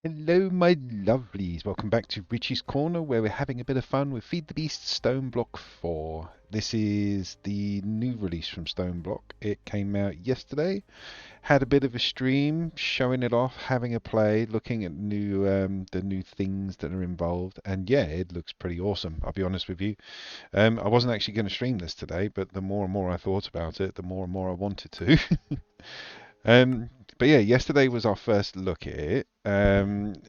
Hello, my lovelies. Welcome back to Richie's Corner, where we're having a bit of fun with Feed the Beast Stoneblock 4. This is the new release from Stoneblock. It came out yesterday. Had a bit of a stream, showing it off, having a play, looking at the new things that are involved, and yeah, it looks pretty awesome. I'll be honest with you. I wasn't actually going to stream this today, but the more and more I thought about it, the more and more I wanted to. Um, but yeah, yesterday was our first look at it. I've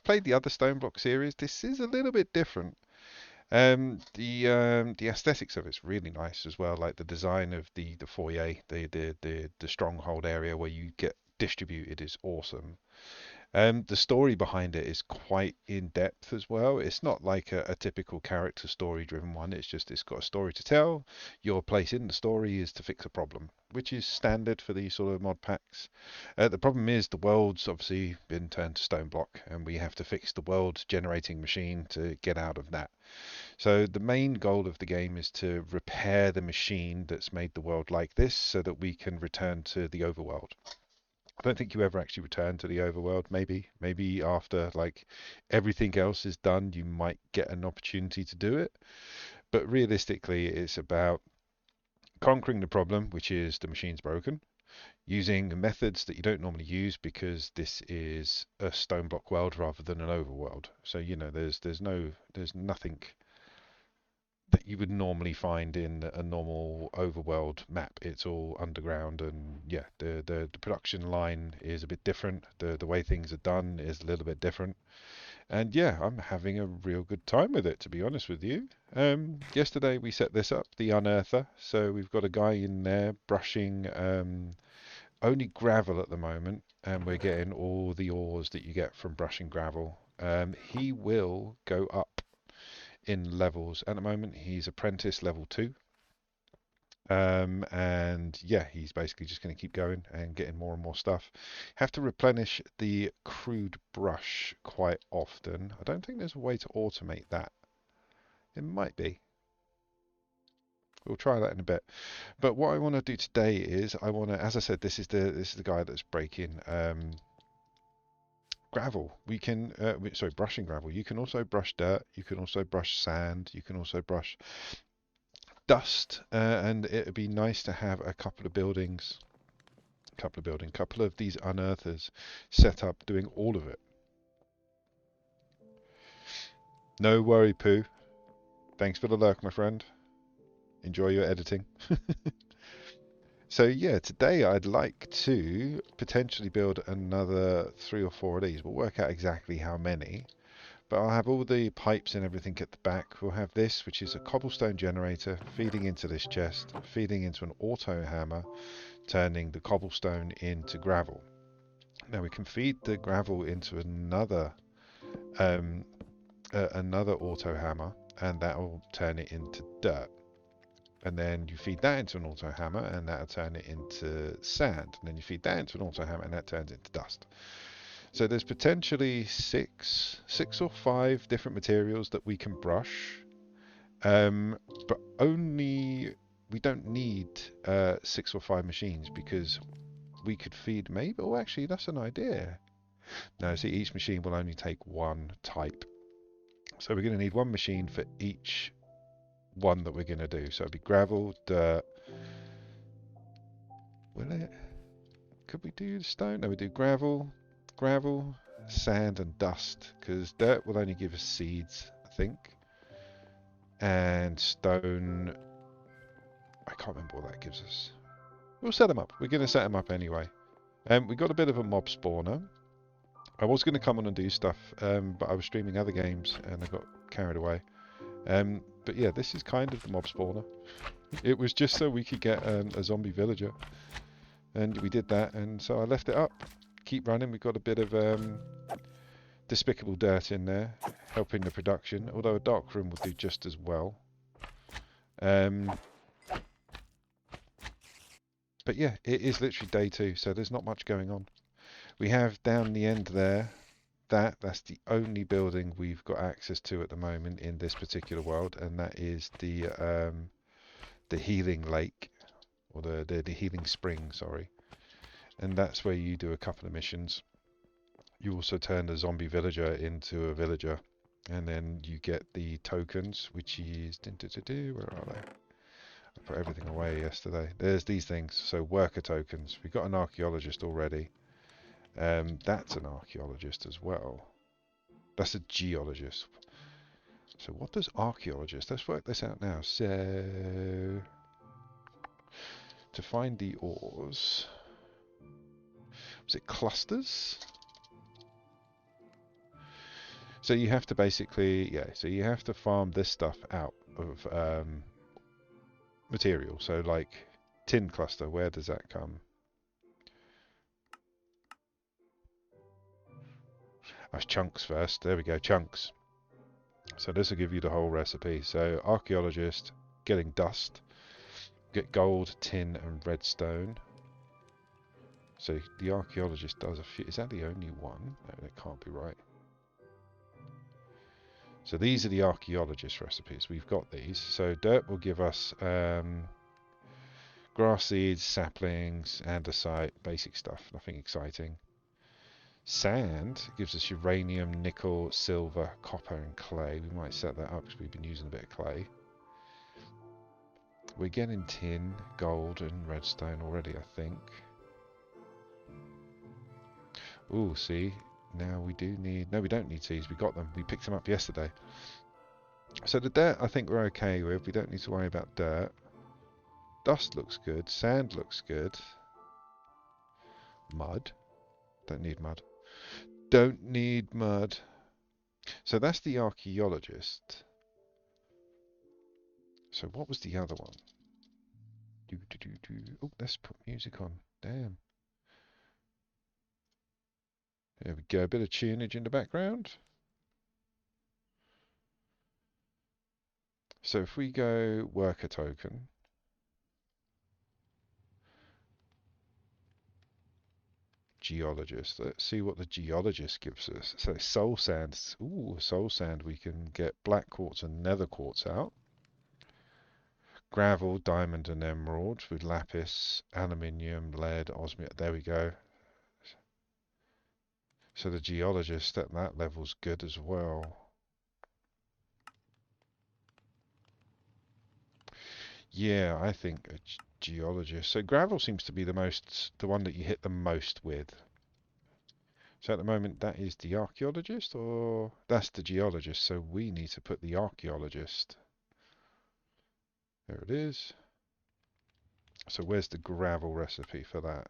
played the other Stoneblock series. This is a little bit different. The aesthetics of it's really nice as well. Like the design of the foyer, the stronghold area where you get distributed is awesome. The story behind it is quite in depth as well. It's not like a typical character story driven one. It's got a story to tell. Your place in the story is to fix a problem, which is standard for these sort of mod packs. The problem is the world's obviously been turned to stone block, and we have to fix the world generating machine to get out of that. So the main goal of the game is to repair the machine that's made the world like this, so that we can return to the overworld. I don't think you ever actually return to the overworld. Maybe after like everything else is done, you might get an opportunity to do it. But realistically, it's about conquering the problem, which is the machine's broken, using methods that you don't normally use because this is a stone block world rather than an overworld. So there's nothing that you would normally find in a normal overworld map. It's all underground, and yeah, the production line is a bit different. The way things are done is a little bit different. And yeah, I'm having a real good time with it, to be honest with you. Yesterday we set this up, the Unearther. So we've got a guy in there brushing only gravel at the moment, and we're getting all the ores that you get from brushing gravel. He will go up in levels. At the moment, he's apprentice level 2. And yeah, he's basically just going to keep going and getting more and more stuff. Have to replenish the crude brush quite often. I don't think there's a way to automate that. It might be. We'll try that in a bit. But what I want to do today is I want to, as I said, this is the guy that's breaking gravel. Sorry, brushing gravel. You can also brush dirt. You can also brush sand. You can also brush dust, and it'd be nice to have a couple of these unearthers set up doing all of it. No worry, Pooh. Thanks for the lurk, my friend. Enjoy your editing. So yeah, today I'd like to potentially build another 3 or 4 of these. We'll work out exactly how many. But I'll have all the pipes and everything at the back. We'll have this, which is a cobblestone generator, feeding into this chest, feeding into an auto hammer, turning the cobblestone into gravel. Now we can feed the gravel into um, another auto hammer, and that will turn it into dirt. And then you feed that into an auto hammer, and that'll turn it into sand. And then you feed that into an auto hammer, and that turns it into dust. So there's potentially six or five different materials that we can brush, but only we don't need 6 or 5 machines because we could feed maybe. Oh, actually, that's an idea. No, see, each machine will only take one type. So we're going to need one machine for each one that we're going to do. So it'd be gravel, dirt. Will it? Could we do stone? No, we do gravel, sand, and dust. Because dirt will only give us seeds, I think. And stone, I can't remember what that gives us. We'll set them up. We're going to set them up anyway. We got a bit of a mob spawner. I was going to come on and do stuff, but I was streaming other games and I got carried away. But yeah, this is kind of the mob spawner. It was just so we could get a zombie villager, and we did that, and so I left it up. Keep running. We've got a bit of despicable dirt in there, helping the production, although a dark room will do just as well. But yeah, it is literally day 2, so there's not much going on. We have down the end there, that's the only building we've got access to at the moment in this particular world, and that is the healing lake, or the healing spring, sorry. And that's where you do a couple of missions. You also turn a zombie villager into a villager, and then you get the tokens, which is where are they? I put everything away yesterday. There's these things. So worker tokens. We've got an archaeologist already. That's an archaeologist as well. That's a geologist. So what does archaeologist? Let's work this out now. So to find the ores, was it clusters? So you have to basically, yeah, so you have to farm this stuff out of material. So like tin cluster, where does that come? That's chunks first. There we go, chunks. So this will give you the whole recipe. So archaeologist, getting dust, get gold, tin and redstone. So the archaeologist does a few, is that the only one? No, that can't be right. So these are the archaeologist recipes. We've got these. So dirt will give us grass seeds, saplings, andesite, basic stuff, nothing exciting. Sand gives us uranium, nickel, silver, copper and clay. We might set that up because we've been using a bit of clay. We're getting tin, gold and redstone already, I think. Ooh, see, now we do need... No, we don't need these. We got them. We picked them up yesterday. So the dirt, I think we're okay with. We don't need to worry about dirt. Dust looks good. Sand looks good. Mud. Don't need mud. Don't need mud. So that's the archaeologist. So what was the other one? Oh, let's put music on. Damn. There we go. A bit of tunage in the background. So if we go worker token, geologist, let's see what the geologist gives us. So soul sand. Ooh, soul sand. We can get black quartz and nether quartz out. Gravel, diamond and emerald with lapis, aluminium, lead, osmium. There we go. So the geologist at that level's good as well. Yeah, I think a geologist. So gravel seems to be the one that you hit the most with. So at the moment that is the archaeologist, or that's the geologist. So we need to put the archaeologist. There it is. So where's the gravel recipe for that?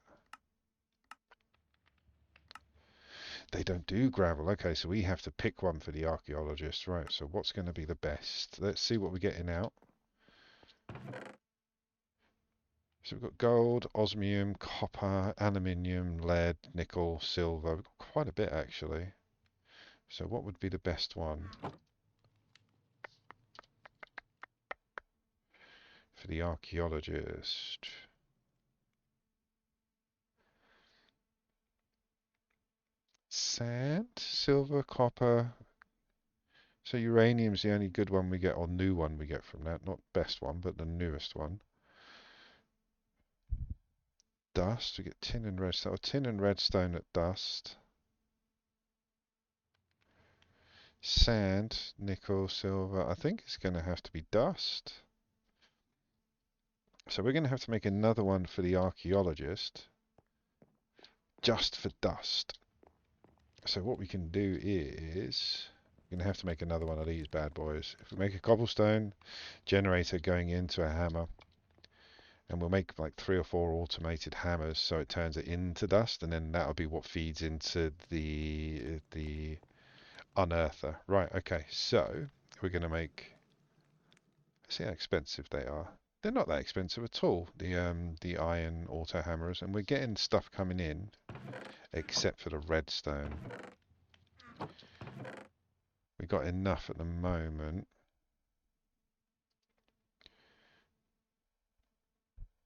They don't do gravel. Okay, so we have to pick one for the archaeologist. Right, so what's going to be the best? Let's see what we're getting out. So we've got gold, osmium, copper, aluminium, lead, nickel, silver. We've got quite a bit actually. So what would be the best one for the archaeologist? Sand, silver, copper. So uranium's the only good one we get, or new one we get from that. Not best one, but the newest one. Dust, we get tin and redstone. Tin and redstone at dust. Sand, nickel, silver. I think it's going to have to be dust. So we're going to have to make another one for the archaeologist. Just for dust. So what we can do is... We're going to have to make another one of these bad boys. If we make a cobblestone generator going into a hammer, and we'll make like 3 or 4 automated hammers so it turns it into dust, and then that'll be what feeds into the unearther. Right, okay, so we're going to make... Let's see how expensive they are. They're not that expensive at all, the iron auto hammers, and we're getting stuff coming in, except for the redstone. We got enough at the moment.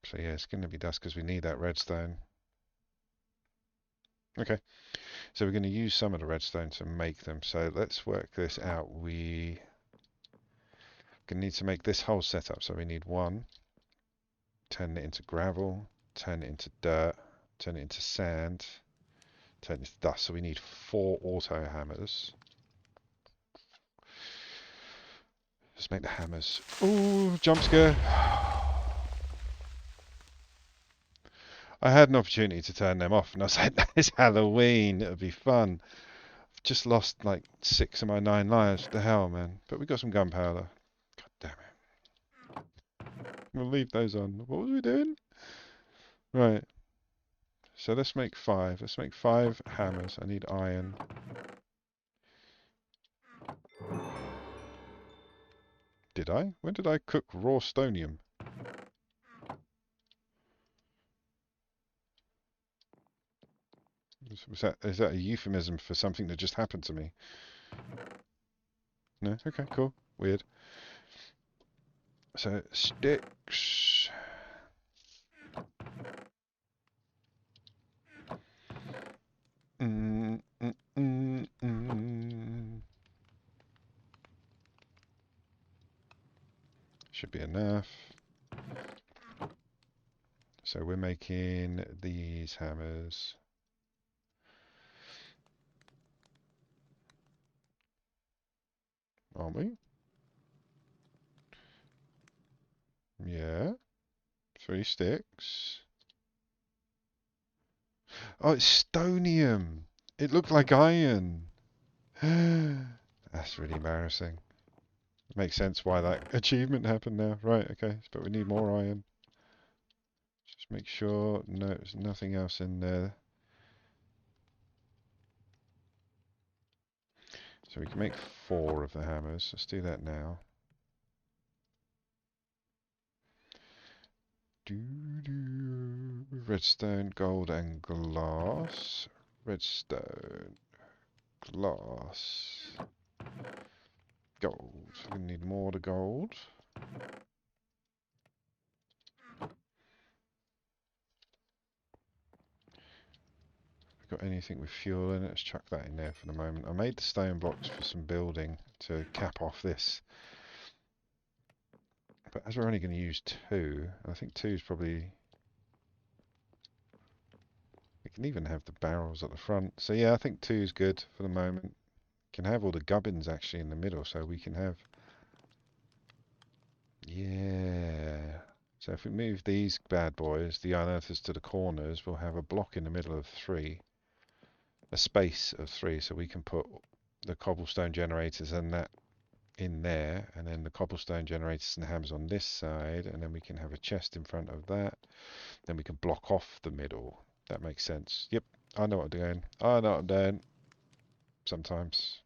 So yeah, it's going to be dust because we need that redstone. Okay, so we're going to use some of the redstone to make them. So let's work this out. We going to need to make this whole setup. So we need one, turn it into gravel, turn it into dirt, turn it into sand, Turn this to dust. So we need 4 auto hammers. Let's make the hammers. Ooh, jump scare. I had an opportunity to turn them off, and I was like, "It's Halloween. It'll be fun." I've just lost like 6 of my 9 lives. What the hell, man? But we got some gunpowder. God damn it. We'll leave those on. What was we doing? Right. So let's make 5. Let's make 5 hammers. I need iron. Did I? When did I cook raw stonium? Is that a euphemism for something that just happened to me? No? Okay, cool. Weird. So, sticks. Mm, mm, mm, mm. Should be enough. So we're making these hammers. Aren't we? Yeah. 3 sticks. Oh, it's stonium. It looked like iron. That's really embarrassing. Makes sense why that achievement happened now. Right, okay. But we need more iron. Just make sure no, there's nothing else in there. So we can make 4 of the hammers. Let's do that now. Redstone, gold, and glass. Redstone, glass, gold. We need more to gold. Got anything with fuel in it? Let's chuck that in there for the moment. I made the stone blocks for some building to cap off this. But as we're only going to use 2, I think 2 is probably... We can even have the barrels at the front. So yeah, I think 2 is good for the moment. Can have all the gubbins actually in the middle, so we can have... Yeah. So if we move these bad boys, the unearthers to the corners, we'll have a block in the middle of 3. A space of 3, so we can put the cobblestone generators and that in there, and then the cobblestone generators and the hammers on this side, and then we can have a chest in front of that. Then we can block off the middle. That makes sense. Yep, I know what I'm doing. I know what I'm doing. Sometimes.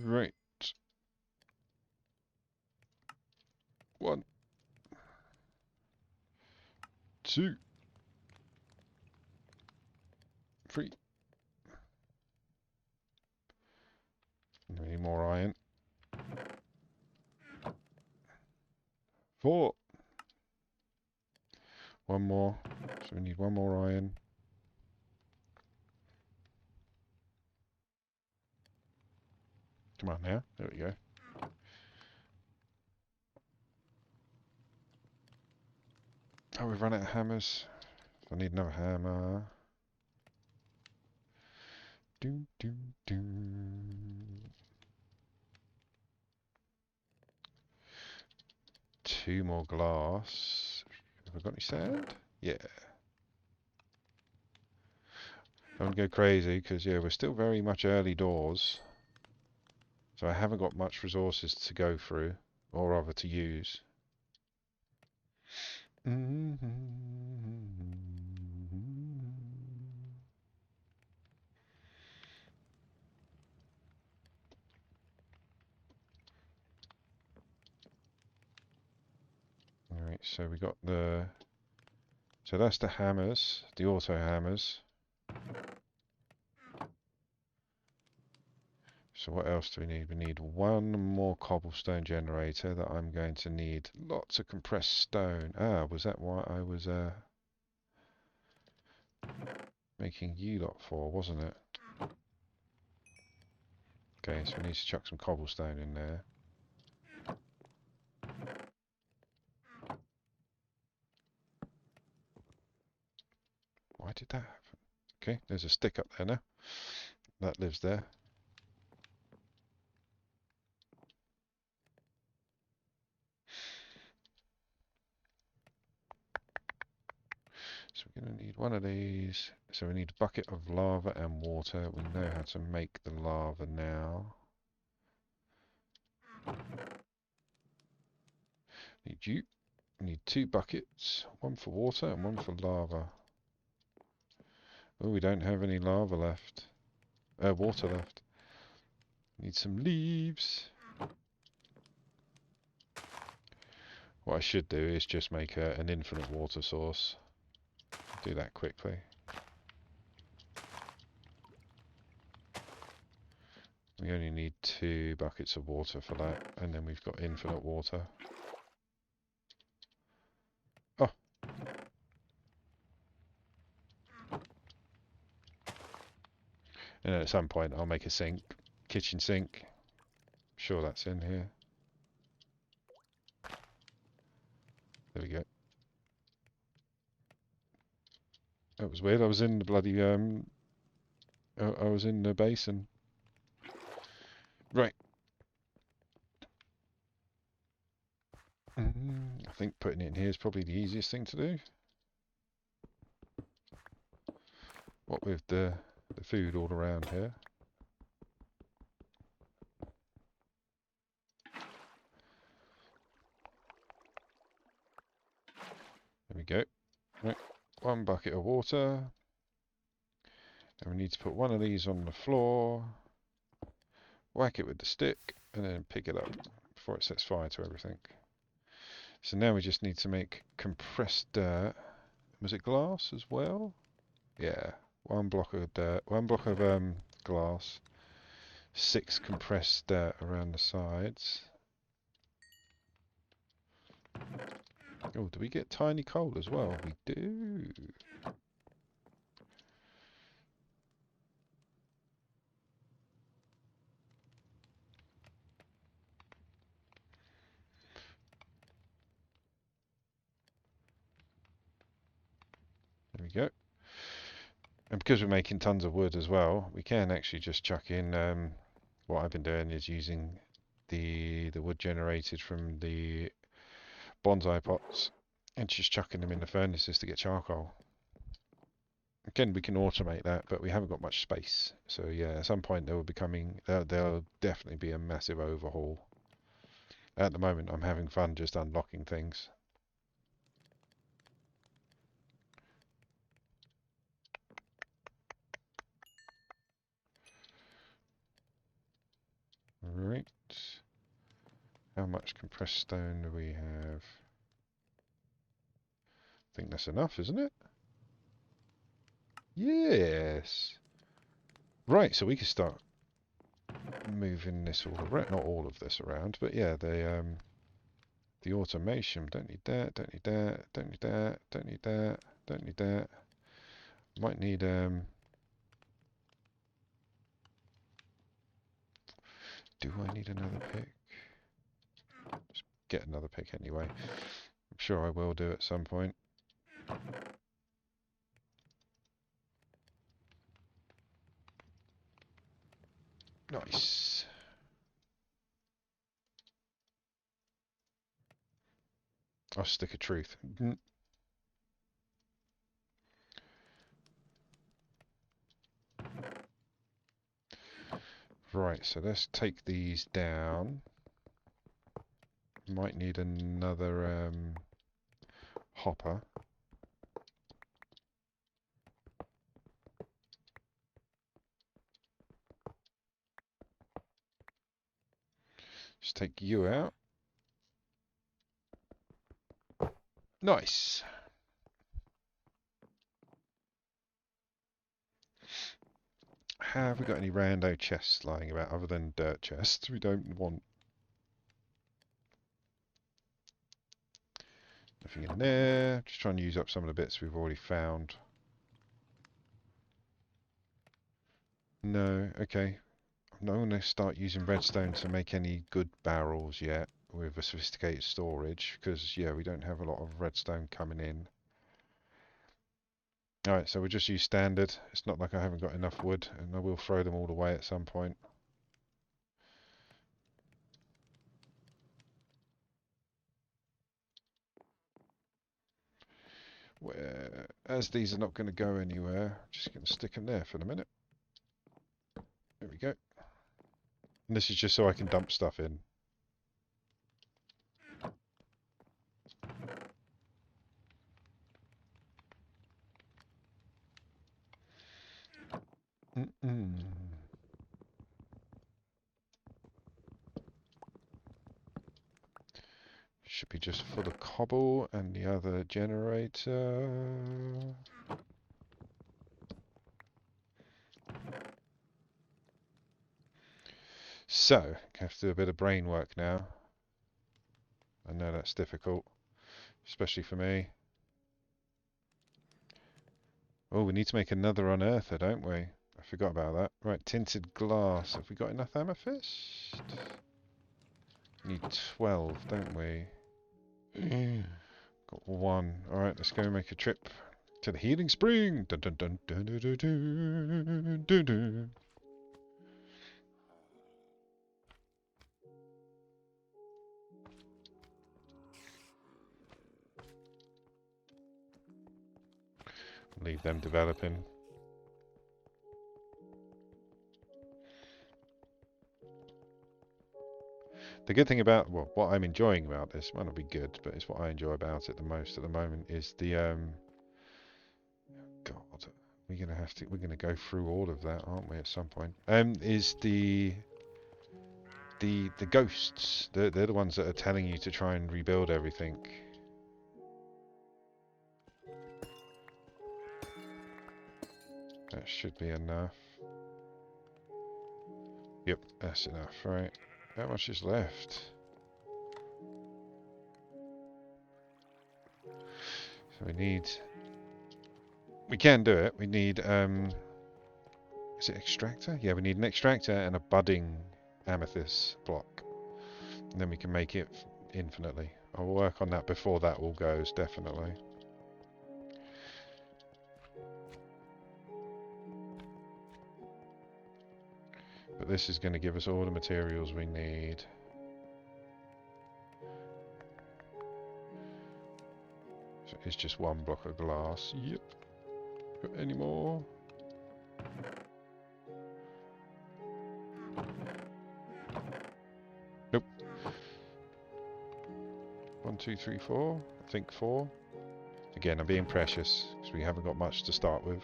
Right. 1, 2, 3. We need more iron. 4. 1 more. So we need 1 more iron. Come on now. There we go. Oh, we've run out of hammers. I need another hammer. Doom, doom, doom. 2 more glass. Have I got any sand? Yeah. Don't go crazy, because yeah, we're still very much early doors. So I haven't got much resources to go through, or rather to use. Alright, so we got the... So that's the hammers, the auto hammers. So what else do we need? We need 1 more cobblestone generator that I'm going to need lots of compressed stone. Ah, was that why I was making you lot for, wasn't it? Okay, so we need to chuck some cobblestone in there. did that happen? Okay, there's a stick up there now. That lives there. So we're going to need one of these. So we need a bucket of lava and water. We know how to make the lava now. Need you. We need 2 buckets. One for water and one for lava. Oh, we don't have any lava left. Water left. Need some leaves. What I should do is just make an infinite water source. Do that quickly. We only need 2 buckets of water for that, and then we've got infinite water. Oh! And then at some point I'll make a sink, kitchen sink. Sure that's in here. There we go. That was weird. I was in the bloody I was in the basin. Right. I think putting it in here is probably the easiest thing to do. What with the food all around here. There we go. Right. 1 bucket of water. And we need to put one of these on the floor. Whack it with the stick and then pick it up before it sets fire to everything. So now we just need to make compressed dirt. Was it glass as well? Yeah. 1 block of dirt, 1 block of glass, 6 compressed dirt around the sides. Oh, do we get tiny coal as well? We do. There we go. And because we're making tons of wood as well, we can actually just chuck in, what I've been doing is using the wood generated from the bonsai pots and just chucking them in the furnaces to get charcoal. Again, we can automate that, but we haven't got much space. So yeah, at some point there'll definitely be a massive overhaul. At the moment, I'm having fun just unlocking things. Right. How much compressed stone do we have? I think that's enough, isn't it? Yes. Right, so we can start moving this all around. Not all of this around, but yeah, the automation. Don't need that, don't need that, don't need that, don't need that, don't need that. Might need do I need another pick? Just get another pick anyway. I'm sure I will do at some point. Nice. I'll stick of truth. Right, so let's take these down. Might need another hopper. Just take you out. Nice. Have we got any rando chests lying about other than dirt chests? We don't want nothing in there. Just trying to use up some of the bits we've already found. No, okay. I'm not going to start using redstone to make any good barrels yet with a sophisticated storage because, yeah, we don't have a lot of redstone coming in. Alright, so we'll just use standard. It's not like I haven't got enough wood, and I will throw them all away at some point. Where, as these are not going to go anywhere, I'm just going to stick them there for the minute. There we go. And this is just so I can dump stuff in. Should be just full of cobble and the other generator. So, have to do a bit of brain work now. I know that's difficult, especially for me. Oh, we need to make another unearther, don't we? I forgot about that. Right, tinted glass. Have we got enough amethyst? Need 12, don't we? Got one. Alright, let's go make a trip to the healing spring. Dun, dun, dun, dun, dun, dun, dun, dun, dun. Leave them developing. The good thing about, well, what I'm enjoying about this, might not be good, but it's what I enjoy about it the most at the moment, is the, God, we're gonna go through all of that, aren't we, at some point? Is the ghosts. They're the ones that are telling you to try and rebuild everything. That should be enough. Yep, that's enough, right? How much is left? So we can do it. We need, is it extractor? Yeah, we need an extractor and a budding amethyst block. And then we can make it infinitely. I'll work on that before that all goes, definitely. But this is going to give us all the materials we need. So it's just one block of glass. Yep. Got any more? Nope. 1, 2, 3, 4. I think 4. Again, I'm being precious because we haven't got much to start with.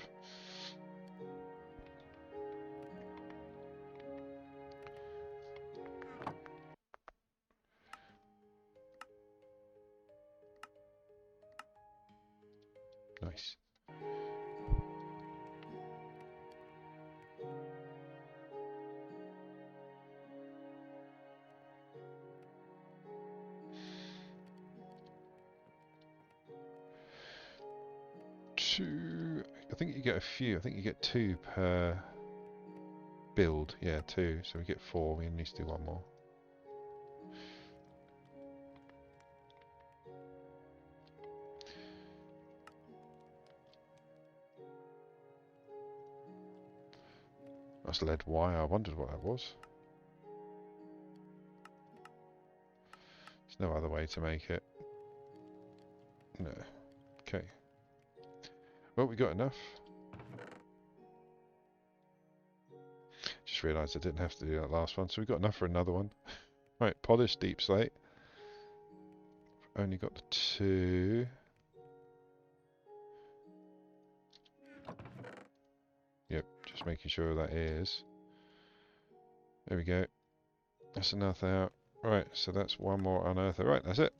Nice. Two. I think you get a few. I think you get 2 per build. Yeah, 2. So we get 4. We need to do one more. That's lead wire. I wondered what that was. There's no other way to make it. No. Okay. Well, we got enough. Just realised I didn't have to do that last one, so we got enough for another one. Right, polished deep slate. Only got the 2. Yep, just making sure that is. There we go. That's enough out. Right, so that's one more unearther. Right, that's it.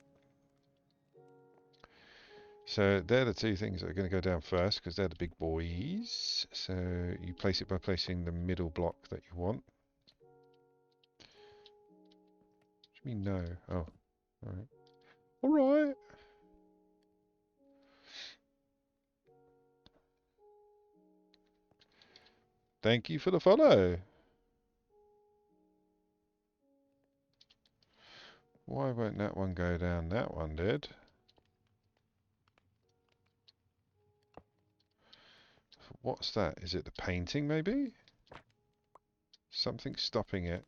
So they're the 2 things that are going to go down first because they're the big boys. So you place it by placing the middle block that you want. What do you mean no? Oh, alright. Alright. Thank you for the follow. Why won't that one go down? That one did. What's that? Is it the painting, maybe? Something's stopping it,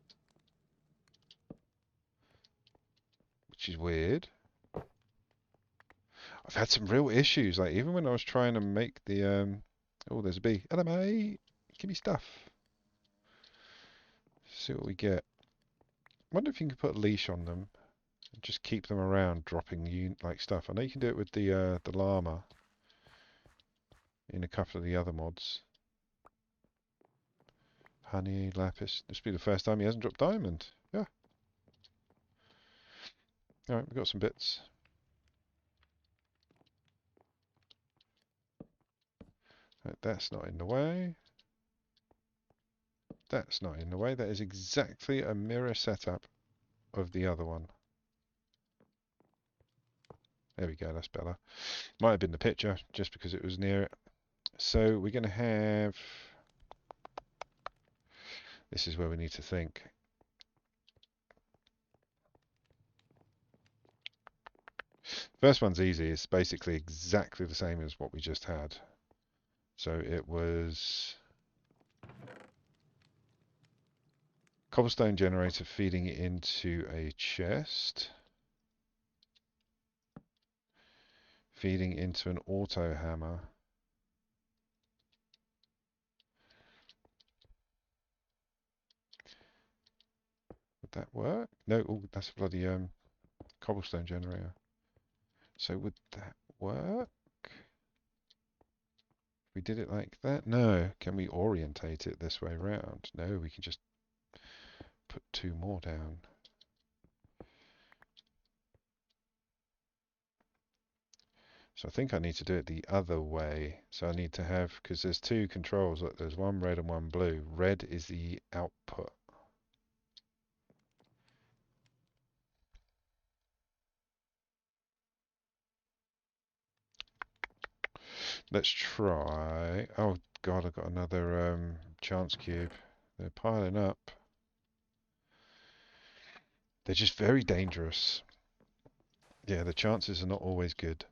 which is weird. I've had some real issues, like even when I was trying to make the oh, there's a bee. Hello, mate. Give me stuff. See what we get. Wonder if you can put a leash on them and just keep them around, dropping you like stuff. I know you can do it with the llama in a couple of the other mods. Honey, lapis. This will be the first time he hasn't dropped diamond. Yeah. Alright, we've got some bits. Right, that's not in the way. That's not in the way. That is exactly a mirror setup of the other one. There we go, that's better. Might have been the picture, just because it was near it. So we're going to have... This is where we need to think. First one's easy. It's basically exactly the same as what we just had. So it was... cobblestone generator feeding it into a chest. Feeding into an auto hammer. Would that work? No, oh, that's a bloody cobblestone generator. So would that work? We did it like that? No. Can we orientate it this way round? No, we can just put two more down. So I think I need to do it the other way. So I need to have, because there's two controls. Look, there's one red and one blue. Red is the output. Let's try. Oh God, I've got another chance cube. They're piling up. They're just very dangerous. Yeah, the chances are not always good.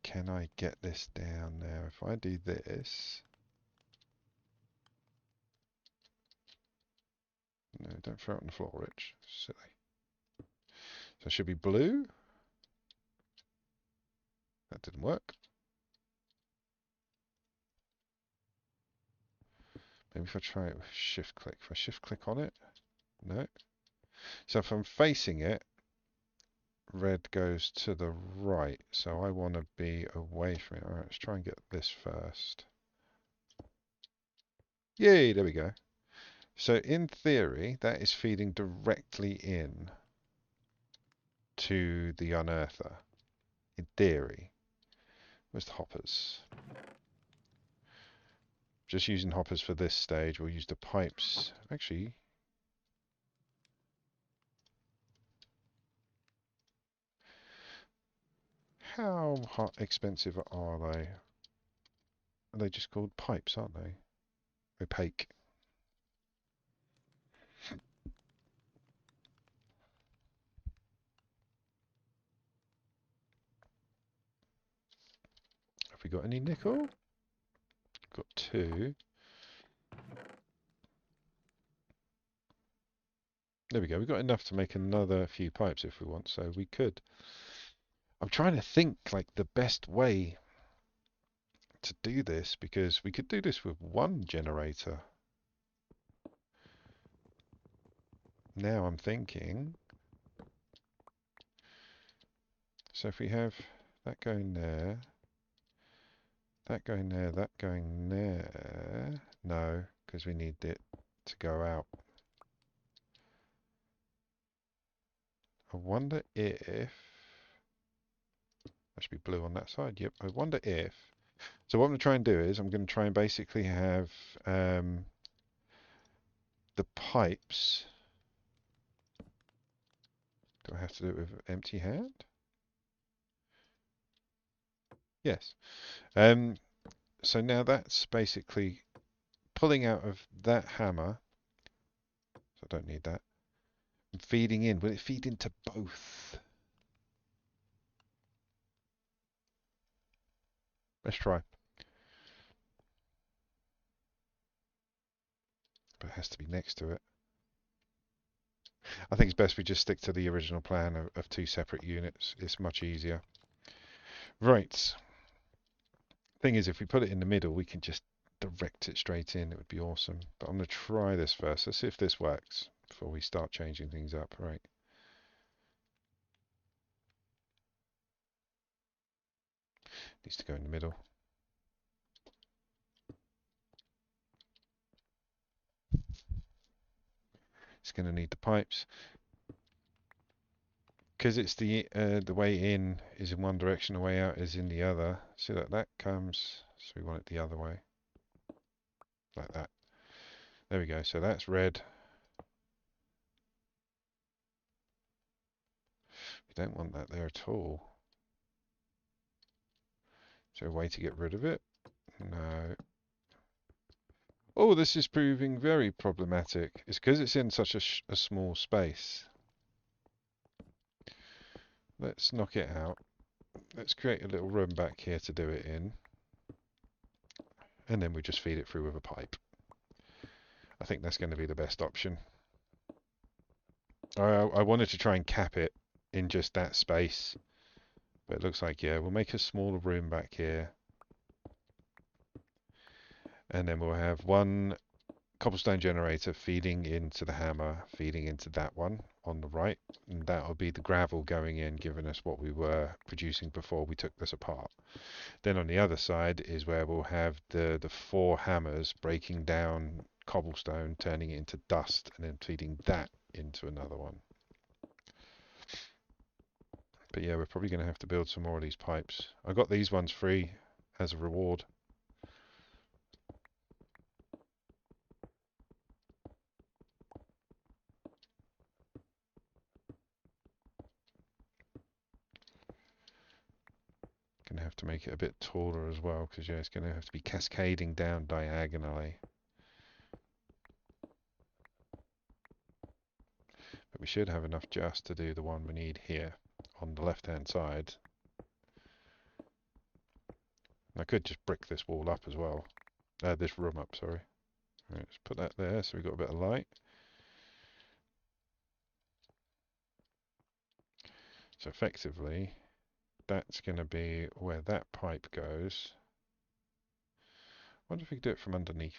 Can I get this down now? If I do this... No, don't throw it on the floor, Rich. Silly. So it should be blue. That didn't work. Maybe if I try it with shift click. If I shift click on it, no. So if I'm facing it, red goes to the right. So I want to be away from it. All right, let's try and get this first. Yay, there we go. So in theory, that is feeding directly in to the unearther. In theory. Where's the hoppers? Just using hoppers for this stage. We'll use the pipes. Actually, how expensive are they? Are they just called pipes, aren't they? Opaque. Have we got any nickel? Got two. There we go. We've got enough to make another few pipes if we want, so we could. I'm trying to think like the best way to do this, because we could do this with one generator. Now I'm thinking, so if we have that going there, that going there, that going there, no, because we need it to go out. I wonder if, that should be blue on that side, yep, I wonder if, so what I'm going to try and do is, I'm going to try and basically have the pipes. Do I have to do it with an empty hand? Yes. So now that's basically pulling out of that hammer. So I don't need that. And feeding in. Will it feed into both? Let's try. but it has to be next to it. I think it's best we just stick to the original plan of two separate units. It's much easier. Right. Thing is, if we put it in the middle, we can just direct it straight in. It would be awesome. But I'm going to try this first. Let's see if this works before we start changing things up. Right. Needs to go in the middle. It's going to need the pipes. Because it's the way in is in one direction, the way out is in the other. So that comes, so we want it the other way. Like that. There we go. So that's red. We don't want that there at all. Is there a way to get rid of it? No. Oh, this is proving very problematic. It's because it's in such a small space. Let's knock it out. Let's create a little room back here to do it in. And then we just feed it through with a pipe. I think that's going to be the best option. I wanted to try and cap it in just that space. But it looks like, yeah, we'll make a smaller room back here. And then we'll have one cobblestone generator feeding into the hammer, feeding into that one on the right. And that'll be the gravel going in, giving us what we were producing before we took this apart. Then on the other side is where we'll have the 4 hammers breaking down cobblestone, turning it into dust, and then feeding that into another one. But yeah, we're probably going to have to build some more of these pipes. I got these ones free as a reward. Going to have to make it a bit taller as well, because yeah, it's going to have to be cascading down diagonally. But we should have enough just to do the one we need here on the left hand side. I could just brick this wall up as well. This room up, sorry. Right, let's put that there so we've got a bit of light. So effectively, that's going to be where that pipe goes. I wonder if we could do it from underneath.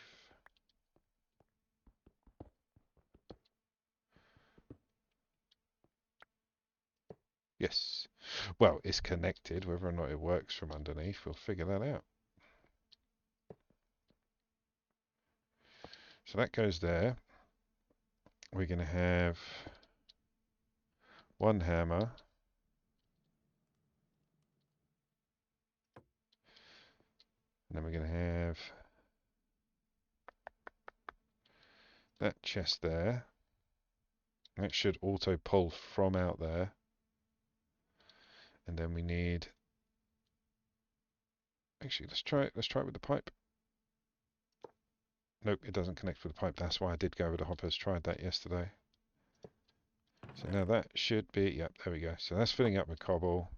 Yes. Well, it's connected. Whether or not it works from underneath, we'll figure that out. So that goes there. We're going to have one hammer. And then we're going to have that chest there. That should auto pull from out there. And then we need... Actually, let's try it with the pipe. Nope, it doesn't connect with the pipe. That's why I did go with the hoppers. Tried that yesterday. So now that should be... Yep, there we go. So that's filling up with cobble.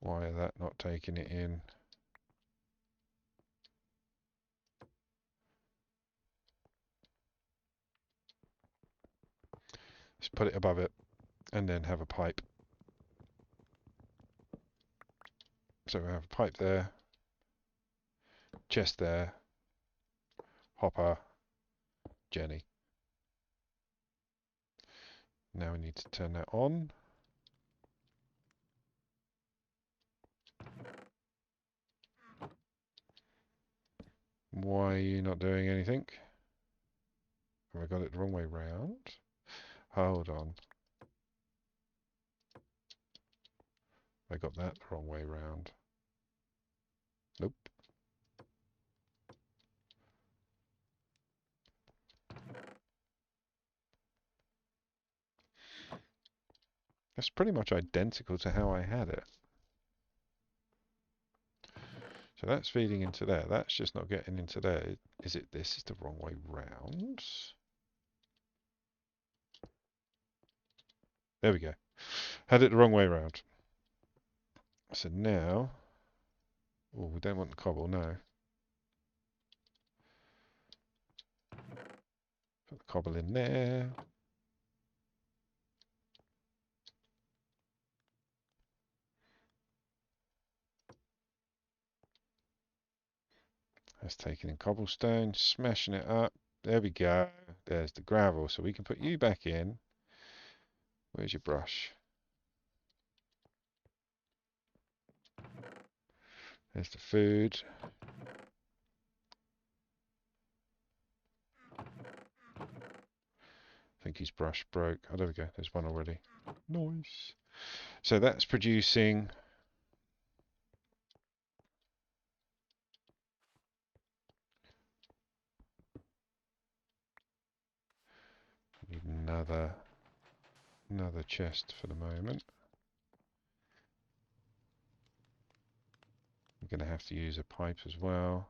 Why is that not taking it in? Just put it above it and then have a pipe. So we have a pipe there, chest there, hopper, Jenny. Now we need to turn that on. Why are you not doing anything? Have I got it the wrong way round? Hold on. I got that the wrong way round. Nope. That's pretty much identical to how I had it. So that's feeding into there. That's just not getting into there. Is it this is the wrong way round? There we go. Had it the wrong way round. So now... Oh, we don't want the cobble, no. Put the cobble in there. That's taking in cobblestone, smashing it up. There we go. There's the gravel. So we can put you back in. Where's your brush? There's the food. I think his brush broke. Oh, there we go. There's one already. Nice. So that's producing. Need another chest for the moment. I'm going to have to use a pipe as well.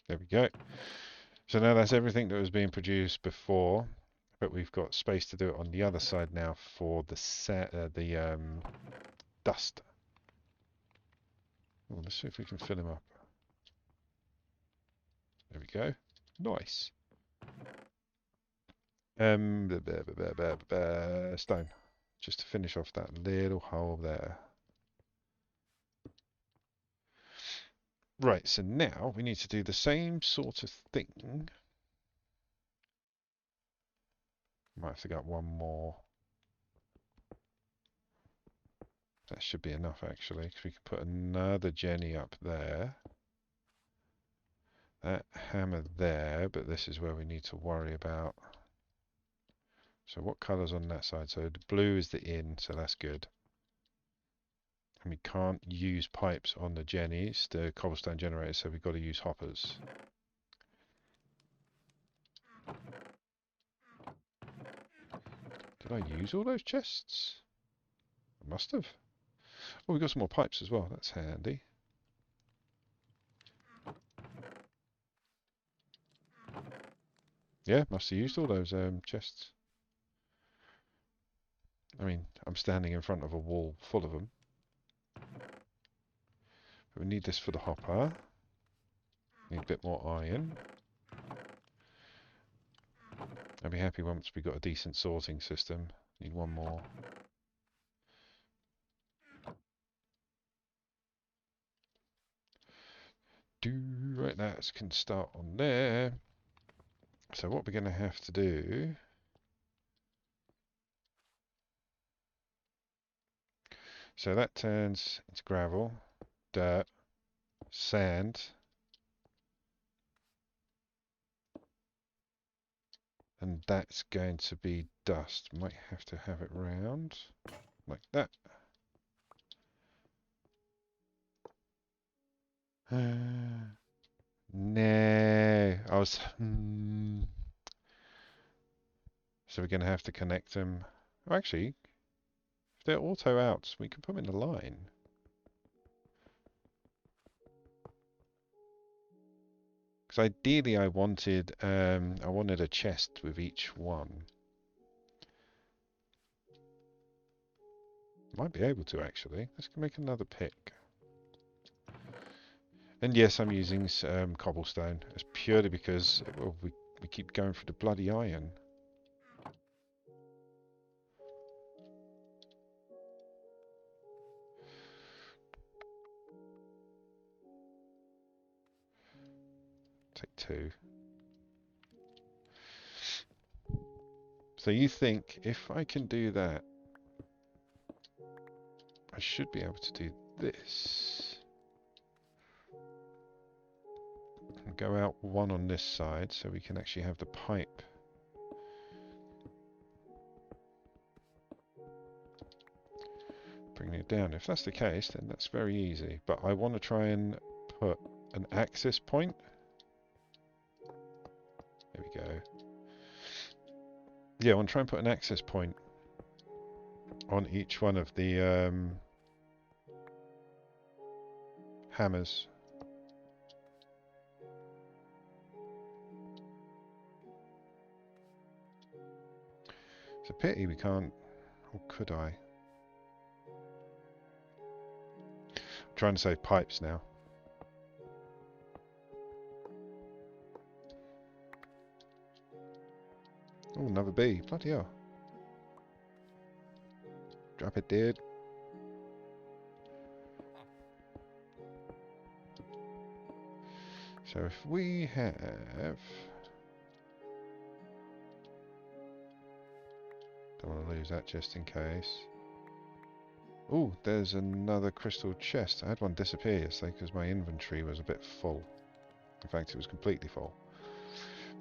There we go. So now that's everything that was being produced before, but we've got space to do it on the other side now for the dust. Well, let's see if we can fill him up. There we go. Nice. Stone. Just to finish off that little hole there. Right, so now we need to do the same sort of thing. Might have to get one more. That should be enough actually, because we can put another Jenny up there. That hammer there, but this is where we need to worry about. So what colour's on that side? So the blue is the in, so that's good. And we can't use pipes on the Jennies, the cobblestone generators, so we've got to use hoppers. Did I use all those chests? I must have. Oh, we've got some more pipes as well. That's handy. Yeah, must have used all those chests. I mean, I'm standing in front of a wall full of them. But we need this for the hopper. Need a bit more iron. I'll be happy once we've got a decent sorting system. Need one more. Right, that can start on there. So what we're going to have to do... So that turns into gravel, dirt, sand. And that's going to be dust. Might have to have it round like that. No, I was... So we're going to have to connect them. Oh, actually, if they're auto outs, we can put them in a line. Because ideally I wanted a chest with each one. Might be able to actually. Let's make another pick. And yes, I'm using cobblestone. It's purely because well, we keep going for the bloody iron. Take two. So you think if I can do that, I should be able to do this. And go out one on this side so we can actually have the pipe. Bringing it down. If that's the case, then that's very easy. But I want to try and put an access point. There we go. Yeah, I want to try and put an access point on each one of the hammers. It's a pity we can't, or could I? Trying to save pipes now. Oh, another bee. Bloody hell. Drop it, dude. So if we have... Don't want to lose that just in case. Oh, there's another crystal chest. I had one disappear yesterday because my inventory was a bit full. In fact, it was completely full.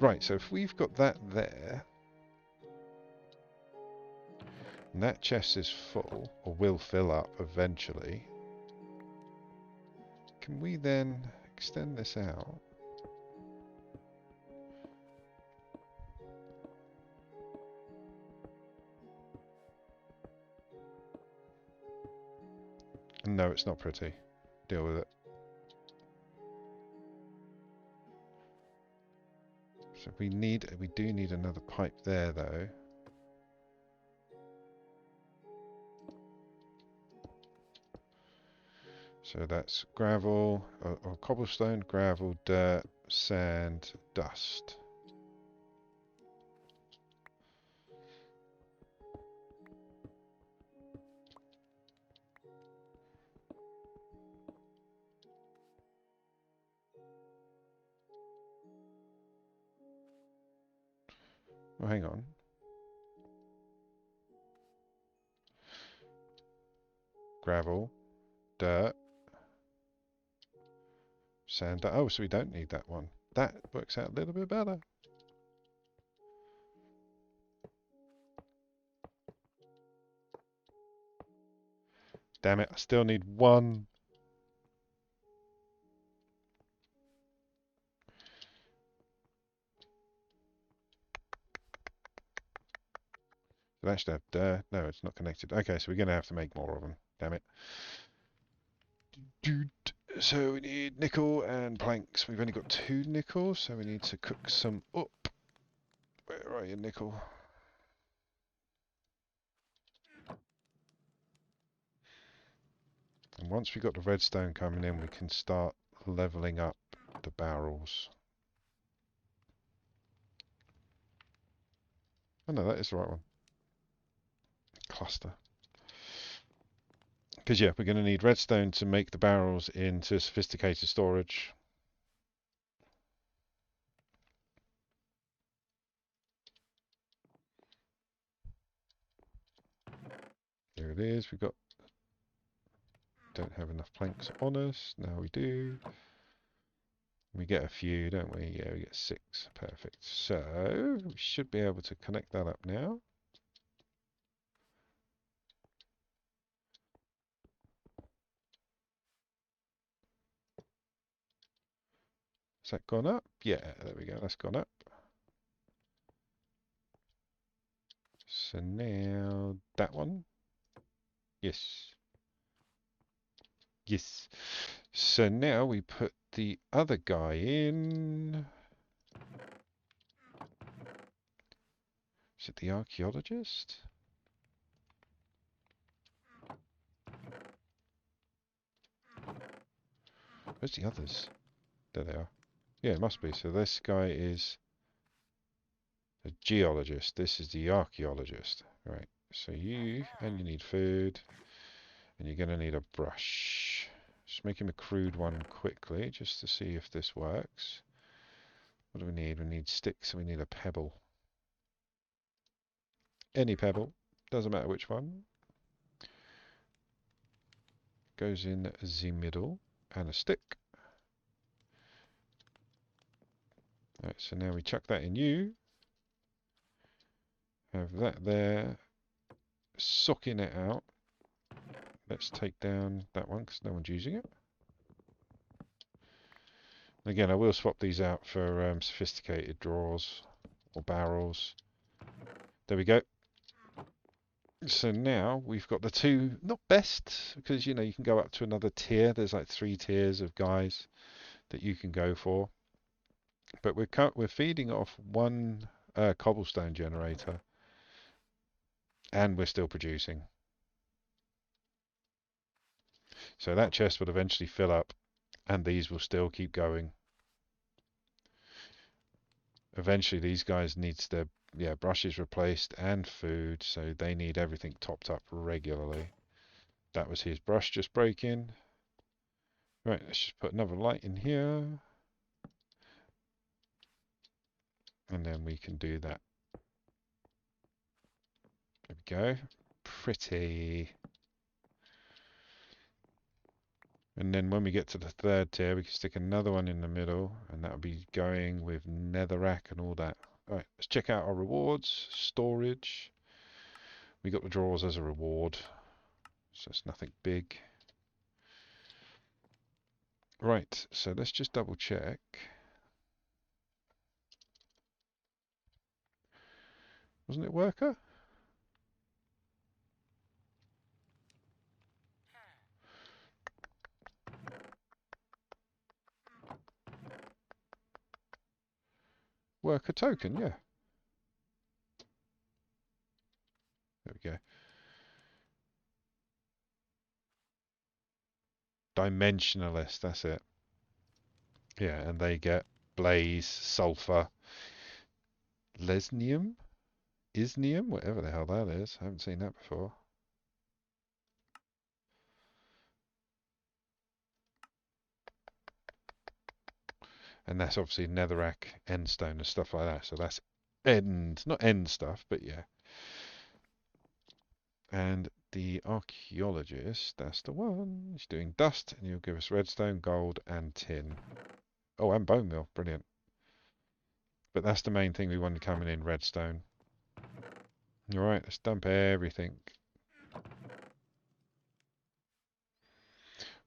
Right, so if we've got that there, and that chest is full, or will fill up eventually, can we then extend this out? No, it's not pretty. Deal with it. So we do need another pipe there though. So that's gravel, or cobblestone, gravel, dirt, sand, dust. Well, hang on. Gravel, dirt, sand. Oh, so we don't need that one. That works out a little bit better. Damn it, I still need one. That should have dirt. No, it's not connected. Okay, so we're going to have to make more of them. Damn it. So we need nickel and planks. We've only got 2 nickel, so we need to cook some up. Where are you, nickel? And once we've got the redstone coming in, we can start leveling up the barrels. Oh no, that is the right one. Cluster. Because yeah, we're going to need redstone to make the barrels into sophisticated storage. There it is. Don't have enough planks on us. Now we do. We get a few, don't we? Yeah, we get 6. Perfect. So we should be able to connect that up now. Has that gone up? Yeah, there we go. That's gone up. So now that one. Yes. Yes. So now we put the other guy in. Is it the archaeologist? Where's the others? There they are. Yeah, it must be. So this guy is a geologist. This is the archaeologist. Right. So you need food, and you're going to need a brush. Just make him a crude one quickly, just to see if this works. What do we need? We need sticks, and we need a pebble. Any pebble, doesn't matter which one. Goes in the middle, and a stick. Right, so now we chuck that in you. Have that there. Sucking it out. Let's take down that one because no one's using it. Again, I will swap these out for sophisticated drawers or barrels. There we go. So now we've got the 2, not best, because you know you can go up to another tier. There's like 3 tiers of guys that you can go for. But we're feeding off 1 cobblestone generator, and we're still producing. So that chest will eventually fill up, and these will still keep going. Eventually, these guys needs their brushes replaced and food, so they need everything topped up regularly. That was his brush just breaking. Right, let's just put another light in here, and then we can do that. There we go. Pretty. And then when we get to the third tier, we can stick another one in the middle, and that'll be going with netherrack and all that. Alright, let's check out our rewards. Storage. We got the drawers as a reward, so it's nothing big. Right, so let's just double check. Wasn't it worker? Worker token, yeah. There we go. Dimensionalist, that's it. Yeah, and they get blaze, sulfur, lesnium, isnium, whatever the hell that is. I haven't seen that before. And that's obviously netherrack, endstone, and stuff like that. So that's not end stuff, but yeah. And the archaeologist, that's the one. He's doing dust, and he'll give us redstone, gold, and tin. Oh, and bone meal, brilliant. But that's the main thing we wanted coming in, redstone. Alright, let's dump everything.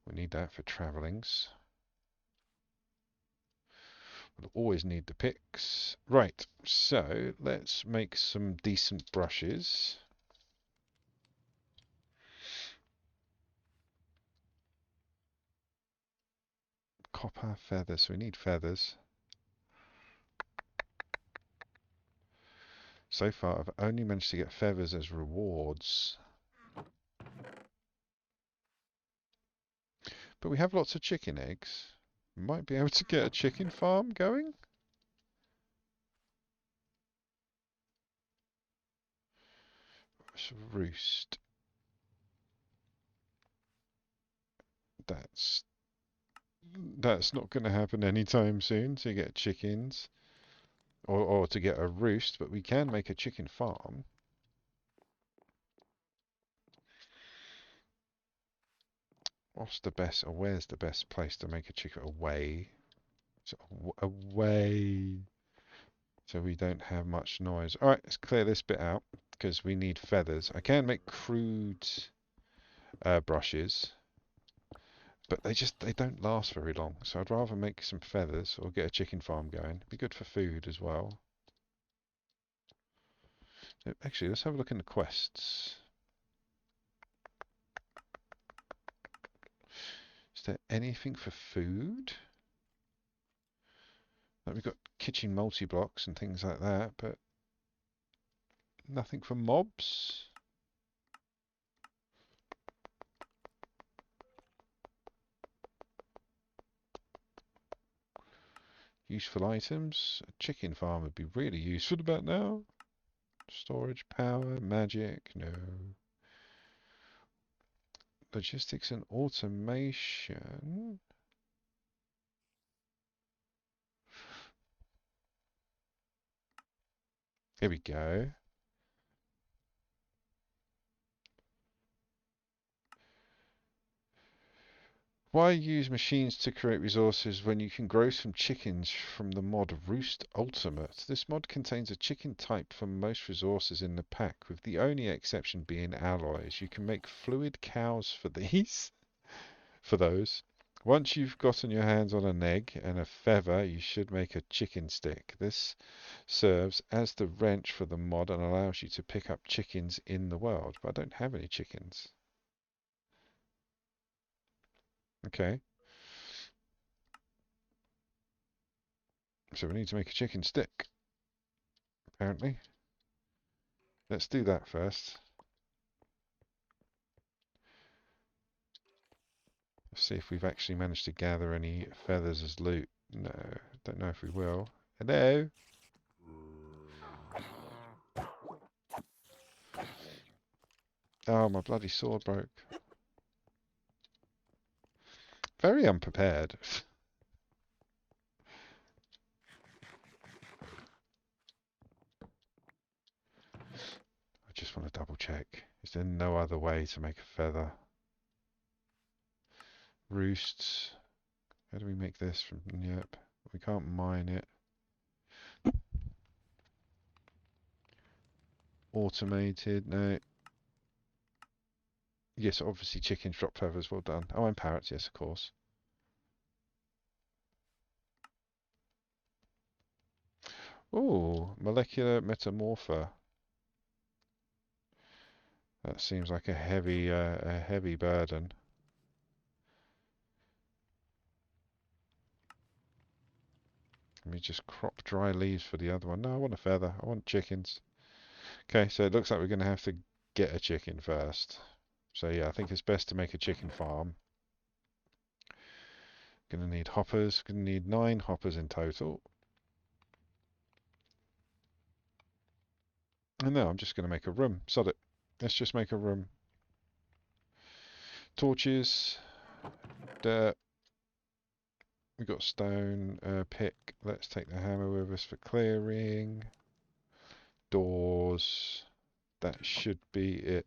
We need that for travellings. We'll always need the picks. Right, so let's make some decent brushes. Copper, feathers, so we need feathers. So far, I've only managed to get feathers as rewards. But we have lots of chicken eggs. Might be able to get a chicken farm going. Roost. That's not going to happen anytime soon to get chickens. Or to get a roost, but we can make a chicken farm. What's the best, or where's the best place to make a chicken? Away. So, away. So we don't have much noise. Alright, let's clear this bit out, because we need feathers. I can make crude brushes, but they don't last very long. So I'd rather make some feathers, or get a chicken farm going. Be good for food as well. Actually, let's have a look in the quests. Is there anything for food? Like we've got kitchen multi-blocks and things like that, but nothing for mobs. Useful items. A chicken farm would be really useful about now. Storage, power, magic, no. Logistics and automation. Here we go. Why use machines to create resources when you can grow some chickens from the mod Roost Ultimate? This mod contains a chicken type for most resources in the pack, with the only exception being alloys. You can make fluid cows for these, for those. Once you've gotten your hands on an egg and a feather, you should make a chicken stick. This serves as the wrench for the mod and allows you to pick up chickens in the world. But I don't have any chickens. Okay. So we need to make a chicken stick, apparently. Let's do that first. See if we've actually managed to gather any feathers as loot. No, don't know if we will. Hello? Oh, my bloody sword broke. Very unprepared. I just want to double check. Is there no other way to make a feather? Roosts. How do we make this from... Yep. We can't mine it. Automated. No. Yes, obviously chickens drop feathers. Well done. Oh, and parrots. Yes, of course. Ooh, molecular metamorpher. That seems like a heavy burden. Let me just crop dry leaves for the other one. No, I want a feather. I want chickens. Okay, so it looks like we're going to have to get a chicken first. So yeah, I think it's best to make a chicken farm. Going to need hoppers. Going to need 9 hoppers in total. And now I'm just going to make a room. Sod it. Let's just make a room. Torches. Dirt. We've got stone. Pick. Let's take the hammer with us for clearing. Doors. That should be it.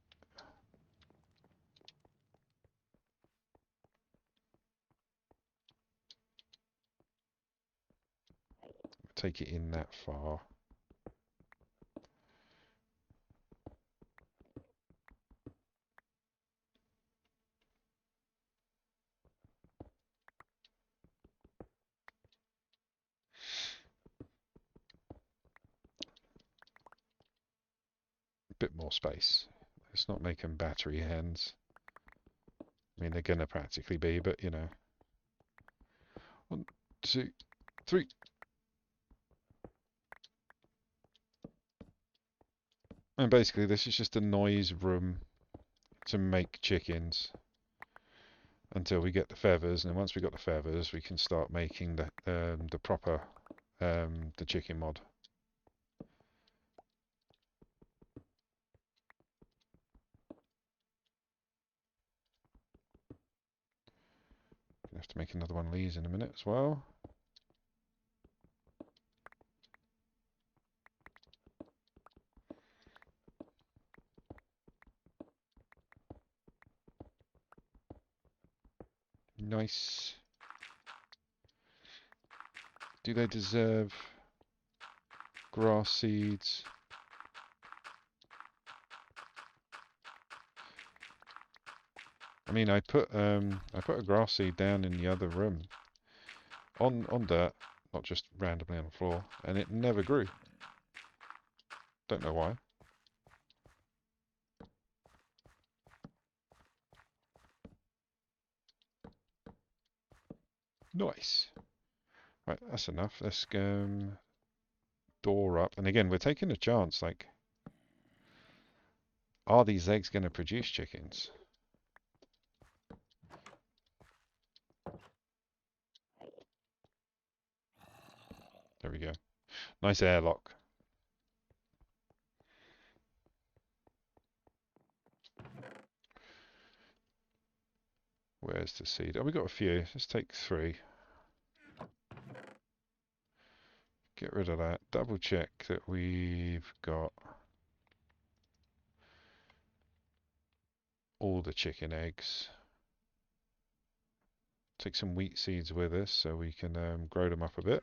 Take it in that far. A bit more space. Let's not make them battery hens. I mean, they're gonna practically be, but you know. 1, 2, 3. And basically, this is just a noise room to make chickens until we get the feathers. And then once we got the feathers, we can start making the proper the chicken mod. Gonna have to make another one of these in a minute as well. Nice. Do they deserve grass seeds? I mean, I put a grass seed down in the other room on dirt, not just randomly on the floor, and it never grew. Don't know why. Nice. Right, that's enough. Let's door up. And again, we're taking a chance. Like, are these eggs going to produce chickens? There we go. Nice airlock. Where's the seed? Oh, we got a few. Let's take 3. Get rid of that. Double check that we've got all the chicken eggs. Take some wheat seeds with us so we can grow them up a bit.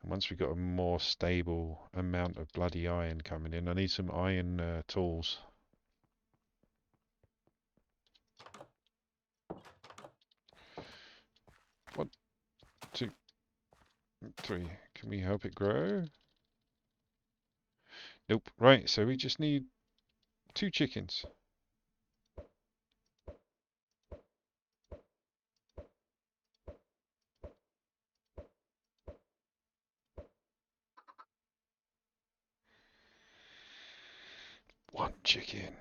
And once we've got a more stable amount of bloody iron coming in, I need some iron tools. 1, 2, 3. Can we help it grow? Nope. Right, so we just need 2 chickens. chicken.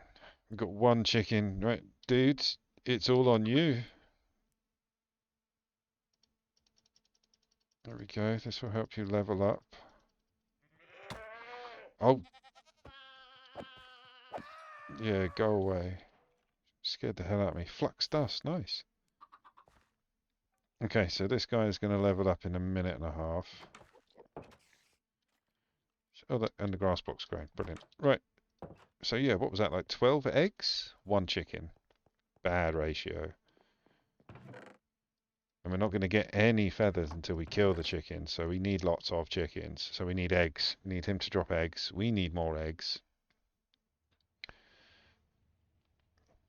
We've got one chicken. Right, dudes, it's all on you. There we go. This will help you level up. Oh, yeah, go away. Scared the hell out of me. Flux dust, nice. Okay, so this guy is going to level up in a minute and a half. Oh, and the grass box growing. Brilliant. Right. So yeah, what was that, like 12 eggs? One chicken. Bad ratio. And we're not going to get any feathers until we kill the chicken, so we need lots of chickens. So we need eggs. We need him to drop eggs. We need more eggs.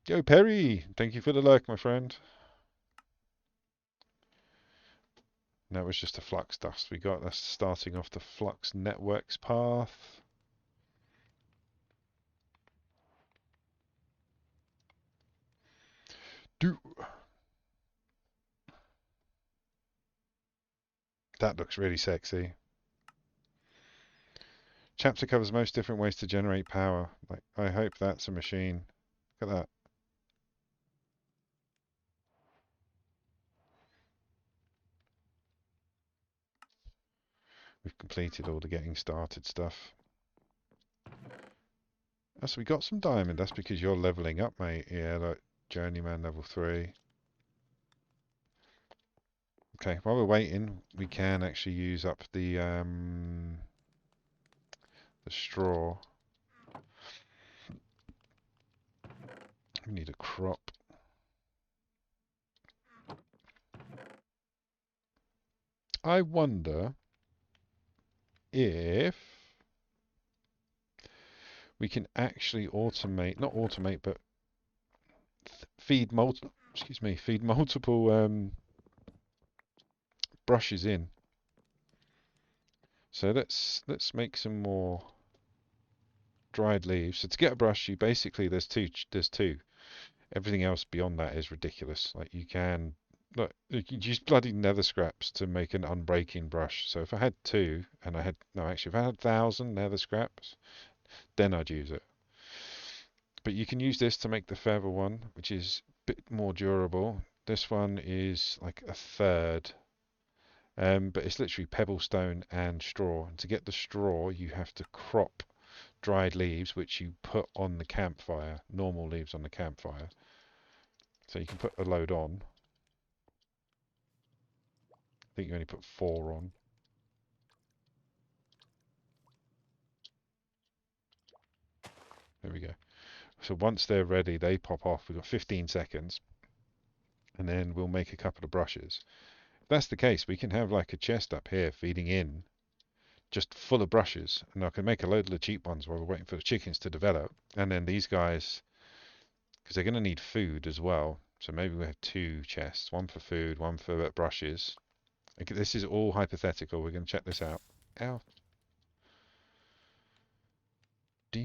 Yo, Perry! Thank you for the like, my friend. That was just a flux dust we got. That's starting off the flux networks path. That looks really sexy. Chapter covers most different ways to generate power. Like, I hope that's a machine. Look at that. We've completed all the getting started stuff. Oh, so we got some diamond. That's because you're leveling up, mate. Yeah, like journeyman level 3. Okay, while we're waiting, we can actually use up the straw. We need a crop. I wonder if we can actually automate, not automate, but feed multiple brushes in. So let's make some more dried leaves. So to get a brush, you basically there's two. Everything else beyond that is ridiculous. Like you can look, you can use bloody nether scraps to make an unbreaking brush. So if I had two, and I had no, actually, if I had 1,000 nether scraps, then I'd use it. But you can use this to make the feather one, which is a bit more durable. This one is like a third. But it's literally pebblestone and straw. And to get the straw, you have to crop dried leaves, which you put on the campfire, normal leaves on the campfire. So you can put a load on. I think you only put 4 on. There we go. So once they're ready, they pop off. We've got 15 seconds. And then we'll make a couple of brushes. If that's the case, we can have like a chest up here feeding in, just full of brushes. And I can make a load of the cheap ones while we're waiting for the chickens to develop. And then these guys, because they're going to need food as well. So maybe we have 2 chests, one for food, one for brushes. Okay, this is all hypothetical. We're going to check this out. Ow. So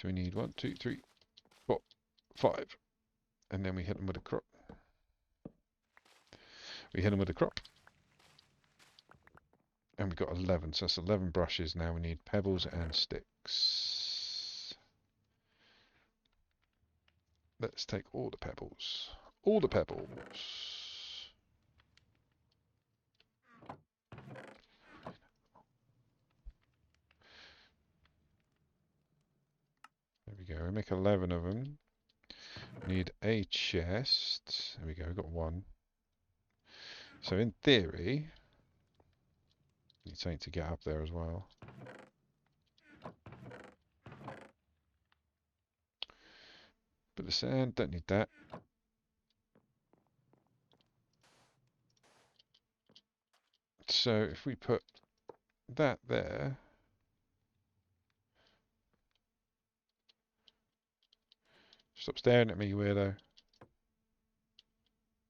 we need 1, 2, 3, 4, 5. And then we hit them with a crop. We hit them with a crop. And we've got 11. So that's 11 brushes. Now we need pebbles and sticks. Let's take all the pebbles. All the pebbles. There we go. We make 11 of them. Need a chest. There we go. We've got 1. So in theory, need something to get up there as well. Bit of sand. Don't need that. So if we put that there. Stop staring at me, you weirdo.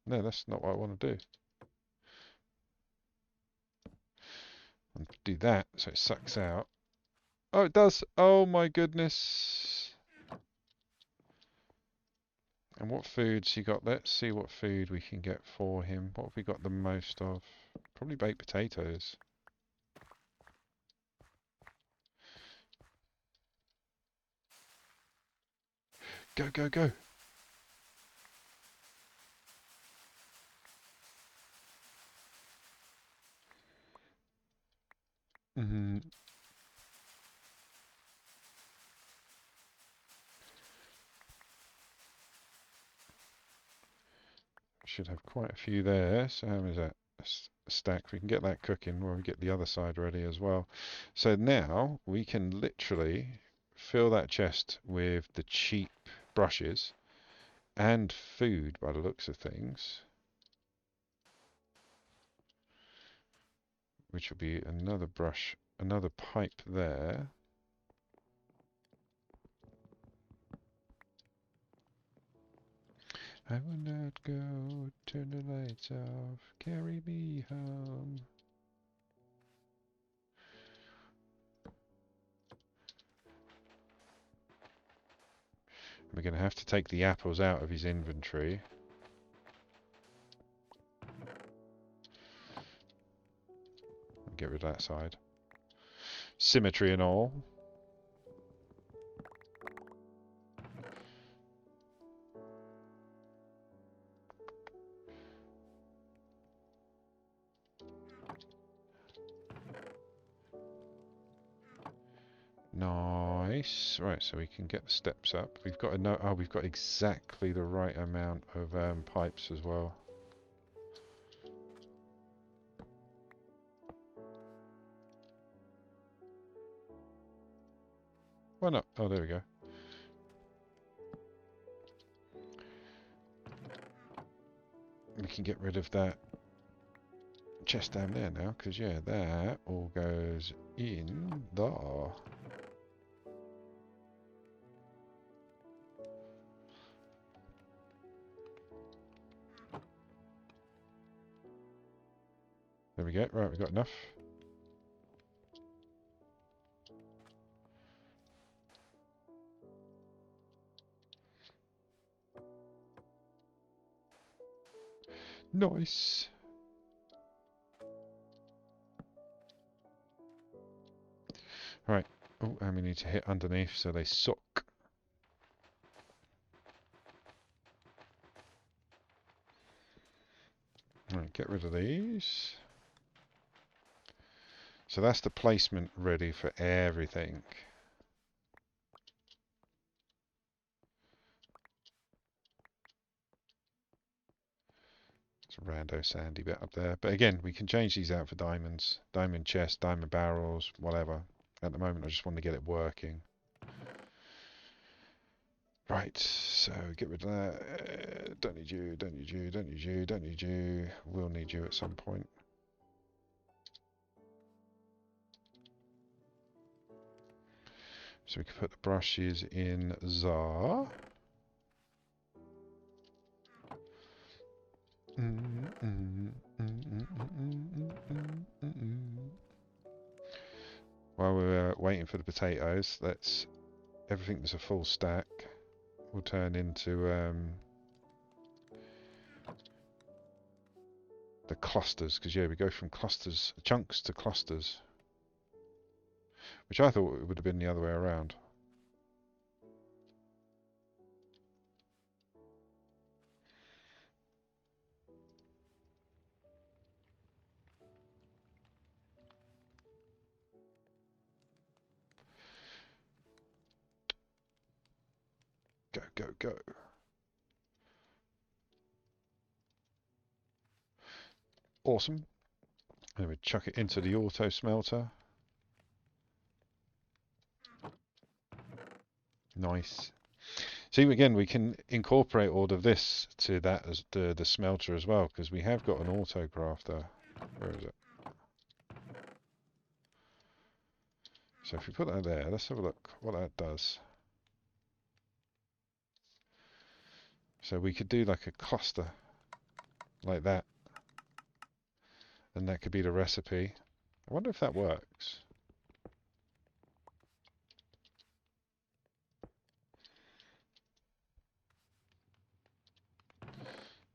No, that's not what I want to do. And do that so it sucks out. Oh, it does. Oh my goodness. And what foods he got? Let's see what food we can get for him. What have we got the most of? Probably baked potatoes. Go, go, go. Mm, should have quite a few there. So how is that? A stack. We can get that cooking while we get the other side ready as well. So now we can literally fill that chest with the cheap brushes and food by the looks of things, which will be another brush, another pipe there. I will not go, turn the lights off, carry me home. We're going to have to take the apples out of his inventory. Get rid of that side. Symmetry and all. Nice. Right, so we can get the steps up. We've got we've got exactly the right amount of pipes as well. Why not? Oh, there we go. We can get rid of that chest down there now, because yeah, that all goes in there. There we go. Right, we've got enough. Nice. Right. Oh, and we need to hit underneath so they suck. Right, get rid of these. So that's the placement ready for everything. It's a rando sandy bit up there. But again, we can change these out for diamonds. Diamond chest, diamond barrels, whatever. At the moment, I just want to get it working. Right, so get rid of that. Don't need you, don't need you, don't need you, don't need you. We'll need you at some point. So we can put the brushes in there. While we're waiting for the potatoes, let's everything that's a full stack will turn into the clusters, because yeah, we go from clusters, chunks to clusters, which I thought it would have been the other way around. Go, go, go. Awesome. And we chuck it into the auto smelter. Nice. See, again, we can incorporate all of this to that as the smelter as well, because we have got an auto crafter. Where is it? So if we put that there, let's have a look what that does. So we could do like a cluster like that, and that could be the recipe. I wonder if that works.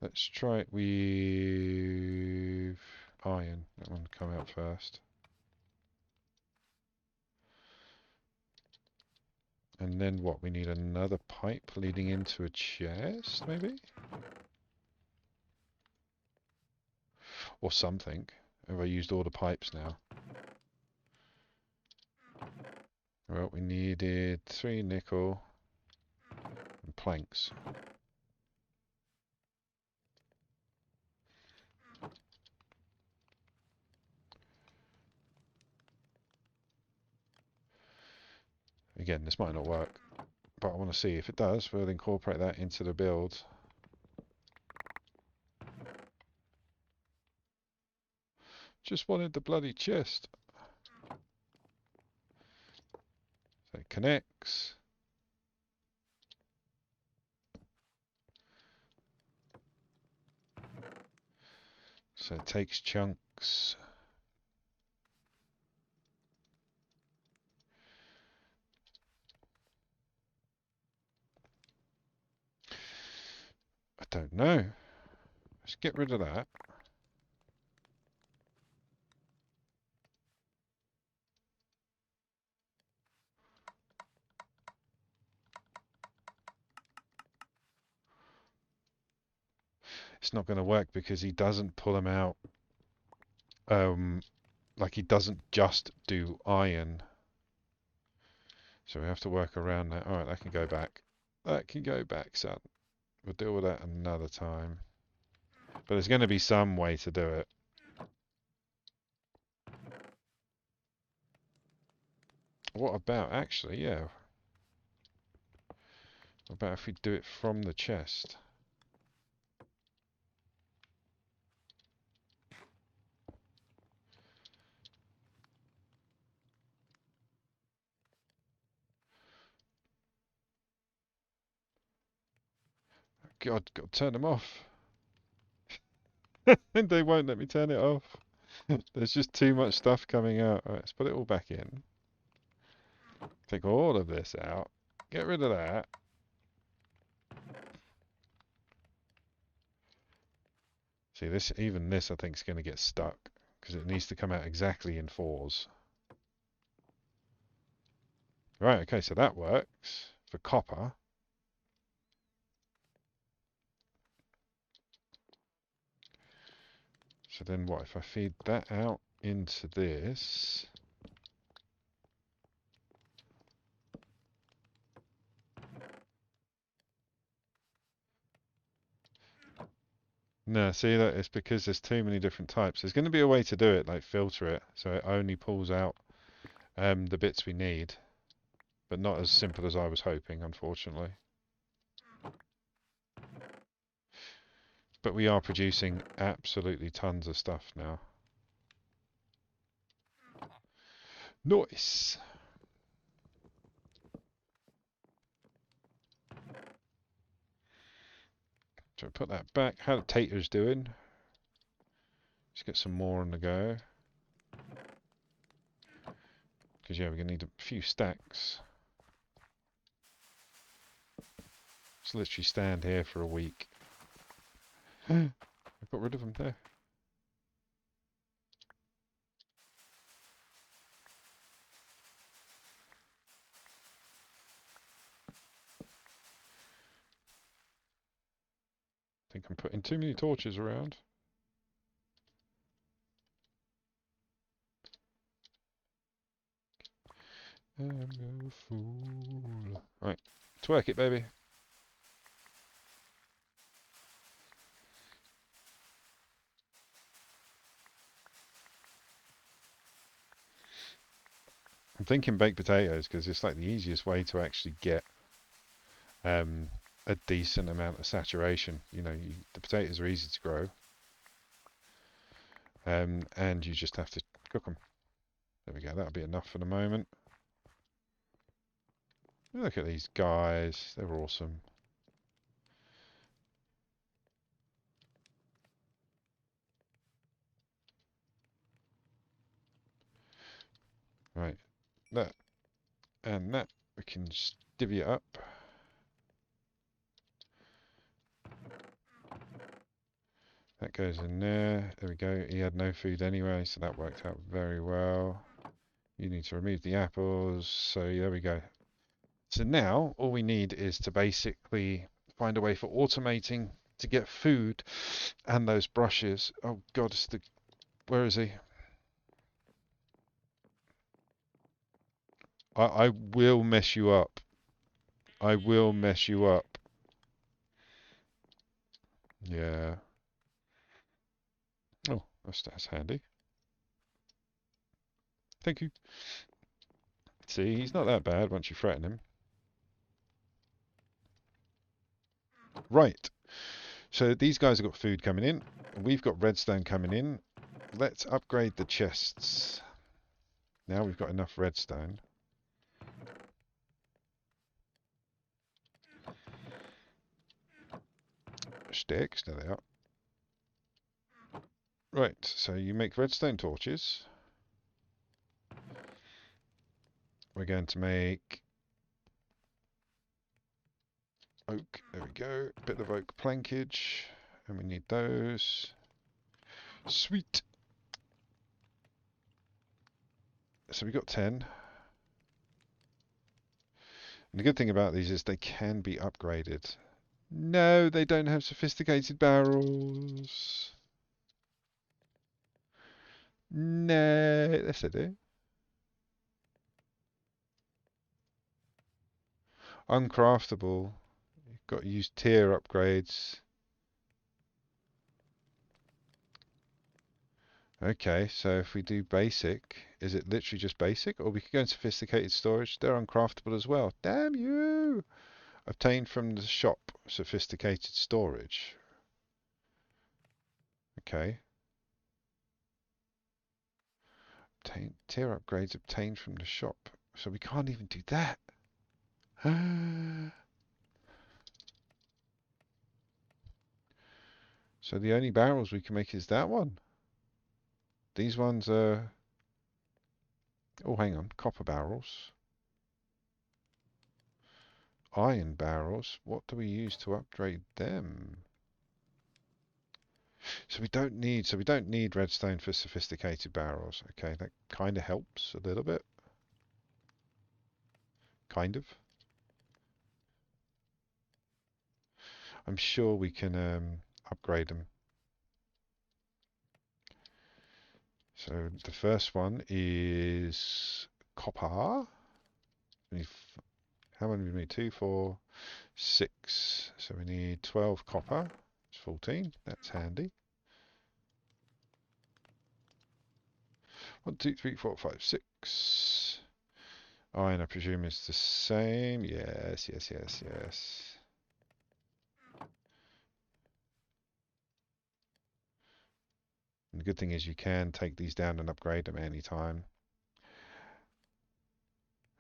Let's try it with iron. That one come out first. And And then what? We need another pipe leading into a chest, maybe? Or something. Have I used all the pipes now? Well, we needed 3 nickel and planks. Again, this might not work, but I want to see if it does. We'll incorporate that into the build. Just wanted the bloody chest. So it connects. So it takes chunks. I don't know. Let's get rid of that. It's not going to work because he doesn't pull them out. Like he doesn't just do iron. So we have to work around that. Alright, that can go back. That can go back, son. We'll deal with that another time. But there's going to be some way to do it. What about, actually, yeah. What about if we do it from the chest? God, got to turn them off. And they won't let me turn it off. There's just too much stuff coming out. Alright, let's put it all back in. Take all of this out. Get rid of that. See, even this I think is going to get stuck. Because it needs to come out exactly in 4s. Right, okay, so that works. For copper. So then what, if I feed that out into this... No, see that it's because there's too many different types. There's going to be a way to do it, like filter it, so it only pulls out the bits we need. But not as simple as I was hoping, unfortunately. But we are producing absolutely tons of stuff now. Nice! So put that back. How the taters doing? Let's get some more on the go. Because yeah, we're going to need a few stacks. Just literally stand here for a week. I got rid of them there. I think I'm putting too many torches around. I'm no fool. Right, twerk it, baby. I'm thinking baked potatoes because it's like the easiest way to actually get a decent amount of saturation. You know, the potatoes are easy to grow, and you just have to cook them. There we go. That'll be enough for the moment. Look at these guys. They're awesome. Right. That and that. We can just divvy it up. That goes in there. There we go. He had no food anyway, so that worked out very well. You need to remove the apples. So there we go. So now all we need is to basically find a way for automating to get food and those brushes. Oh God, it's the where is he? I will mess you up. I will mess you up. Yeah. Oh, that's handy. Thank you. See, he's not that bad once you threaten him. Right. So these guys have got food coming in. We've got redstone coming in. Let's upgrade the chests. Now we've got enough redstone. Sticks, there they are. Right, so you make redstone torches. We're going to make oak. There we go. A bit of oak plankage. And we need those. Sweet. So we got 10. And the good thing about these is they can be upgraded. No, they don't have sophisticated barrels. No, yes they do. Uncraftable. You've got to use tier upgrades. Okay, so if we do basic, is it literally just basic? Or we could go in sophisticated storage. They're uncraftable as well. Damn you! Obtained from the shop, sophisticated storage. Okay. Tier upgrades obtained from the shop. So we can't even do that. So the only barrels we can make is that one. These ones are... Oh, hang on. Copper barrels. Iron barrels. What do we use to upgrade them? So we don't need redstone for sophisticated barrels. Okay, that kind of helps a little bit. Kind of. I'm sure we can upgrade them. So the first one is copper. How many do we need? 2, 4, 6. So we need 12 copper. It's 14. That's handy. 1, 2, 3, 4, 5, 6. Iron, I presume, is the same. Yes, yes, yes, yes. And the good thing is you can take these down and upgrade them any time.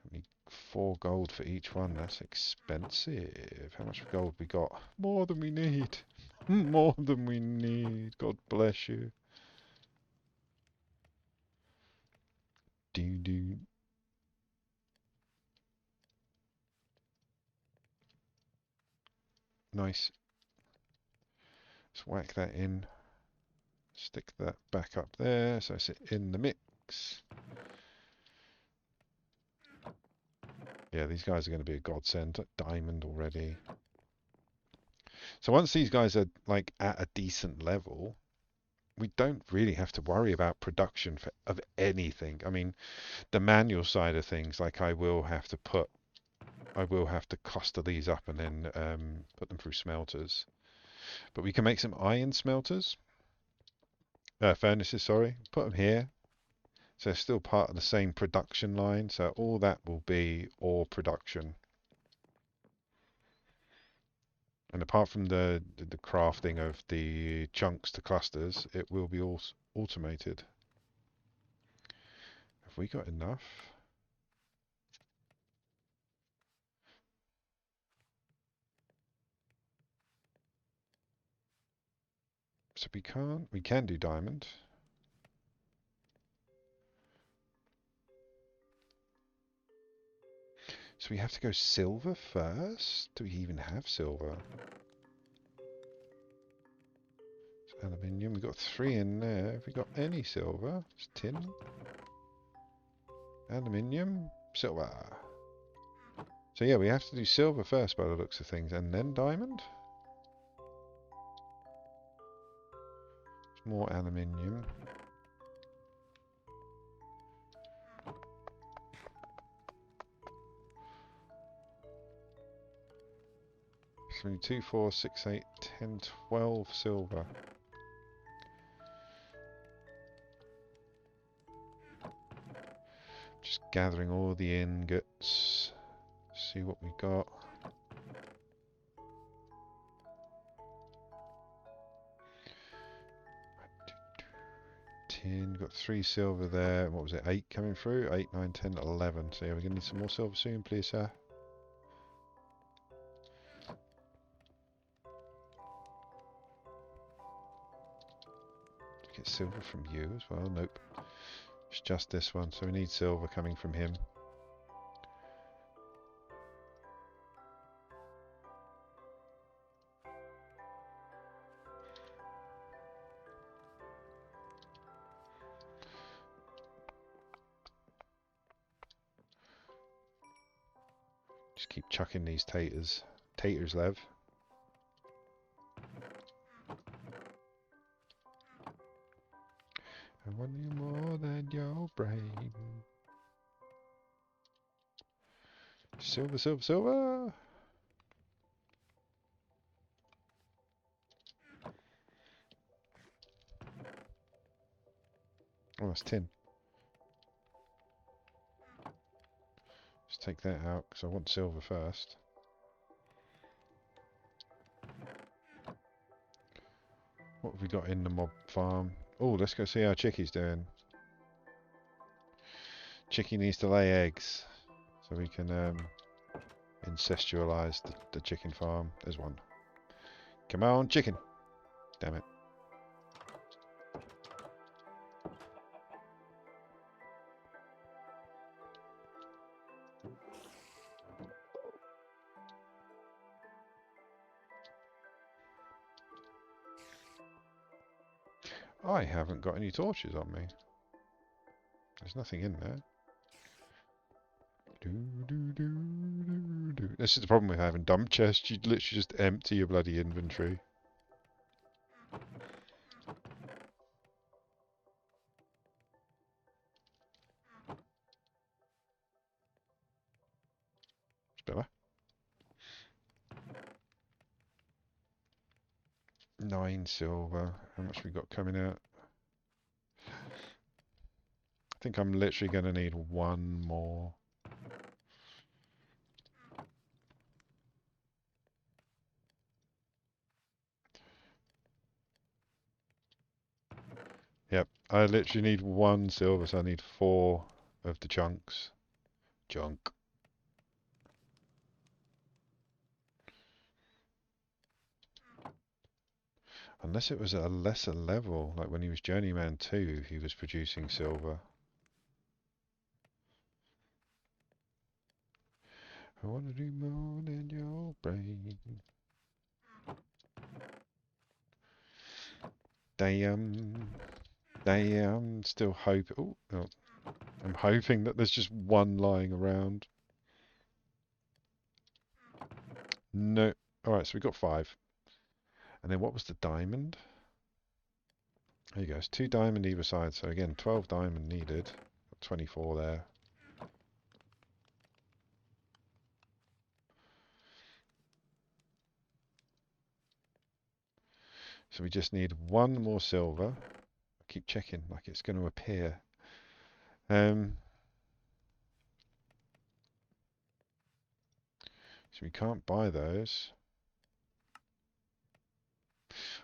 I need 4 gold for each one. That's expensive. How much gold we got? More than we need. More than we need. God bless you. Do do. Nice. Let's whack that in. Stick that back up there so it's in the mix. Yeah, these guys are going to be a godsend. Diamond already. So once these guys are like at a decent level, we don't really have to worry about production of anything. I mean, the manual side of things, like I will have to cluster these up and then put them through smelters. But we can make some iron smelters, furnaces, sorry. Put them here. So it's still part of the same production line. So all that will be ore production. And apart from the crafting of the chunks to clusters, it will be all automated. Have we got enough? So we can do diamond. So we have to go silver first? Do we even have silver? So aluminium, we've got 3 in there. Have we got any silver? It's tin. Aluminium, silver. So yeah, we have to do silver first by the looks of things, and then diamond. More aluminium. So we need 2, 4, 6, 8, 10, 12 silver. Just gathering all the ingots. See what we got. Got 3 silver there. What was it? 8 coming through? 8, 9, 10, 11. So yeah, we're gonna need some more silver soon, please, sir. Get silver from you as well. Nope. It's just this one. So we need silver coming from him. Just keep chucking these taters. Taters, Lev. I want you more than your brain. Silver, silver, silver! Oh, that's tin. Let's take that out, because I want silver first. What have we got in the mob farm? Oh, let's go see how Chickie's doing. Chickie needs to lay eggs, so we can incestualize the chicken farm. There's one. Come on, chicken! Damn it. I haven't got any torches on me. There's nothing in there. This is the problem with having dump chests. You literally just empty your bloody inventory. It's better. 9 silver. How much we got coming out? I think I'm literally going to need 1 more. Yep, I literally need 1 silver, so I need 4 of the chunks. Junk. Unless it was at a lesser level, like when he was Journeyman 2, he was producing silver. I want to do more than your brain. Damn, still hoping. Oh, oh, I'm hoping that there's just 1 lying around. No. Alright, so we got 5. And then what was the diamond? There you go, it's 2 diamond either side, so again, 12 diamond needed. Got 24 there. So we just need 1 more silver. I keep checking like it's going to appear. So we can't buy those.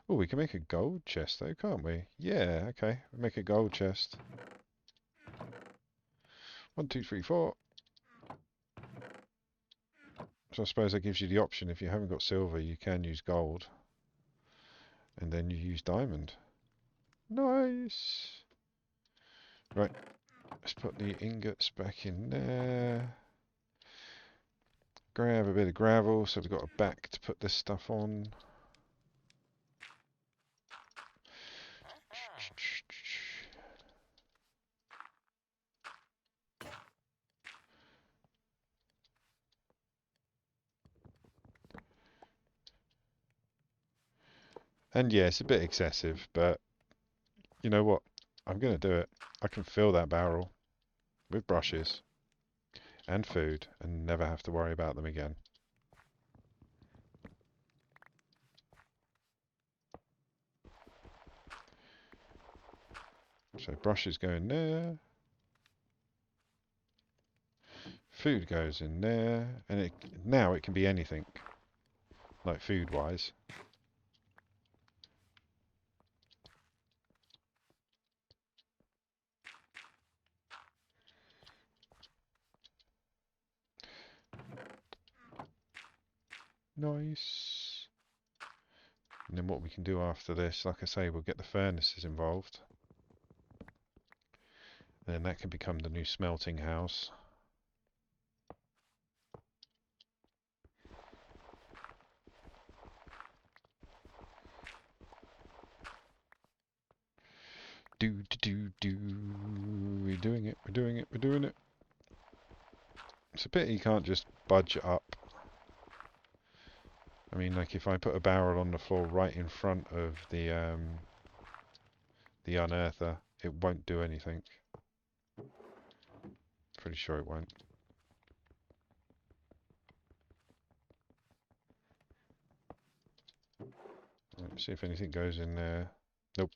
Oh, we can make a gold chest though, can't we? Yeah, okay. We'll make a gold chest. 1, 2, 3, 4. So I suppose that gives you the option. If you haven't got silver, you can use gold. And then you use diamond. Nice! Right, let's put the ingots back in there. Grab a bit of gravel, so we've got a back to put this stuff on. And yeah, it's a bit excessive, but you know what? I'm gonna do it. I can fill that barrel with brushes and food and never have to worry about them again. So brushes go in there, food goes in there, and now it can be anything, like food-wise. Nice. And then what we can do after this, like I say, we'll get the furnaces involved. And then that can become the new smelting house. Do. We're doing it, we're doing it, we're doing it. It's a pity you can't just budge it up. I mean, like if I put a barrel on the floor right in front of the unearther, it won't do anything. Pretty sure it won't. Let's see if anything goes in there. Nope.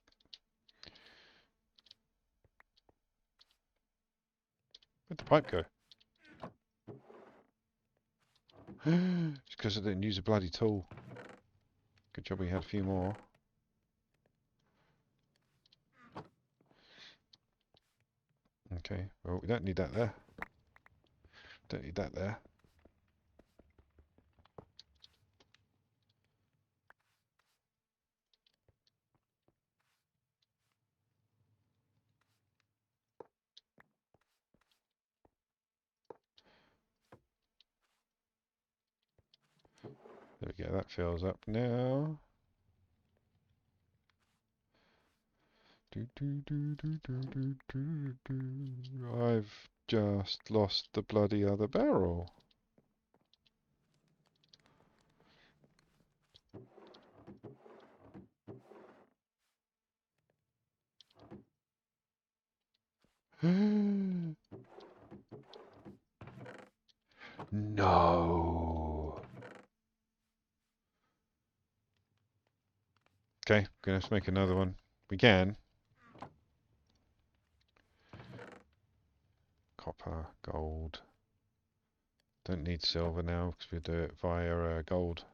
Where'd the pipe go? It's because I didn't use a bloody tool. Good job we had a few more. Okay, well we don't need that there. Don't need that there. There we go, that fills up now. I've just lost the bloody other barrel. No. Okay, gonna have to make another one. We can. Copper, gold. Don't need silver now because we do it via gold.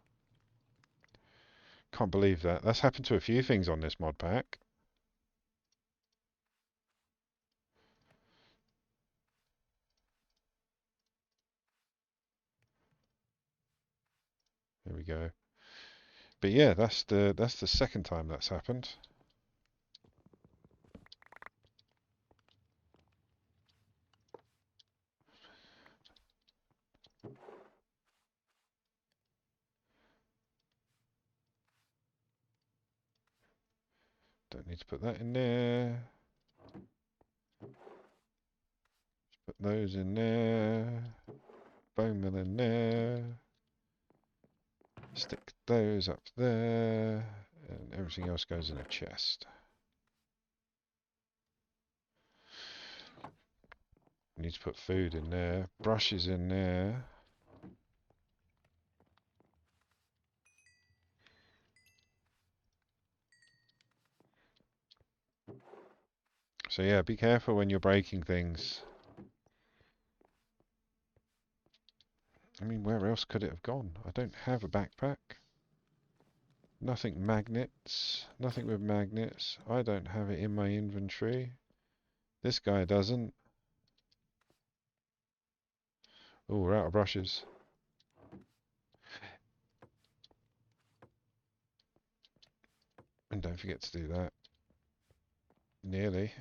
Can't believe that. That's happened to a few things on this mod pack. There we go. But yeah, that's the second time that's happened. Don't need to put that in there. Put those in there. Bone meal in there. Stick those up there. And everything else goes in a chest. Need to put food in there. Brushes in there. So yeah, be careful when you're breaking things. I mean, where else could it have gone? I don't have a backpack. Nothing magnets. Nothing with magnets. I don't have it in my inventory. This guy doesn't. Oh, we're out of brushes. And don't forget to do that. Nearly.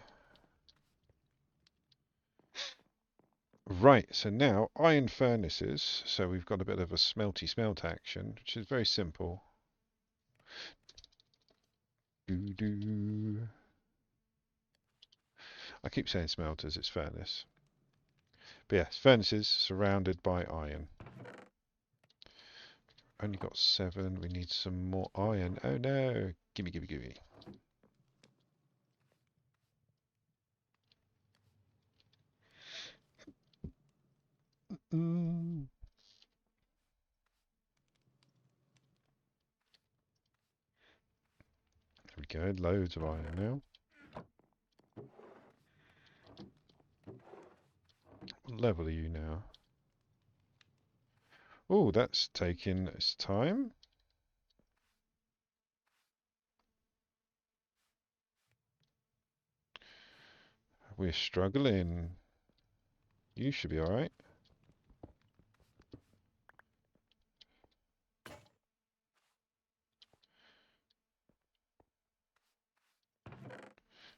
Right, so now iron furnaces. So we've got a bit of a smelty smelt action, which is very simple. Doo doo. I keep saying smelters, it's furnace. But yes, furnaces surrounded by iron. only got 7. We need some more iron. Oh no! Gimme, gimme, gimme. Mm. There we go. Loads of iron now. What level are you now? Oh, that's taking its time. We're struggling. You should be alright.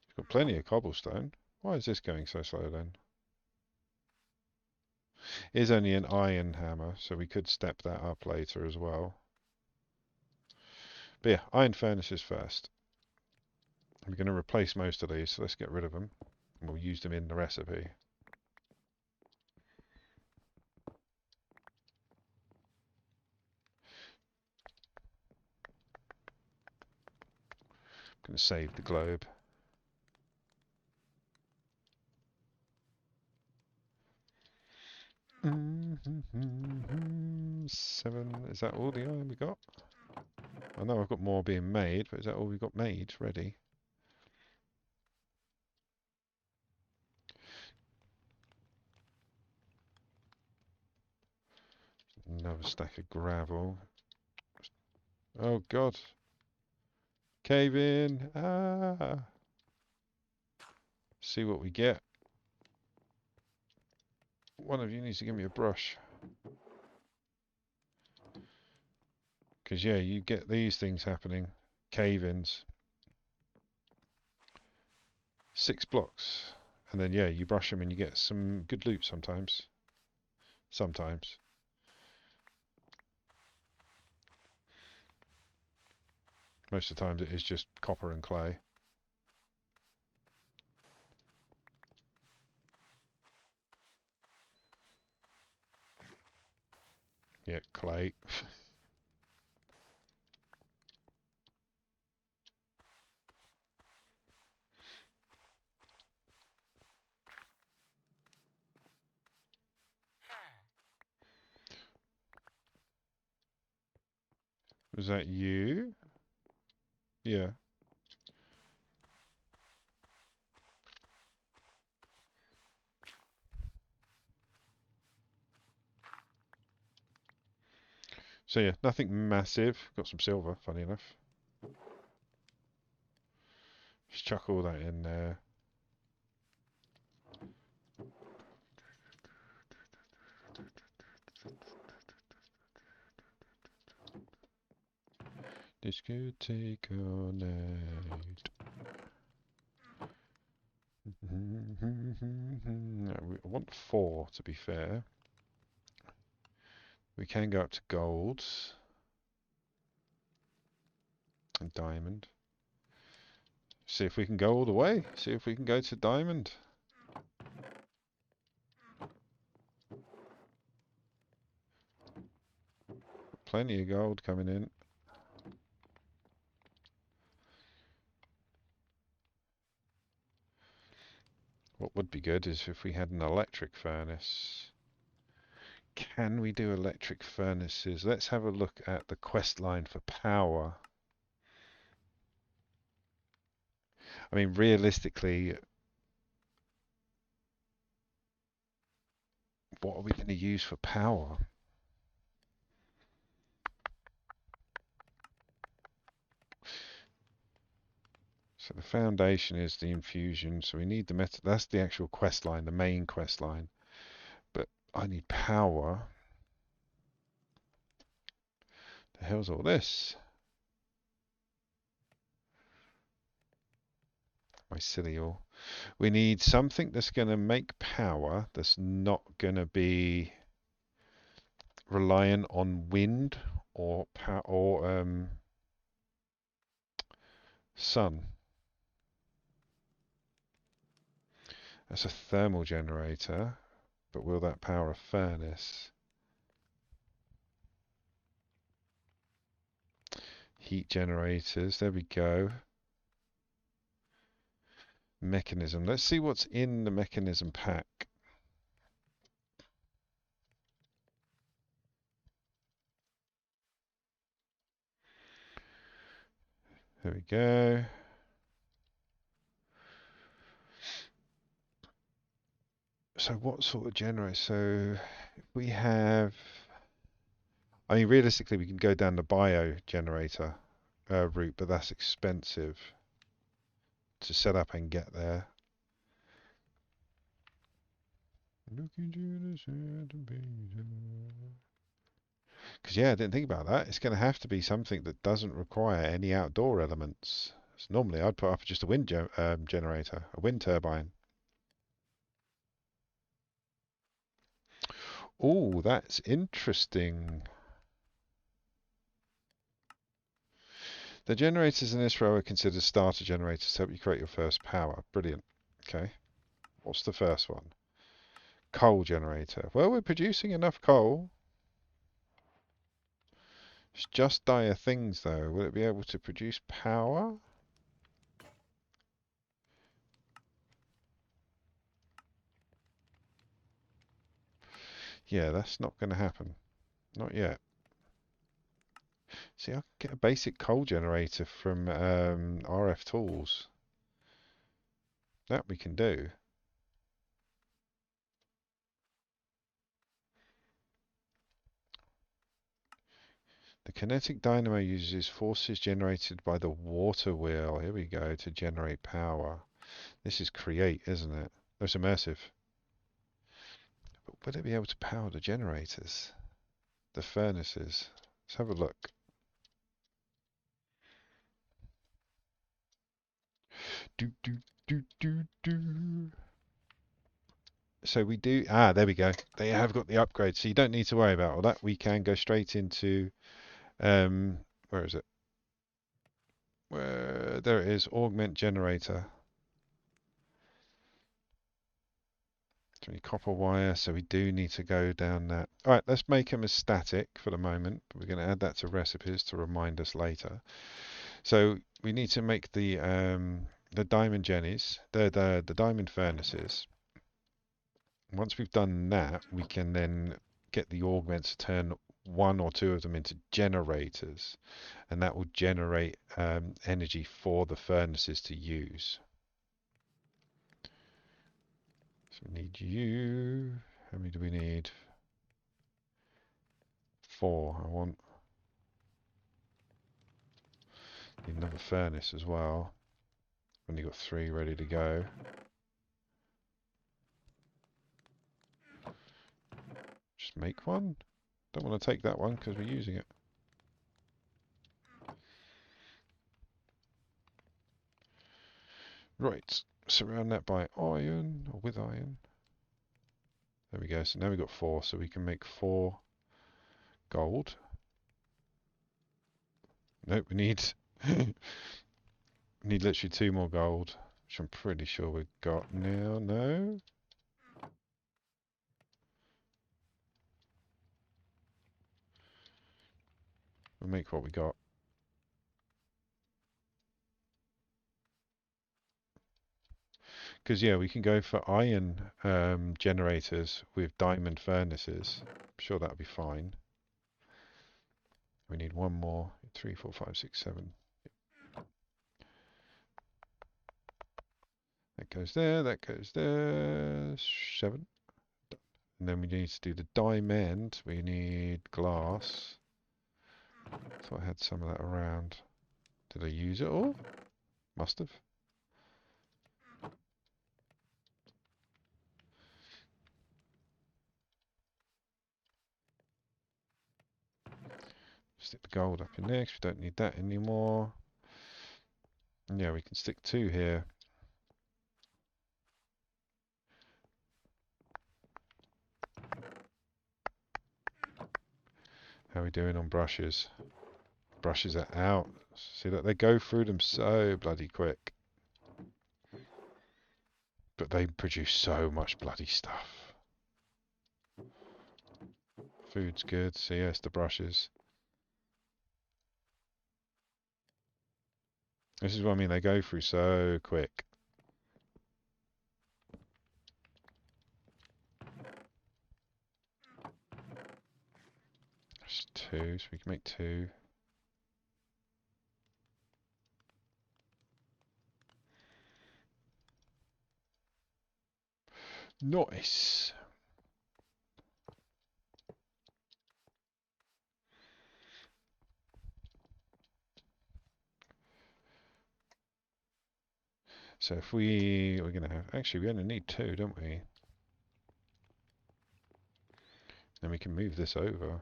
You've got plenty of cobblestone. Why is this going so slow then? It is only an iron hammer, so we could step that up later as well. But yeah, iron furnaces first. We're going to replace most of these, so let's get rid of them. And we'll use them in the recipe. Going to save the globe. Mm-hmm. 7. Is that all the iron we got? I know I've got more being made, but is that all we got made? Ready? Another stack of gravel. Oh god. Cave in. Ah. See what we get. One of you needs to give me a brush. Because yeah, you get these things happening. Cave-ins. 6 blocks. And then yeah, you brush them and you get some good loot sometimes. Sometimes. Most of the times it is just copper and clay. Yeah, clay. Was that you? Yeah. So yeah, nothing massive. Got some silver, funny enough. Just chuck all that in there. This could take all night. No, I want 4 to be fair. We can go up to gold and diamond. See if we can go all the way. See if we can go to diamond. Plenty of gold coming in. What would be good is if we had an electric furnace. Can we do electric furnaces? Let's have a look at the quest line for power. I mean, realistically, what are we going to use for power? So the foundation is the infusion, so we need the metal. That's the actual quest line, the main quest line. But I need power. The hell's all this? My silly all. We need something that's going to make power that's not going to be reliant on wind or sun. That's a thermal generator, but will that power a furnace? heat generators. There we go. Mechanism. Let's see what's in the mechanism pack. There we go. So what sort of generator? So we have, I mean, realistically, we can go down the bio generator route, but that's expensive to set up and get there. Because yeah, I didn't think about that. It's going to have to be something that doesn't require any outdoor elements. So normally, I'd put up just a wind generator, a wind turbine. Oh, that's interesting. The generators in this row are considered starter generators to help you create your first power. Brilliant. Okay. What's the first one? Coal generator. Well, we're producing enough coal. It's just dire things, though. Will it be able to produce power? Yeah, that's not going to happen. Not yet. See, I can get a basic coal generator from RF Tools. That we can do. The kinetic dynamo uses forces generated by the water wheel. Here we go, to generate power. This is create, isn't it? That's immersive. But would it be able to power the generators? The furnaces? Let's have a look. Do, do, do, do, do. So we do, there we go. They have got the upgrade, so you don't need to worry about all that. We can go straight into, where is it? There it is, augment generator. So we need copper wire, so we do need to go down that. All right, let's make them as static for the moment. We're going to add that to recipes to remind us later. So we need to make the diamond jennies, the diamond furnaces. Once we've done that, we can then get the augments to turn one or two of them into generators, and that will generate energy for the furnaces to use. So we need you. How many do we need? 4. I want need another furnace as well. Only got 3 ready to go. Just make one. Don't want to take that one because we're using it. Right, surround that by iron, or with iron. There we go, so now we've got 4, so we can make 4 gold. Nope, we need need literally 2 more gold, which I'm pretty sure we've got now. No? We'll make what we got. Because, yeah, we can go for iron generators with diamond furnaces. I'm sure that'll be fine. We need 1 more. 3, 4, 5, 6, 7. That goes there, that goes there. 7. And then we need to do the diamond. We need glass. Thought I had some of that around. Did I use it all? Must have. Stick the gold up in there because we don't need that anymore. And yeah, we can stick 2 here. How are we doing on brushes? Brushes are out. See that they go through them so bloody quick. But they produce so much bloody stuff. Food's good, so yes, the brushes. This is what I mean, they go through so quick. There's two, so we can make two. Nice. So if we're gonna have, actually we only need two, don't we? Then we can move this over.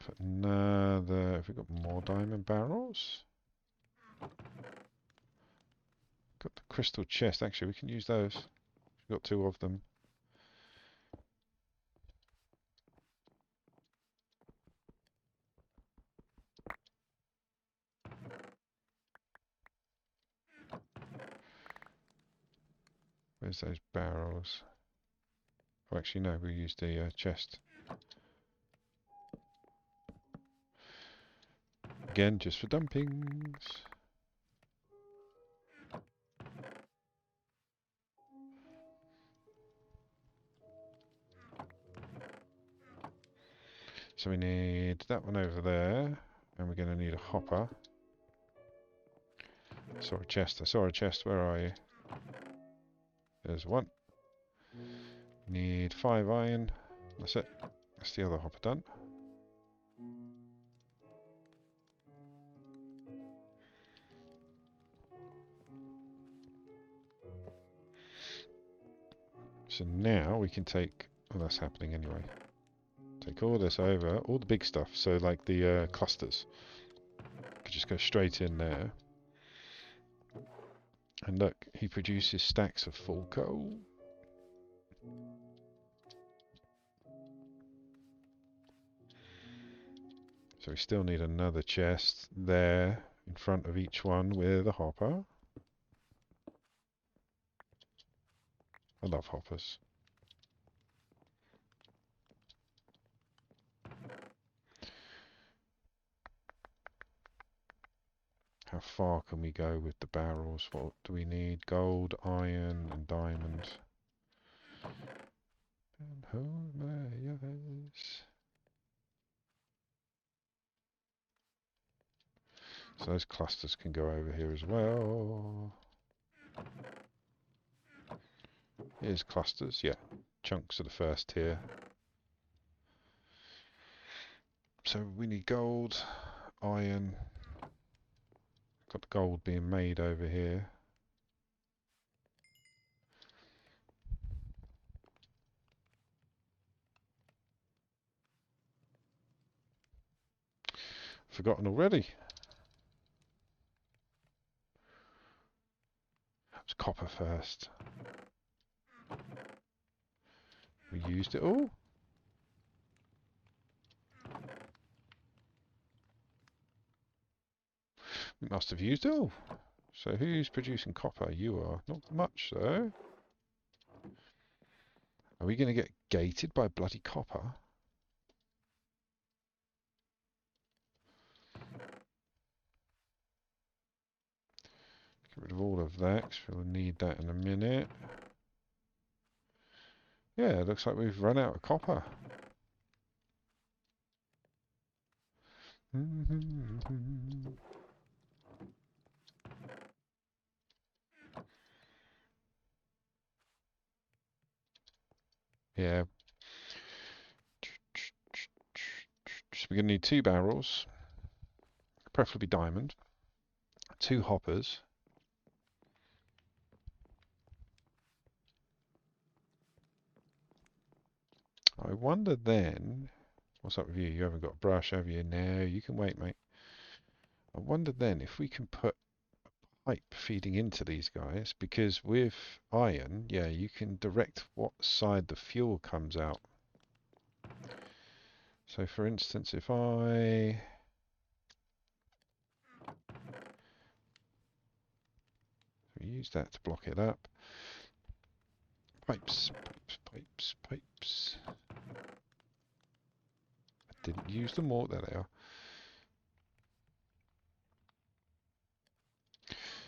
Put another, have we got more diamond barrels? Got the crystal chest, actually we can use those. We've got two of them. Where's those barrels? Oh, actually no, we used the chest. Again, just for dumpings. So we need that one over there, and we're going to need a hopper. I saw a chest, where are you? There's one. Need 5 iron, that's it. That's the other hopper done. So now we can take, oh that's happening anyway. Take all this over, all the big stuff, so like the clusters. Could just go straight in there. And look, he produces stacks of full coal. So we still need another chest there in front of each one with a hopper. I love hoppers. How far can we go with the barrels? What do we need? Gold, iron, and diamond. And hold my eyes. So those clusters can go over here as well. Here's clusters, yeah. Chunks of the first tier. So we need gold, iron. Got the gold being made over here. Forgotten already. It's copper first. We used it all. We must have used it all. So who's producing copper? You are. Not much though. Are we going to get gated by bloody copper? Get rid of all of that, because we'll need that in a minute. Yeah, it looks like we've run out of copper. Yeah. So we're going to need 2 barrels, preferably diamond, 2 hoppers. I wonder then, what's up with you? You haven't got a brush, have you? No, you can wait, mate. I wonder then if we can put pipe feeding into these guys, because with iron, yeah, you can direct what side the fuel comes out. So for instance, if I use that to block it up, Pipes, pipes, pipes. I didn't use them all. There they are.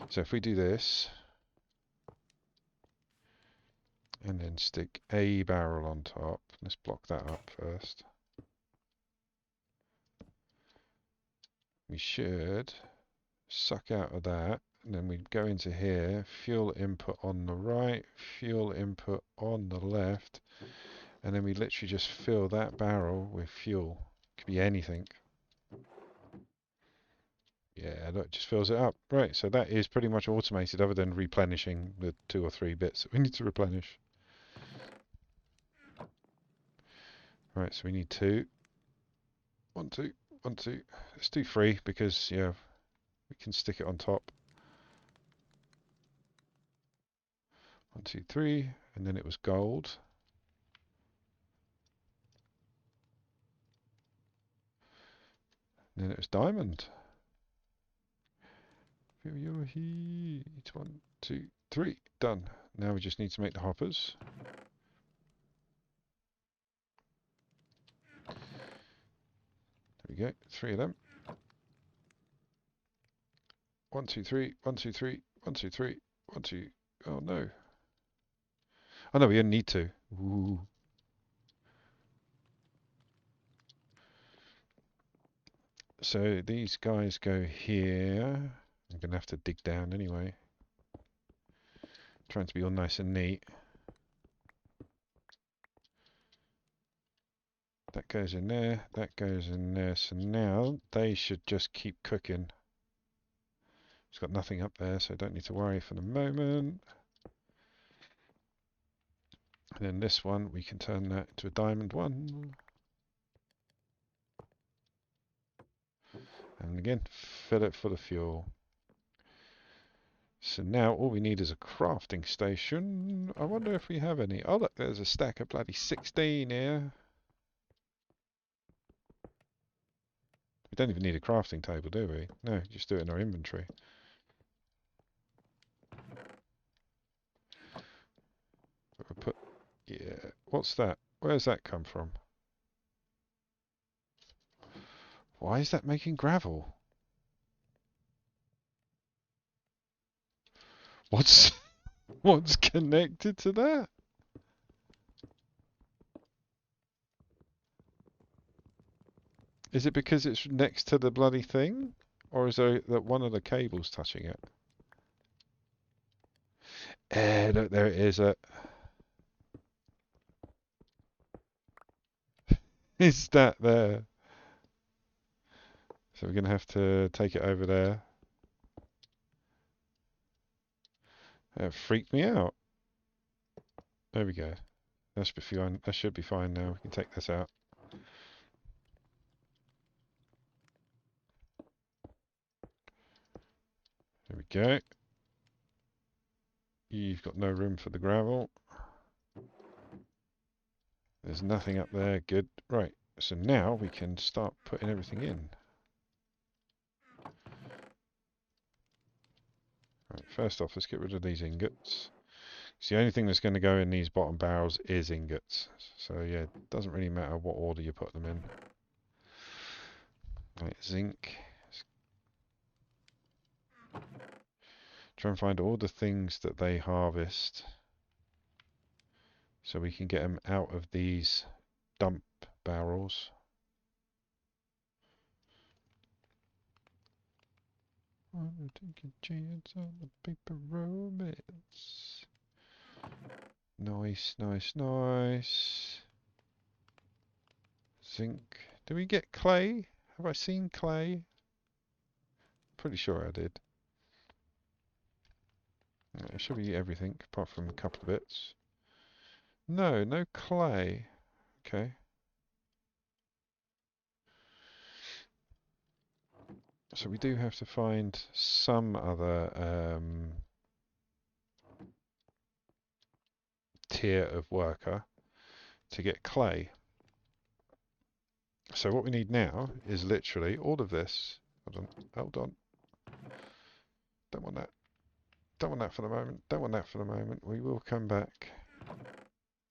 So if we do this, and then stick a barrel on top, let's block that up first. We should suck out of that, and then we go into here, fuel input on the right, fuel input on the left, and then we literally just fill that barrel with fuel. Could be anything. Yeah, look, it just fills it up. Right, so that is pretty much automated other than replenishing the 2 or 3 bits that we need to replenish. Right, so we need 2. 1, 2, 1, 2. Let's do 3 because, yeah, we can stick it on top. 1, 2, 3, and then it was gold. And then it was diamond. Feel your heat. 1, 2, 3. Done. Now we just need to make the hoppers. There we go. 3 of them. 1, 2, 3. 1, 2, 3. 1, 2, 3. 1, 2. Oh no. Oh no, we only need 2. Ooh. So these guys go here. I'm going to have to dig down anyway. Trying to be all nice and neat. That goes in there, that goes in there. So now they should just keep cooking. It's got nothing up there, so I don't need to worry for the moment. And then this one, we can turn that into a diamond one. And again, fill it full of fuel. So now all we need is a crafting station. I wonder if we have any. Oh look, there's a stack of bloody 16 here. We don't even need a crafting table, do we? No, just do it in our inventory. We'll put, yeah, what's that? Where's that come from? Why is that making gravel? What's what's connected to that? Is it because it's next to the bloody thing? Or is there that one of the cables touching it? Look, there it is. Is that there? So we're going to have to take it over there. That freaked me out. There we go. That should be fine. That should be fine now. We can take this out. There we go. You've got no room for the gravel. There's nothing up there. Good. Right. So now we can start putting everything in. Right, first off, let's get rid of these ingots. So the only thing that's going to go in these bottom barrels is ingots. So yeah, it doesn't really matter what order you put them in. Right, zinc. Try and find all the things that they harvest so we can get them out of these dump barrels. Wanna take a chance on the paper romance. Nice, nice, nice. Zinc. Did we get clay? Have I seen clay? Pretty sure I did. It should be everything apart from a couple of bits. No, no clay. Okay. So we do have to find some other tier of worker to get clay. So what we need now is literally all of this. Hold on, hold on. Don't want that. Don't want that for the moment. Don't want that for the moment. We will come back.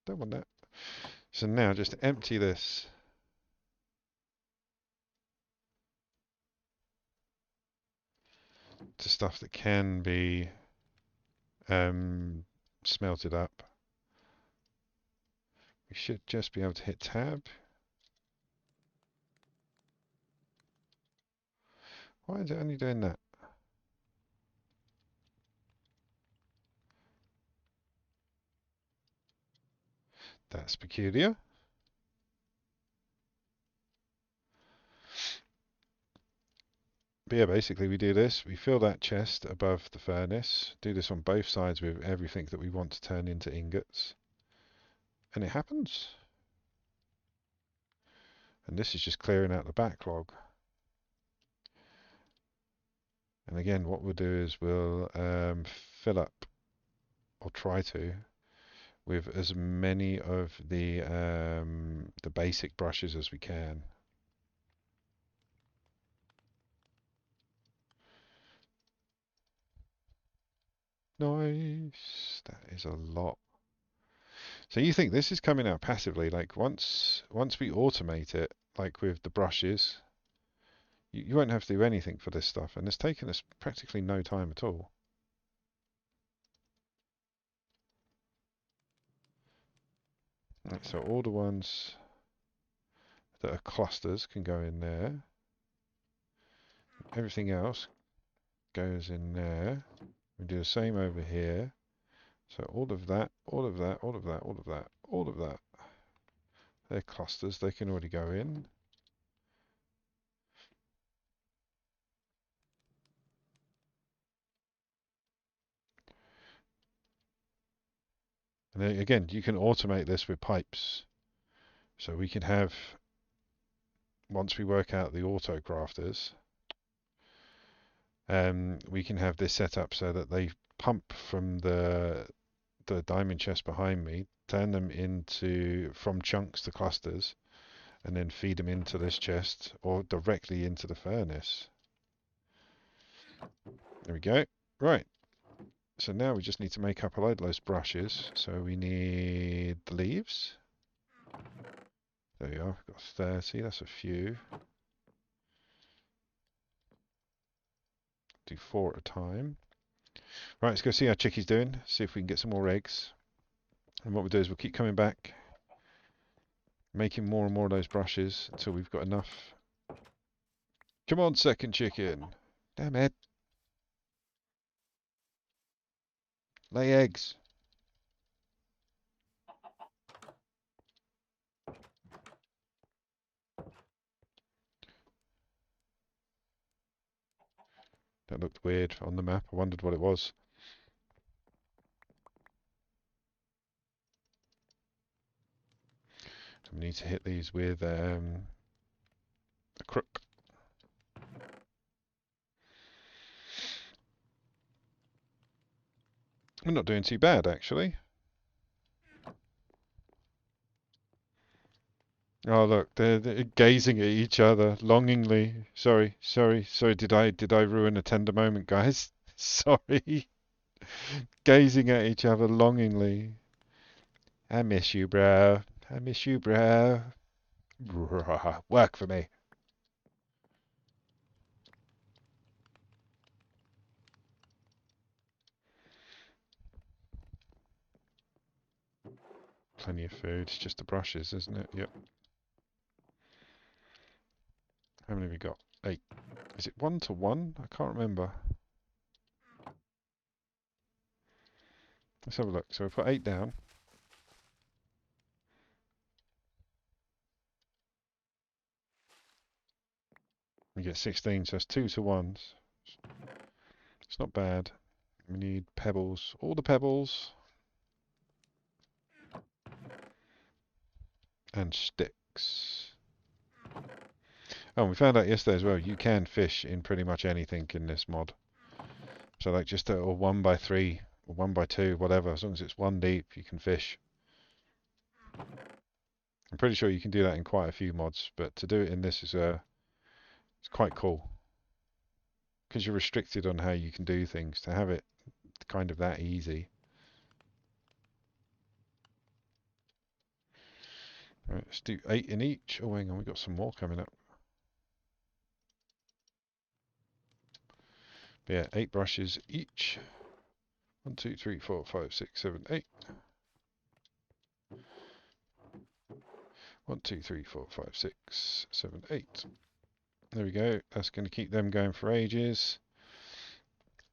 Don't want that. So now just empty this. To stuff that can be smelted up. We should just be able to hit tab. Why is it only doing that? That's peculiar. But yeah, basically we do this. We fill that chest above the furnace. Do this on both sides with everything that we want to turn into ingots. And it happens. And this is just clearing out the backlog. And again, what we'll do is we'll fill up, or try to, with as many of the basic brushes as we can. Nice. That is a lot. So you think this is coming out passively? Like once we automate it, like with the brushes, you won't have to do anything for this stuff, and it's taken us practically no time at all. Right, so all the ones that are clusters can go in there. Everything else goes in there. We do the same over here. So all of that, all of that, all of that, all of that, all of that. They're clusters, they can already go in. And then again, you can automate this with pipes. So we can have, once we work out the auto crafters, we can have this set up so that they pump from the diamond chest behind me, turn them into from chunks to clusters, and then feed them into this chest or directly into the furnace. There we go. Right. So now we just need to make up a load of those brushes. So we need the leaves. There we are. We've got 30. That's a few. Do 4 at a time. Right, let's go see how Chickie's doing. See if we can get some more eggs. And what we'll do is we'll keep coming back, making more and more of those brushes until we've got enough. Come on, second chicken. Damn it. Lay eggs. That looked weird on the map. I wondered what it was. We need to hit these with a crook. We're not doing too bad, actually. Oh look, they're gazing at each other longingly. Sorry. Did I ruin a tender moment, guys? Sorry. Gazing at each other longingly. I miss you, bro. I miss you, bro. Work for me. Plenty of food. It's just the brushes, isn't it? Yep. How many have we got? 8. Is it 1 to 1? I can't remember. Let's have a look. So we put 8 down. We get 16, so that's 2 to 1s. It's not bad. We need pebbles. All the pebbles. And sticks. Oh, and we found out yesterday as well, you can fish in pretty much anything in this mod. So like just a 1x3 or 1x2, whatever, as long as it's 1 deep, you can fish. I'm pretty sure you can do that in quite a few mods, but to do it in this is it's quite cool. Because you're restricted on how you can do things, to have it kind of that easy. Right, let's do 8 in each. Oh, hang on, we've got some more coming up. But yeah, 8 brushes each. 1, 2, 3, 4, 5, 6, 7, 8. 1, 2, 3, 4, 5, 6, 7, 8. There we go. That's going to keep them going for ages.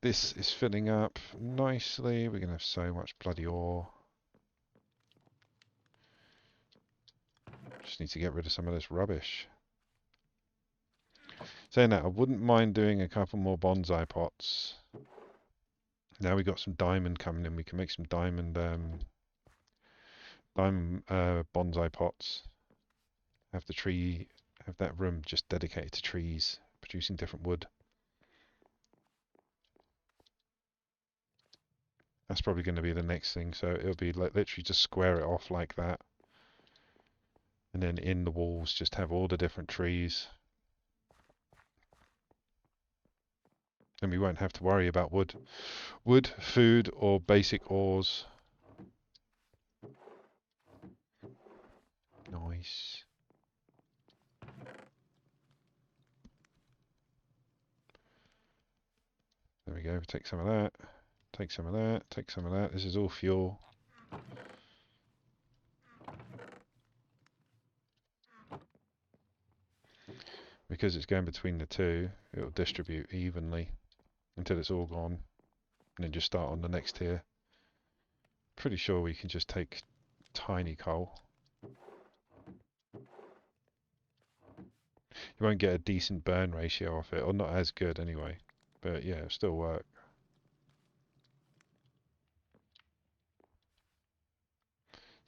This is filling up nicely. We're going to have so much bloody ore. Just need to get rid of some of this rubbish. Saying that, I wouldn't mind doing a couple more bonsai pots. Now we've got some diamond coming in, we can make some diamond bonsai pots. Have that room just dedicated to trees, producing different wood. That's probably going to be the next thing, so it'll be like literally just square it off like that. And then in the walls just have all the different trees. And we won't have to worry about wood, food, or basic ores. Nice. There we go, take some of that. Take some of that, take some of that. This is all fuel. Because it's going between the two, it'll distribute evenly until it's all gone. And then just start on the next tier. Pretty sure we can just take tiny coal. You won't get a decent burn ratio off it, or not as good anyway. But yeah, it'll still work.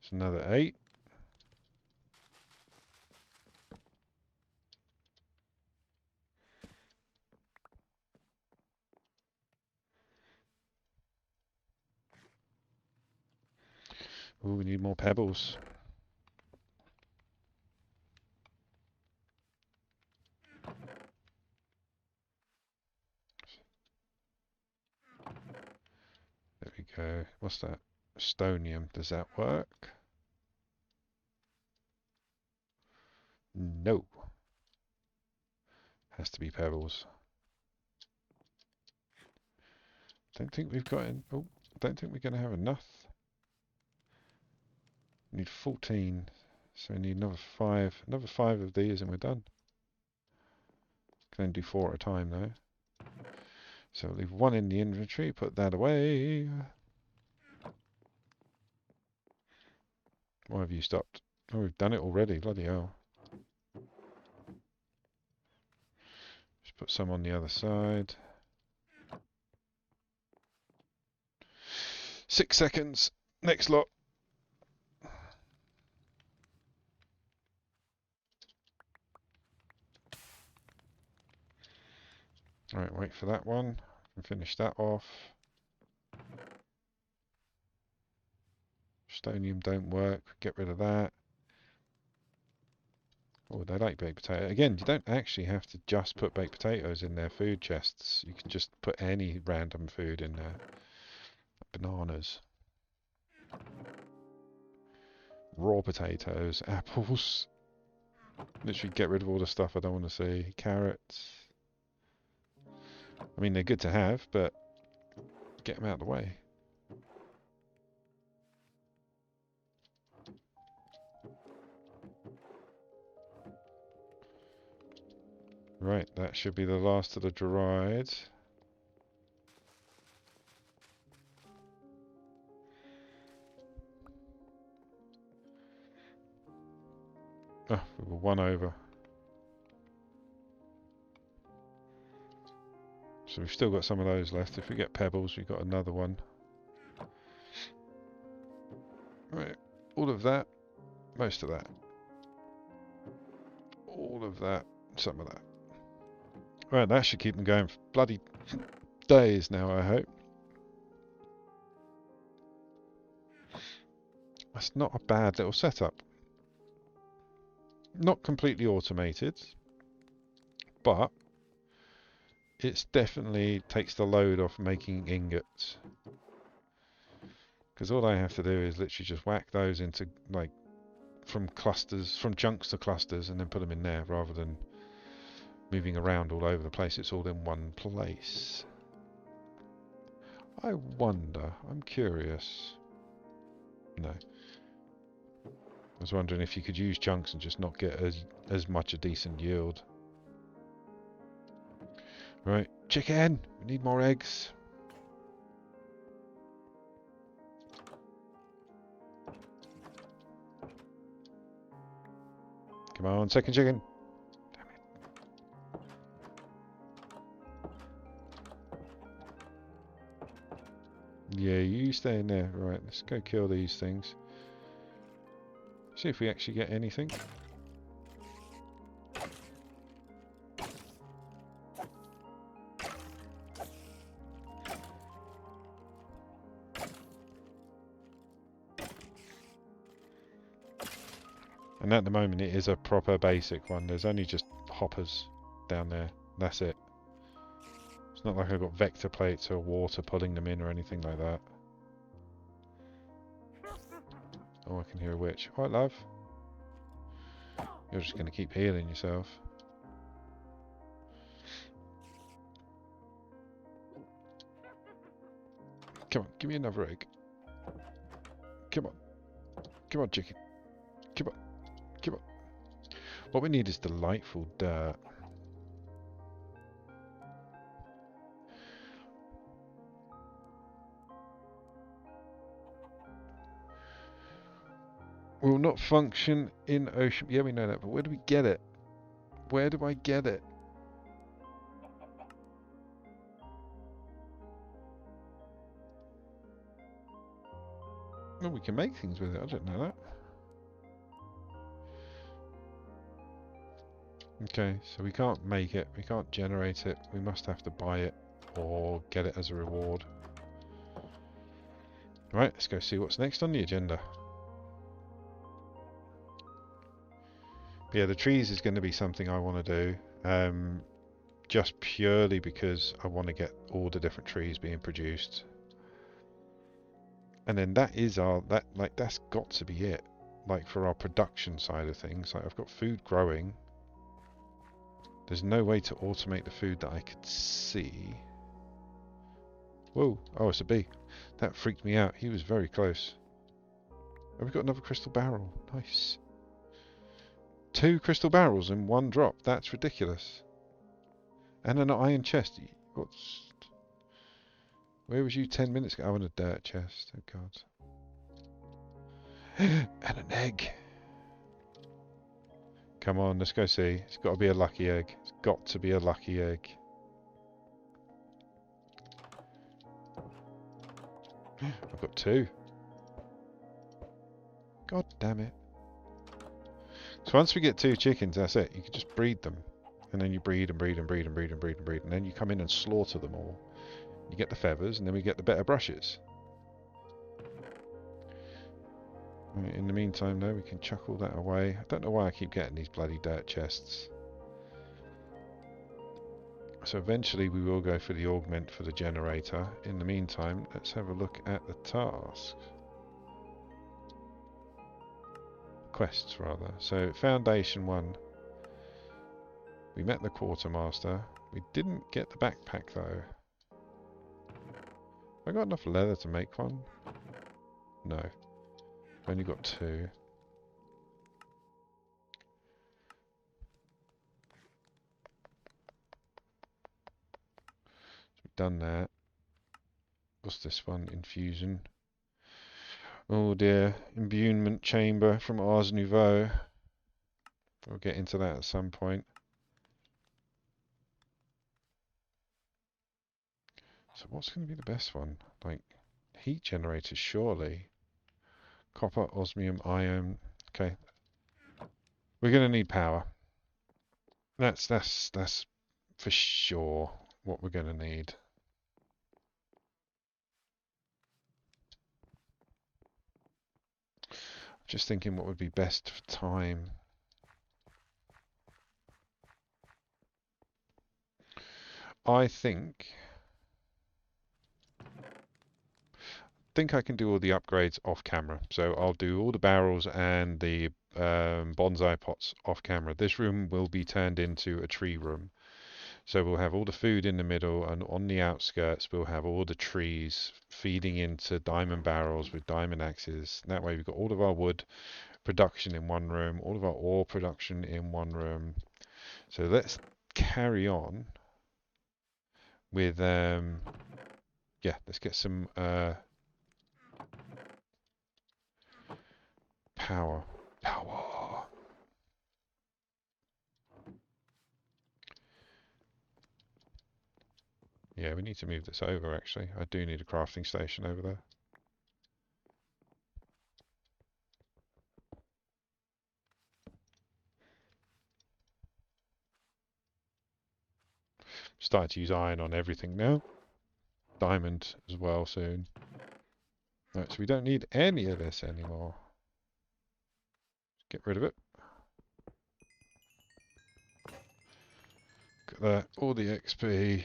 It's another 8. Ooh, we need more pebbles. There we go. What's that? Stonium. Does that work? No. Has to be pebbles. Don't think we've got in. Oh, don't think we're going to have enough. We need 14. So we need another 5. Another 5 of these and we're done. Can only do 4 at a time though. So we'll leave 1 in the inventory, put that away. Why have you stopped? Oh, we've done it already, bloody hell. Just put some on the other side. 6 seconds. Next lot. Alright, wait for that one. And finish that off. Stonium don't work. Get rid of that. Oh, they like baked potato. Again, you don't actually have to just put baked potatoes in their food chests. You can just put any random food in there. Bananas. Raw potatoes. Apples. Literally get rid of all the stuff I don't want to see. Carrots. I mean, they're good to have, but get them out of the way. Right, that should be the last of the dried. Oh, we were 1 over. So we've still got some of those left. If we get pebbles, we've got another one. Right, all of that, most of that. All of that, some of that. Right, that should keep them going for bloody days now, I hope. That's not a bad little setup. Not completely automated, but it definitely takes the load off making ingots. Because all I have to do is literally just whack those into like from clusters, from chunks to clusters, and then put them in there rather than moving around all over the place. It's all in one place. I wonder. I'm curious. No. I was wondering if you could use chunks and just not get as much a decent yield. Right, chicken! We need more eggs. Come on, second chicken. Damn it. Yeah, you stay in there. Right, let's go kill these things. See if we actually get anything. And at the moment it is a proper basic one. There's only just hoppers down there. That's it. It's not like I've got vector plates or water pulling them in or anything like that. Oh, I can hear a witch. Alright, love. You're just going to keep healing yourself. Come on, give me another egg. Come on. Come on, chicken. Come on. Come on. What we need is delightful dirt. Will not function in ocean. Yeah, we know that, but where do we get it? Where do I get it? Well, we can make things with it. I don't know that. Okay, so we can't make it. We can't generate it. We must have to buy it or get it as a reward. Right, let's go see what's next on the agenda. Yeah, the trees is going to be something I want to do, just purely because I want to get all the different trees being produced, and then that is that's got to be it. Like for our production side of things, like I've got food growing. There's no way to automate the food that I could see. Whoa! Oh, it's a bee. That freaked me out. He was very close. Oh, we've got another crystal barrel. Nice. 2 crystal barrels in 1 drop. That's ridiculous. And an iron chest. What's... Where was you 10 minutes ago? Oh, in a dirt chest. Oh, God. And an egg. Come on, let's go see. It's got to be a lucky egg. It's got to be a lucky egg. I've got 2. God damn it. So once we get 2 chickens, that's it. You can just breed them. And then you breed and breed and breed and breed and breed and breed. And then you come in and slaughter them all. You get the feathers, and then we get the better brushes. Right, in the meantime, though, we can chuck all that away. I don't know why I keep getting these bloody dirt chests. So eventually we will go for the augment for the generator. In the meantime, let's have a look at the tasks. Quests, rather. So, Foundation 1. We met the quartermaster. We didn't get the backpack, though. Have I got enough leather to make one? No. I've only got 2. So we've done that. What's this one? Infusion. Oh dear. Imbuement chamber from Ars Nouveau. We'll get into that at some point. So what's going to be the best one? Like, heat generators, surely. Copper, osmium, iron. Okay. We're going to need power. That's for sure what we're going to need. Just thinking what would be best for time. I think think I can do all the upgrades off camera. So I'll do all the barrels and the bonsai pots off camera. This room will be turned into a tree room. So we'll have all the food in the middle, and on the outskirts we'll have all the trees feeding into diamond barrels with diamond axes. That way we've got all of our wood production in one room, all of our ore production in one room. So let's carry on with yeah, let's get some power. Power. Yeah, we need to move this over actually. I do need a crafting station over there. Starting to use iron on everything now. Diamond as well soon. Right, so we don't need any of this anymore. Get rid of it. Got that. All the XP.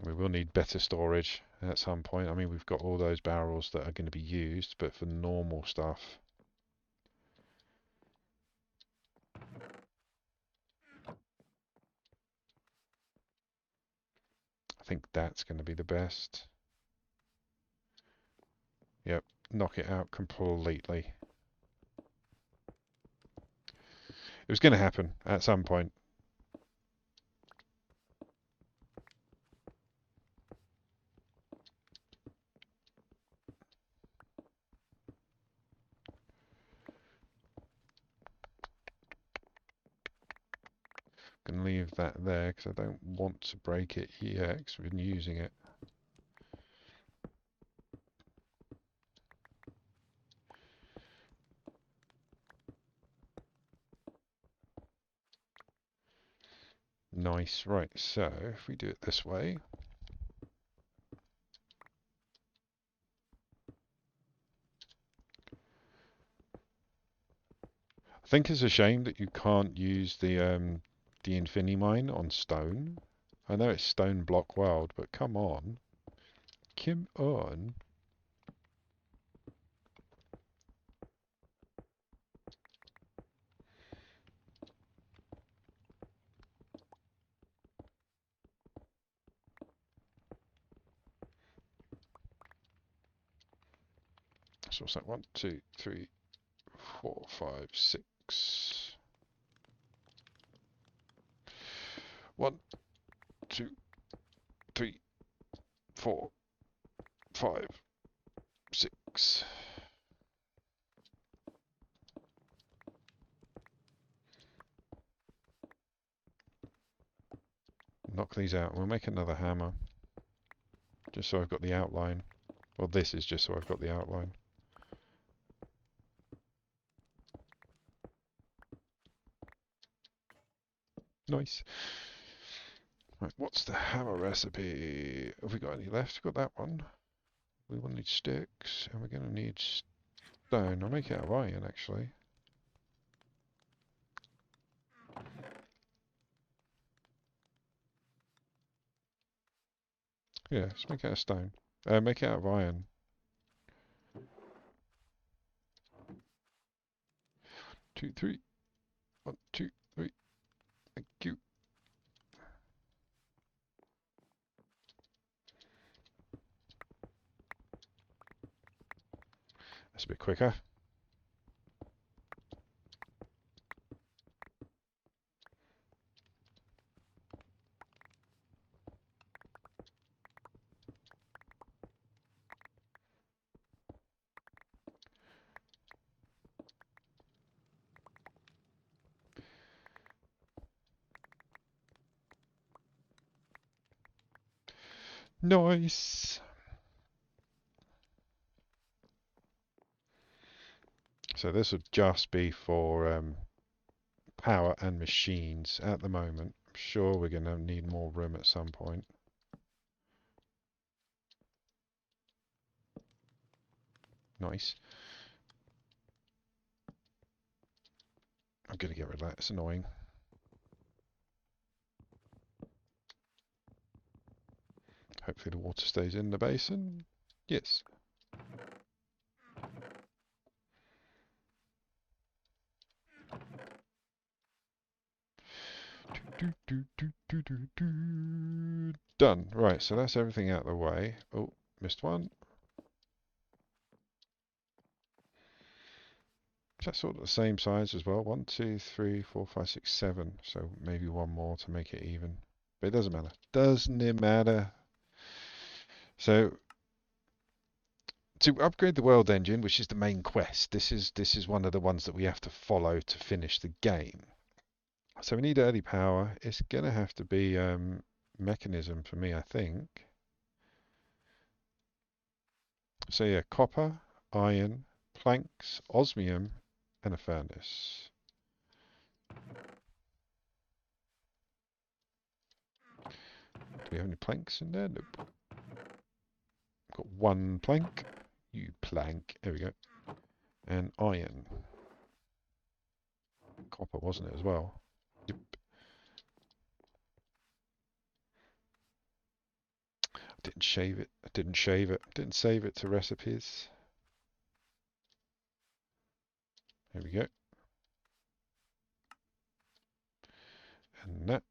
We will need better storage at some point. I mean, we've got all those barrels that are going to be used, but for normal stuff. I think that's going to be the best. Yep, knock it out completely. It was going to happen at some point. Going to leave that there because I don't want to break it yet because we've been using it. Nice, right, so if we do it this way. I think it's a shame that you can't use the Infinimine on stone. I know it's Stoneblock world, but come on. Come on. So what's that? 1, 2, 3, 4, 5, 6. 1, 2, 3, 4, 5, 6. Knock these out. We'll make another hammer. Just so I've got the outline. Well, this is just so I've got the outline. Nice. Right, what's the hammer recipe? Have we got any left? Got that one. We will need sticks, and we're going to need stone. I'll make it out of iron, actually. Yeah, let's make it out of stone. Make it out of iron. 2, 3. 1, 2, 3. Thank you. That's a bit quicker. Nice. So this would just be for power and machines at the moment. I'm sure we're going to need more room at some point. Nice. I'm going to get rid of that. It's annoying. Hopefully the water stays in the basin. Yes. Done. Right, so that's everything out of the way. Oh, missed one. That's sort of the same size as well. 1, 2, 3, 4, 5, 6, 7. So maybe one more to make it even. But it doesn't matter. Doesn't it matter? So to upgrade the world engine, which is the main quest, this is one of the ones that we have to follow to finish the game. So we need early power. It's gonna have to be mechanism for me, I think. So yeah, copper, iron, planks, osmium, and a furnace. Do we have any planks in there? Nope. Got one plank. You plank. There we go. And iron. Copper, wasn't it, as well? Yep. I didn't shave it. I didn't shave it. Didn't save it to recipes. There we go. And that.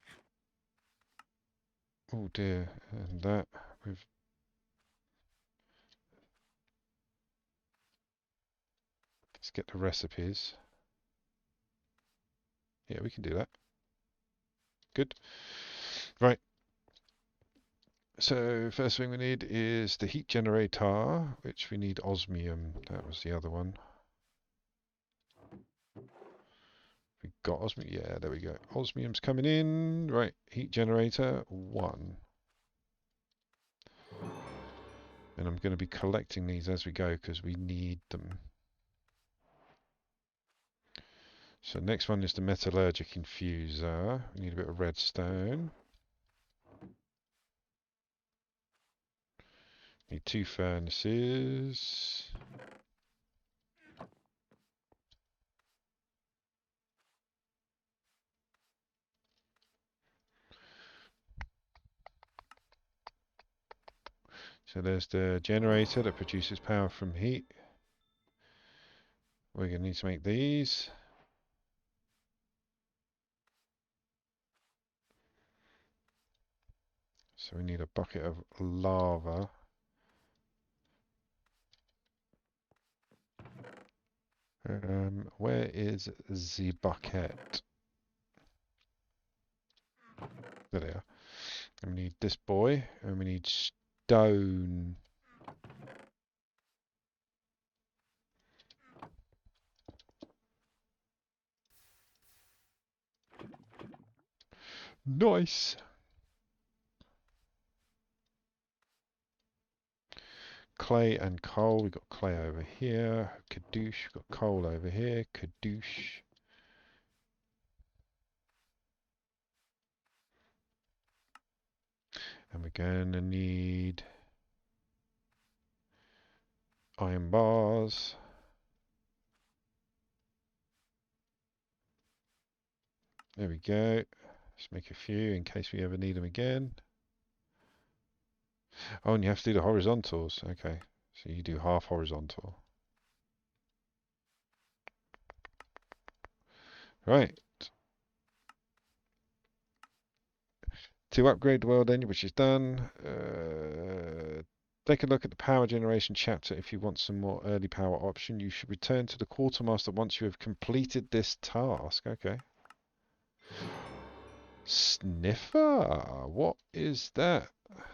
Oh dear. And that. We've. Let's get the recipes. Yeah, we can do that. Good. Right. So first thing we need is the heat generator, which we need osmium. That was the other one. We got osmium. Yeah, there we go. Osmium's coming in. Right, heat generator 1. And I'm going to be collecting these as we go because we need them. So next one is the metallurgic infuser. We need a bit of redstone. Need 2 furnaces. So there's the generator that produces power from heat. We're going to need to make these. So we need a bucket of lava. Where is the bucket? There they are. And we need this boy, and we need stone. Nice. Clay and coal. We've got clay over here. Kadoosh. We've got coal over here. Kadoosh. And we're going to need iron bars. There we go. Let's make a few in case we ever need them again. Oh, and you have to do the horizontals. Okay. So you do half horizontal. Right. To upgrade the world engine, which is done, take a look at the power generation chapter if you want some more early power option. You should return to the quartermaster once you have completed this task. Okay. Sniffer. What is that?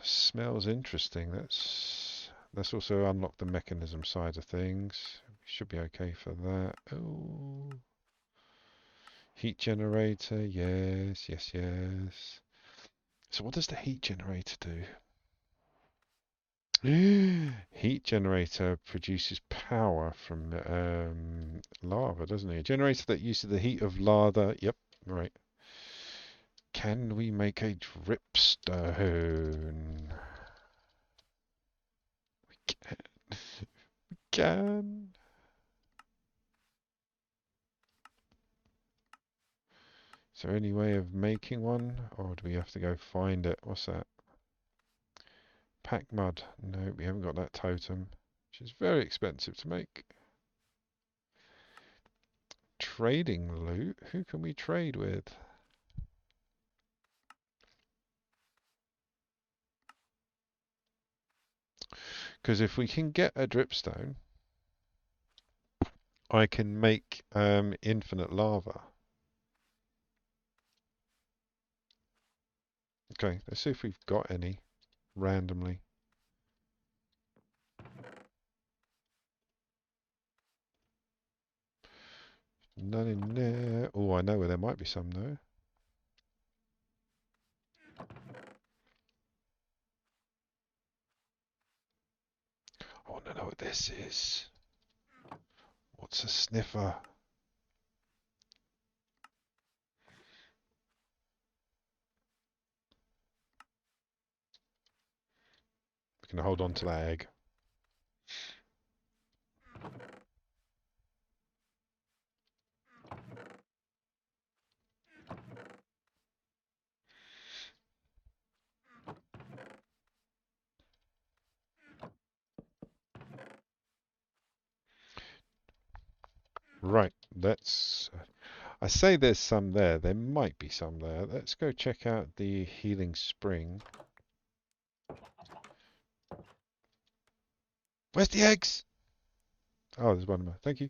Smells interesting. Let's also unlock the mechanism side of things. Should be okay for that. Oh. Heat generator. Yes, yes, yes. So what does the heat generator do? Heat generator produces power from lava, doesn't it? A generator that uses the heat of lava. Yep, right. Can we make a dripstone? We can. We can. Is there any way of making one? Or do we have to go find it? What's that? Modpack mud. No, we haven't got that totem, which is very expensive to make. Trading loot? Who can we trade with? Because if we can get a dripstone, I can make infinite lava. Okay, let's see if we've got any randomly. None in there. Oh, I know where there might be some though. I want to know what this is. What's a sniffer? We can hold on to that egg. Right, let's... I say there's some there. There might be some there. Let's go check out the healing spring. Where's the eggs? Oh, there's one more. Thank you.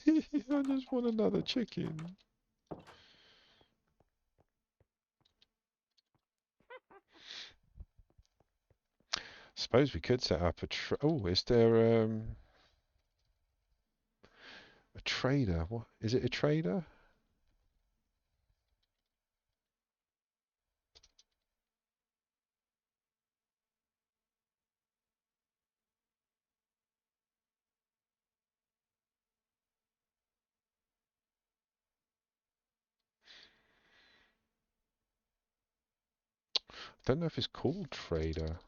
I just want another chicken. Suppose we could set up a oh, is there a trader? What is it? A trader? Don't know if it's called trader.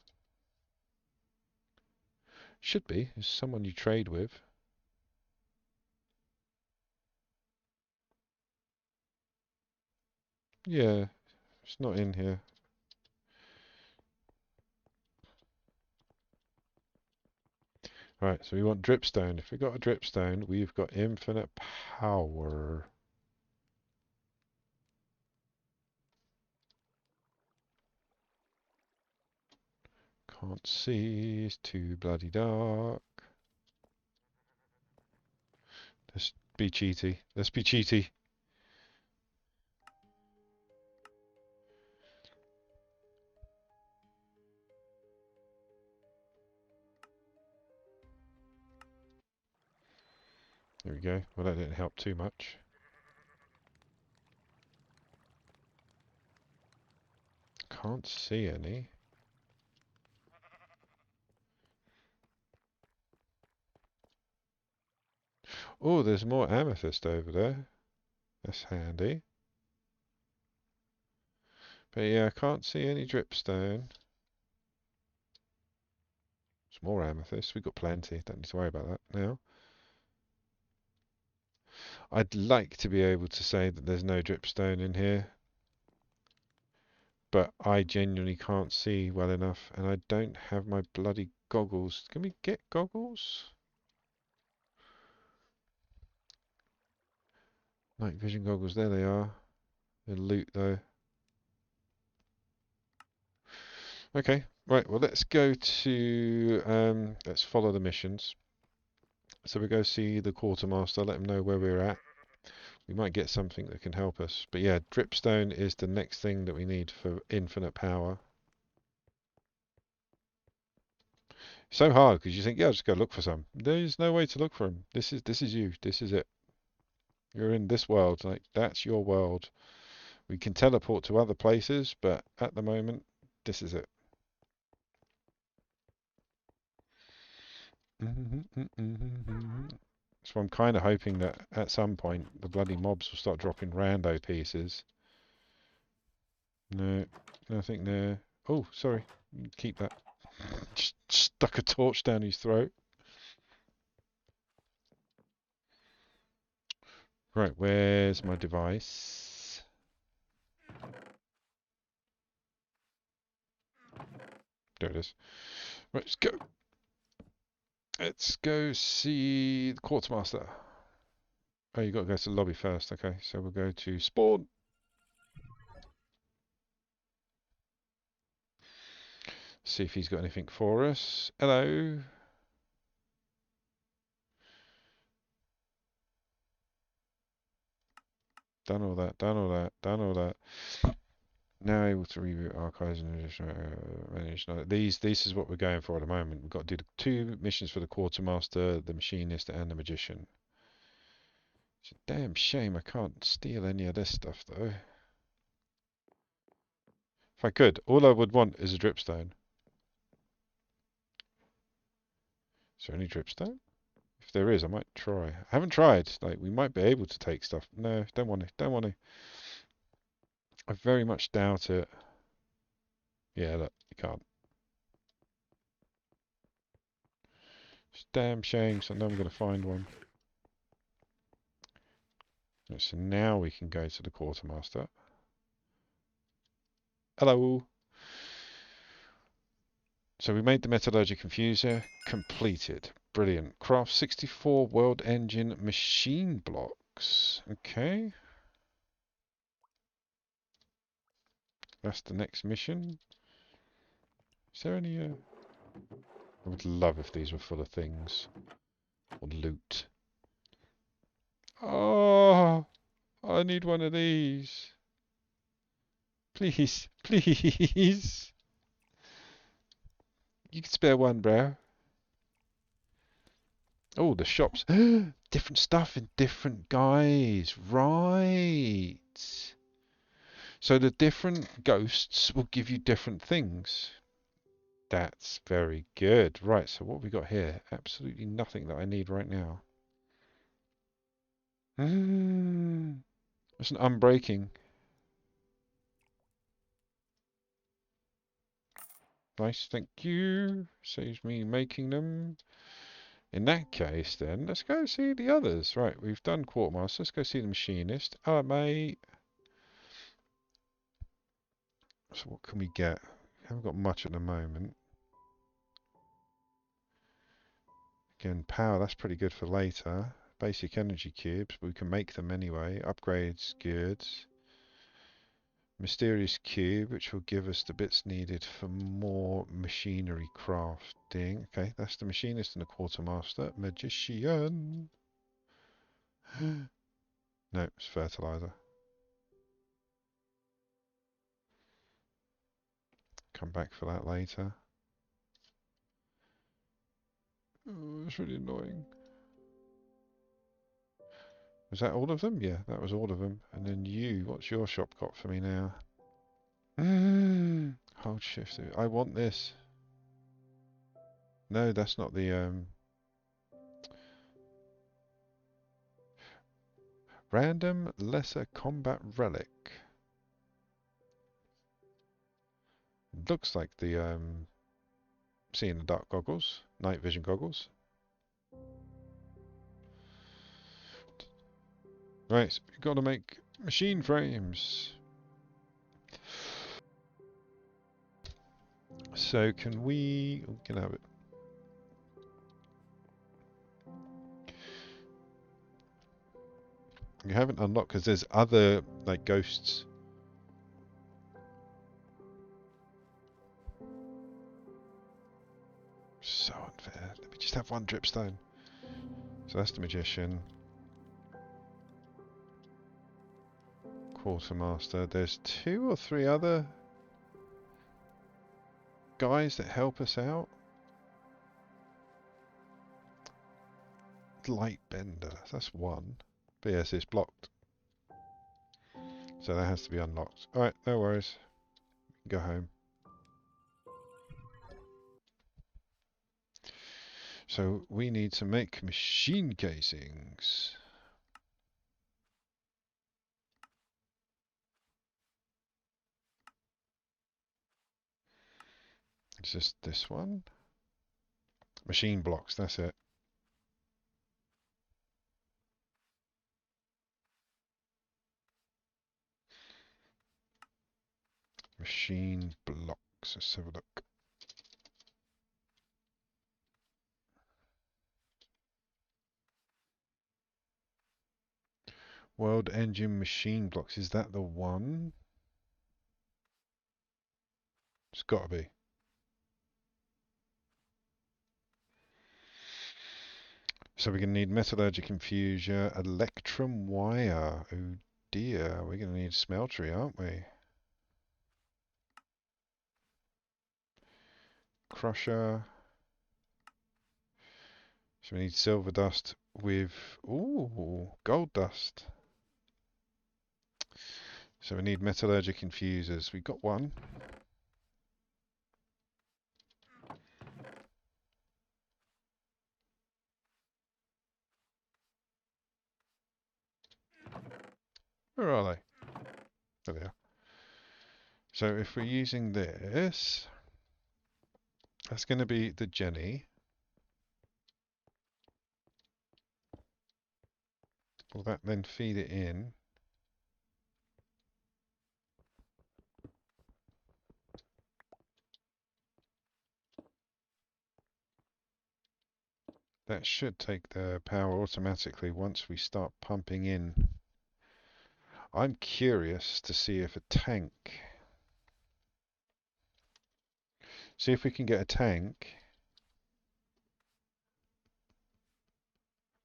Should be. It's someone you trade with. Yeah, it's not in here. Right, so we want dripstone. If we got a dripstone, we've got infinite power. Can't see, it's too bloody dark. Let's be cheaty. Let's be cheaty. There we go. Well, that didn't help too much. Can't see any. Oh, there's more amethyst over there. That's handy. But yeah, I can't see any dripstone. There's more amethyst. We've got plenty. Don't need to worry about that now. I'd like to be able to say that there's no dripstone in here, but I genuinely can't see well enough, and I don't have my bloody goggles. Can we get goggles? Night vision goggles, there they are. The loot though. Okay, right, well let's go to, let's follow the missions. So we go see the quartermaster, let him know where we're at. We might get something that can help us. But yeah, dripstone is the next thing that we need for infinite power. So hard because you think, yeah, I'll just go look for some. There's no way to look for them. This is you. This is it. You're in this world. Like that's your world. We can teleport to other places, but at the moment, this is it. So I'm kind of hoping that at some point the bloody mobs will start dropping rando pieces. No, nothing there. Oh, sorry. Keep that. Just stuck a torch down his throat. Right, where's my device? There it is. Right, let's go. Let's go see the quartermaster. Oh, you got to go to the lobby first. Okay, so we'll go to spawn. See if he's got anything for us. Hello. Done all that. Done all that. Done all that. Now able to reboot archives and manage. This is what we're going for at the moment. We've got to do the 2 missions for the quartermaster, the machinist, and the magician. It's a damn shame I can't steal any of this stuff though. If I could, all I would want is a dripstone. Is there any dripstone? If there is, I might try. I haven't tried. Like, we might be able to take stuff. No, don't want to. Don't want to. I very much doubt it. Yeah, look, you can't. It's a damn shame, so I know I'm going to find one. Right, so now we can go to the quartermaster. Hello. So we made the metallurgic infuser. Completed. Brilliant. Craft 64 world engine machine blocks. Okay. That's the next mission. Is there any... I would love if these were full of things. Or loot. Oh, I need one of these. Please, please. You can spare one, bro. Oh, the shops. Different stuff in different guys. Right. So the different ghosts will give you different things. That's very good. Right, so what have we got here? Absolutely nothing that I need right now. That's an unbreaking. Nice, thank you. Saves me making them. In that case, then, let's go see the others. Right, we've done Quartermaster. Let's go see the Machinist. Hello, mate. So what can we get? Haven't got much at the moment. Again, power, that's pretty good for later. Basic energy cubes, but we can make them anyway. Upgrades, good. Mysterious cube, which will give us the bits needed for more machinery crafting. Okay, that's the machinist and the quartermaster. Magician. No, it's fertilizer. Come back for that later. Oh, it's really annoying. Was that all of them? Yeah, that was all of them. And then you, what's your shop got for me now? Hold shift. I want this. No, that's not the random lesser combat relic. Looks like the seeing the dark goggles, night vision goggles. Right, so we've got to make machine frames. So can we can have it. You haven't unlocked because there's other like ghosts. So unfair. Let me just have one dripstone. So that's the magician. Quartermaster. There's 2 or 3 other guys that help us out. Light bender. That's 1. But yes, it's blocked. So that has to be unlocked. Alright, no worries. Go home. So we need to make machine casings. It's just this one. Machine blocks, that's it. Machine blocks. Let's have a look. World engine machine blocks. Is that the one? It's got to be. So we're going to need metallurgic infuser, electrum wire. Oh dear, we're going to need smeltery, aren't we? Crusher. So we need silver dust with, ooh, gold dust. So we need metallurgic infusers. We got one. Where are they? There they are. So if we're using this, that's going to be the Jenny. Will that then feed it in? That should take the power automatically once we start pumping in. I'm curious to see if a tank... See if we can get a tank.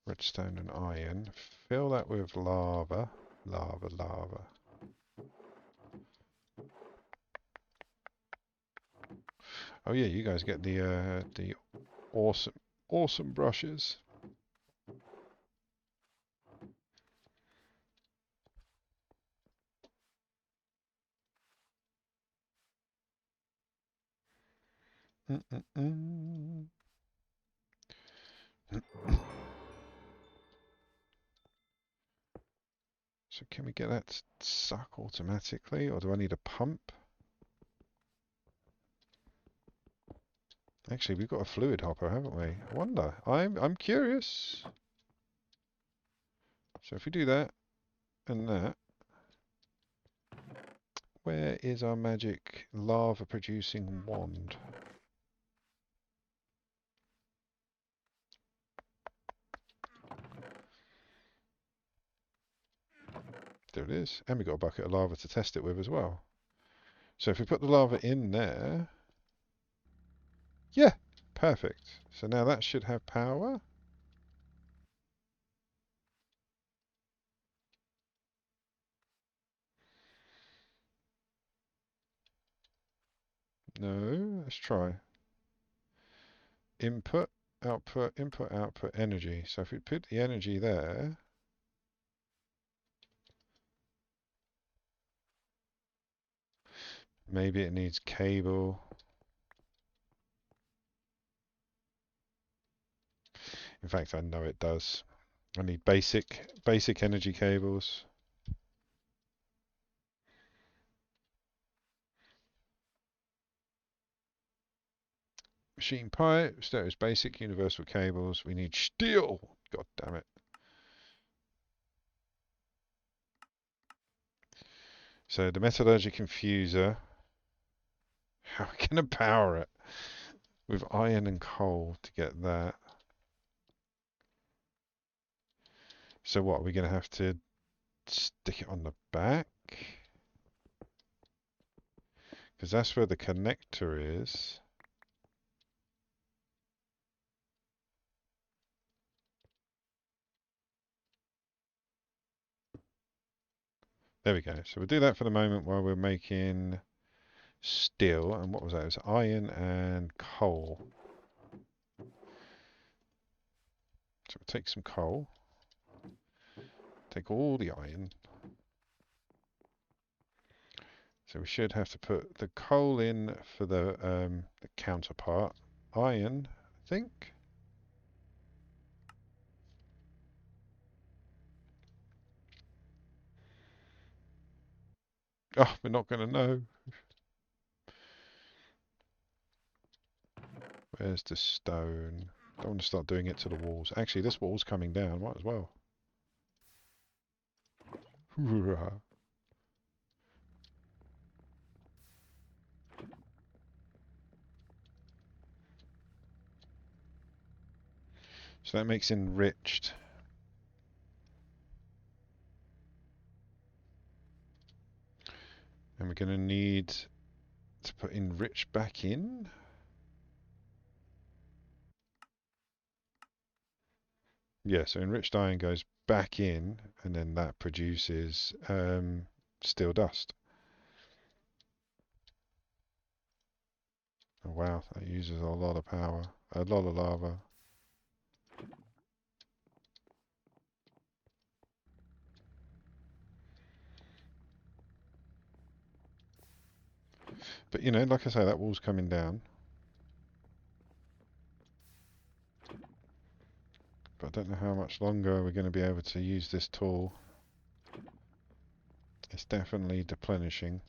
Redstone and iron. Fill that with lava. Lava. Oh yeah, you guys get the awesome brushes. So can we get that to suck automatically, or do I need a pump? Actually, we've got a fluid hopper, haven't we? I wonder. I'm curious. So if we do that and that, where is our magic lava producing wand? There it is. And we've got a bucket of lava to test it with as well. So if we put the lava in there, yeah, perfect. So now that should have power. No, let's try. Input, output, energy. So if we put the energy there, maybe it needs cable. In fact, I know it does. I need basic energy cables. Machine pipes, there's basic universal cables. We need steel. God damn it. So the metallurgic infuser, how are we going to power it? With iron and coal to get that. So what, are we going to have to stick it on the back? Because that's where the connector is. There we go. So we'll do that for the moment while we're making steel. And what was that? It was iron and coal. So we'll take some coal. Take all the iron. So we should have to put the coal in for the counterpart. Iron, I think. Oh, we're not going to know. Where's the stone? Don't want to start doing it to the walls. Actually, this wall's coming down. Might as well. Hoorah. So that makes enriched. And we're going to need to put enrich back in. Yeah, so enriched iron goes back in, and then that produces steel dust. Oh, wow, that uses a lot of power, a lot of lava. But you know, like I say, that wall's coming down. But I don't know how much longer we're going to be able to use this tool. It's definitely deplenishing.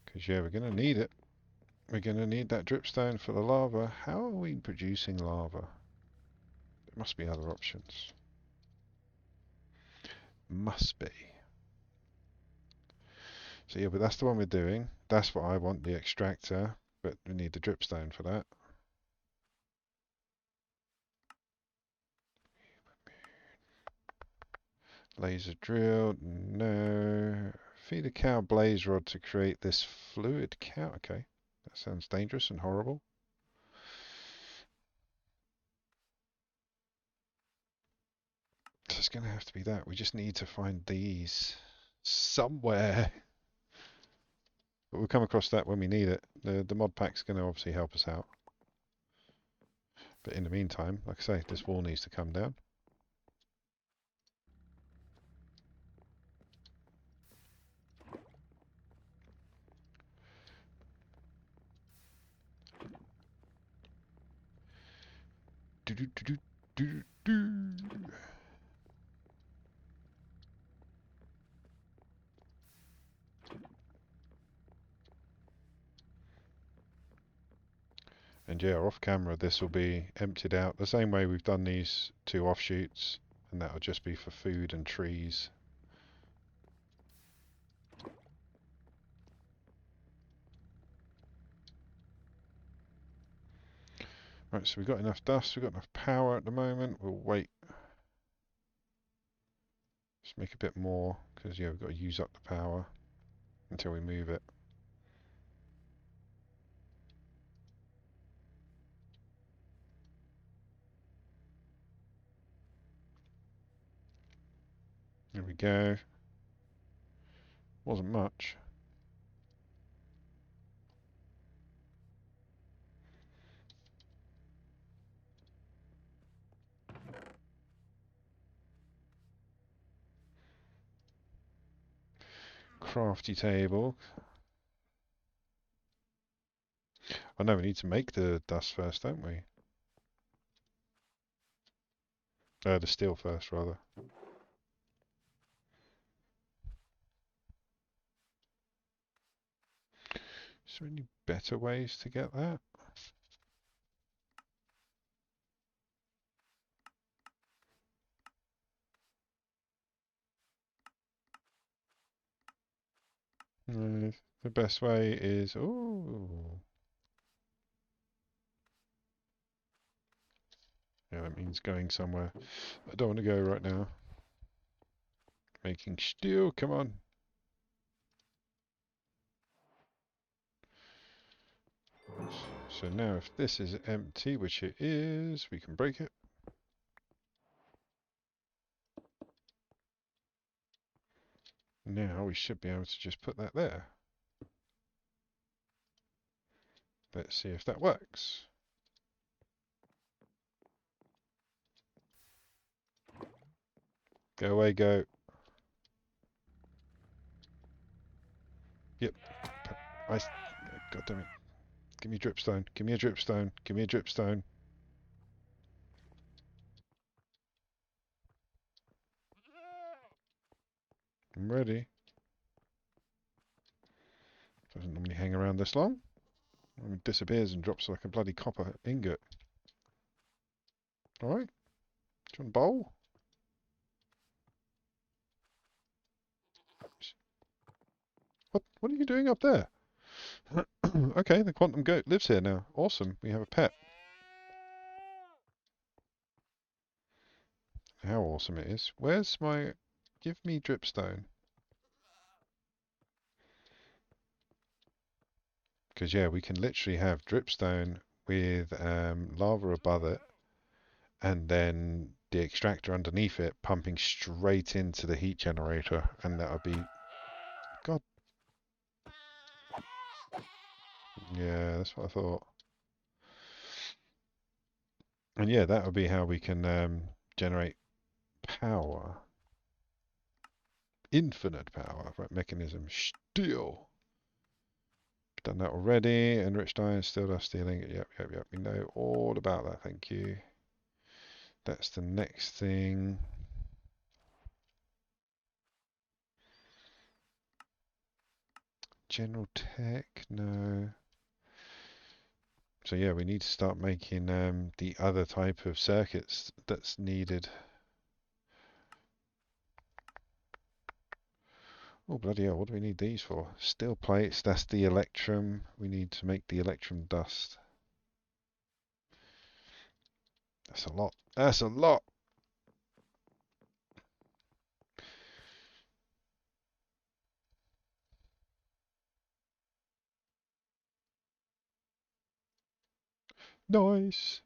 Because yeah, we're going to need it. We're going to need that dripstone for the lava. How are we producing lava? There must be other options. Must be. So yeah, but that's the one we're doing. That's what I want, the extractor. But we need the dripstone for that. Laser drill, no. Feed a cow blaze rod to create this fluid cow. Okay, that sounds dangerous and horrible. So it's going to have to be that. We just need to find these somewhere. But we'll come across that when we need it. The mod pack's going to obviously help us out. But in the meantime, like I say, this wall needs to come down. Do do do do do do. And yeah, off camera this will be emptied out the same way we've done these two offshoots, and that'll just be for food and trees. Right, so we've got enough dust, we've got enough power at the moment. We'll wait. Just make a bit more, because yeah, we've got to use up the power until we move it. There we go. Wasn't much. Crafty table. Oh no, we need to make the dust first, don't we? The steel first, rather. Is there any better ways to get that? No, the best way is... Oh, yeah, that means going somewhere. I don't want to go right now. Making steel, come on. So now if this is empty, which it is, we can break it. Now we should be able to just put that there. Let's see if that works. Go away, go. Yep. God damn it. Give me a dripstone. Give me a dripstone. Give me a dripstone. I'm ready. Doesn't normally hang around this long. It disappears and drops like a bloody copper ingot. Alright. Do you want a bowl? What are you doing up there? Okay, the quantum goat lives here now. Awesome. We have a pet. How awesome it is. Where's my... Give me dripstone. Because, yeah, we can literally have dripstone with lava above it, and then the extractor underneath it pumping straight into the heat generator, and that would be... God, yeah, that's what I thought. And yeah, that would be how we can generate power. Infinite power. Right, mechanism. Steel. Done that already. Enriched iron, steel dust, stealing. Yep. We know all about that, thank you. That's the next thing. General tech, no. So yeah, we need to start making the other type of circuits that's needed. Oh bloody hell, what do we need these for? Steel plates, that's the electrum. We need to make the electrum dust. That's a lot. That's a lot. Nice.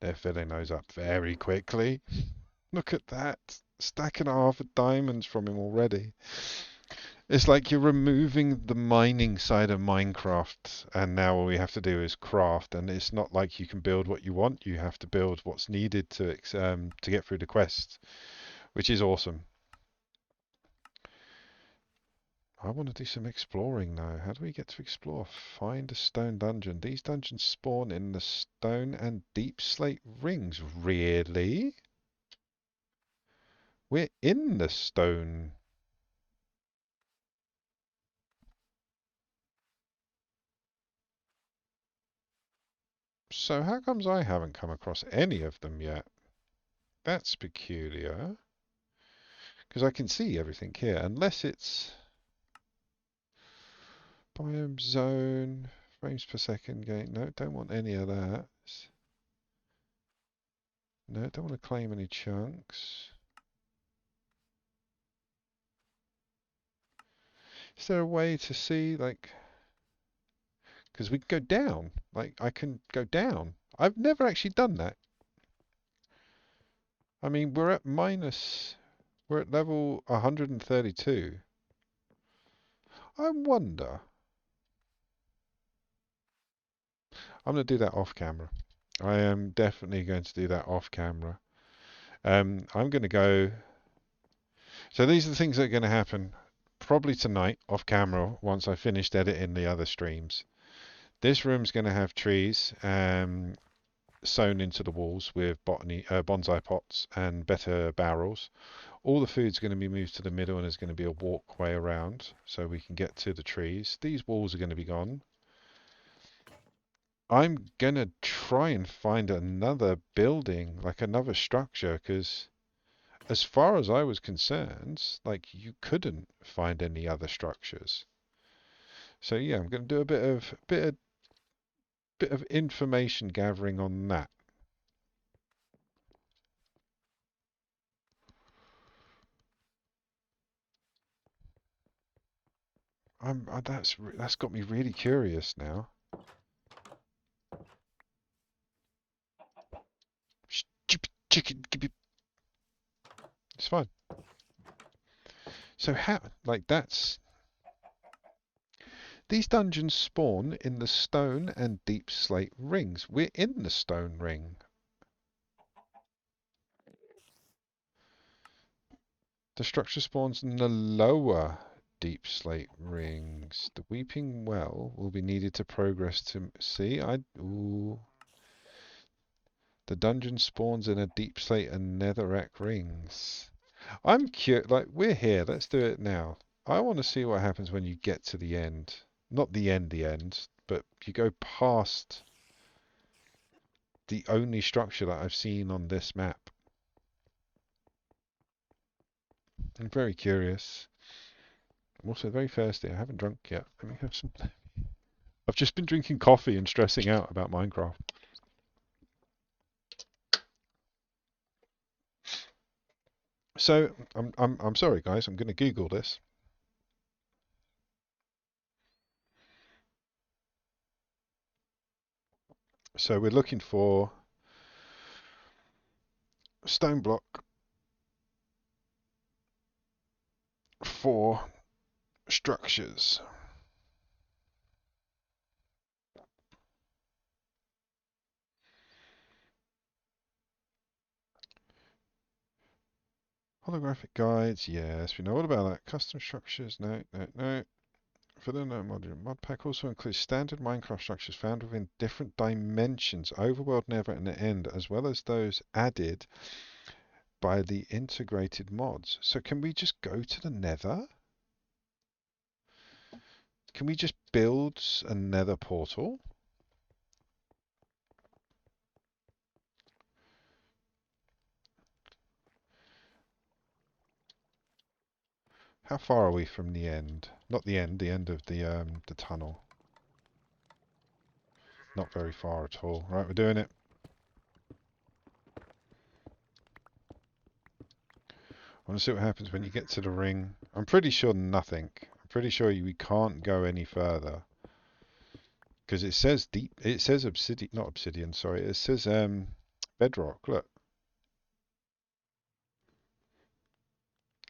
They're filling those up very quickly. Look at that. Stack and a half of diamonds from him already. It's like you're removing the mining side of Minecraft, and now all we have to do is craft. And it's not like you can build what you want. You have to build what's needed to get through the quest, which is awesome. I want to do some exploring now. How do we get to explore? Find a stone dungeon. These dungeons spawn in the stone and deep slate rings. Really? We're in the stone. So how comes I haven't come across any of them yet? That's peculiar. Because I can see everything here, unless it's biome zone, frames per second gain. No, don't want any of that. No, don't want to claim any chunks. Is there a way to see, like, because we can go down. Like, I can go down. I've never actually done that. I mean, we're at level 132. I wonder. I'm going to do that off camera. I am definitely going to do that off camera. I'm going to go. So these are the things that are going to happen probably tonight off camera once I finished editing the other streams. This room's going to have trees sewn into the walls with bonsai pots and better barrels. All the food's going to be moved to the middle, and there's going to be a walkway around so we can get to the trees. These walls are going to be gone. I'm going to try and find another building, like another structure, because as far as I was concerned, like you couldn't find any other structures. So yeah, I'm going to do a bit of information gathering on that. That's got me really curious now. Chicken, it's fine. So how, like that's these dungeons spawn in the stone and deep slate rings. We're in the stone ring. The structure spawns in the lower deep slate rings. The weeping well will be needed to progress to see. Ooh. The dungeon spawns in a deep slate and netherrack rings. I'm curious. Like we're here. Let's do it now. I want to see what happens when you get to the end. Not the end, but you go past the only structure that I've seen on this map. I'm very curious. I'm also very thirsty. I haven't drunk yet. Let me have some. I've just been drinking coffee and stressing out about Minecraft. So I'm sorry, guys. I'm going to Google this. So we're looking for Stoneblock for structures. Holographic guides, yes, we know all about that. Custom structures, no, no, no. For the no module, Modpack also includes standard Minecraft structures found within different dimensions, overworld, nether, and the end, as well as those added by the integrated mods. So can we just go to the nether? Can we just build a nether portal? How far are we from the end? Not the end, the end of the tunnel. Not very far at all. Right, we're doing it. I want to see what happens when you get to the ring. I'm pretty sure nothing. I'm pretty sure we can't go any further. Because it says deep, it says obsidian, not obsidian, sorry, it says bedrock, look.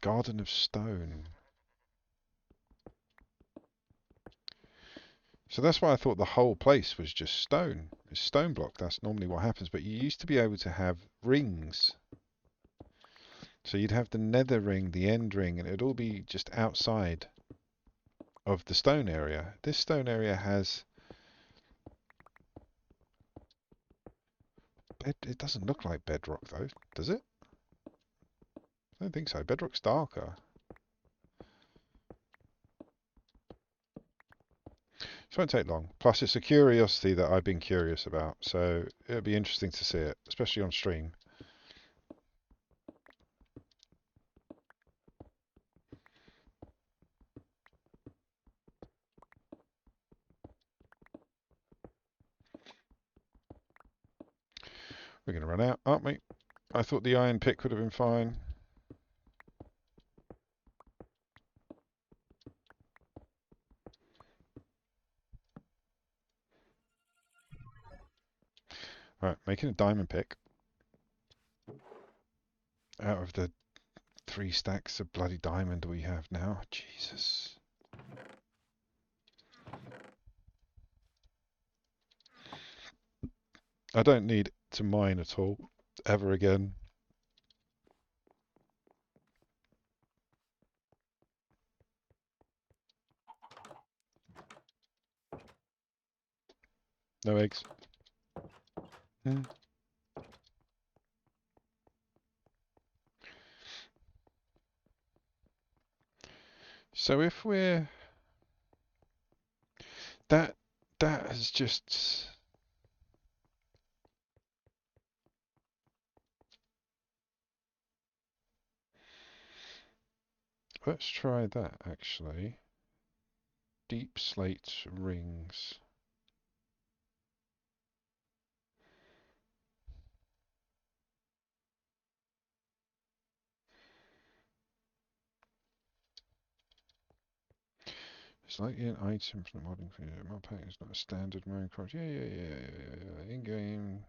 Garden of Stone. So that's why I thought the whole place was just stone. It's stone block, that's normally what happens. But you used to be able to have rings. So you'd have the nether ring, the end ring, and it'd all be just outside of the stone area. This stone area has... It doesn't look like bedrock though, does it? I don't think so. Bedrock's darker. It won't take long. Plus, it's a curiosity that I've been curious about, so it'll be interesting to see it, especially on stream. We're going to run out, aren't we? I thought the iron pick would have been fine. Right, making a diamond pick out of the 3 stacks of bloody diamond we have now. Jesus. I don't need to mine at all, ever again. No eggs. Hmm. So if we're... That has just... Let's try that, actually. Deep slate rings. Slightly an item from the modding for Modpack is not a standard Minecraft. Yeah. In-game.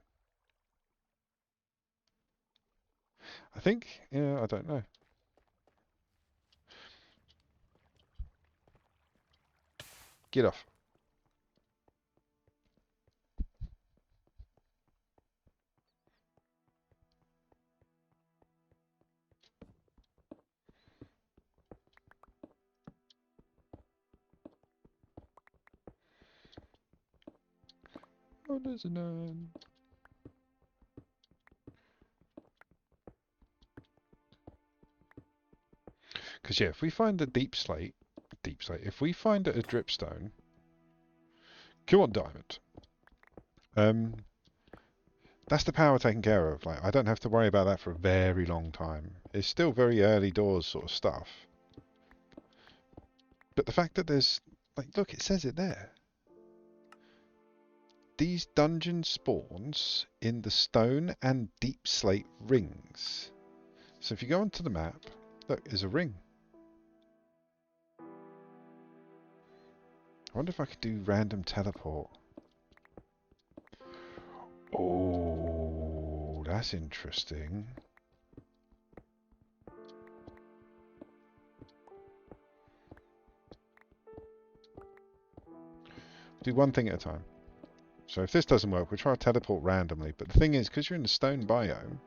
I think, yeah, I don't know. Get off. Oh, there's none. Because yeah, if we find a deep slate, if we find a dripstone, come on, diamond. That's the power taken care of. Like, I don't have to worry about that for a very long time. It's still very early doors sort of stuff. But the fact that there's, like, look, it says it there. These dungeon spawns in the stone and deep slate rings. So if you go onto the map, look, there's a ring. I wonder if I could do random teleport. Oh, that's interesting. Do one thing at a time. So if this doesn't work, we'll try to teleport randomly. But the thing is, because you're in the stone biome,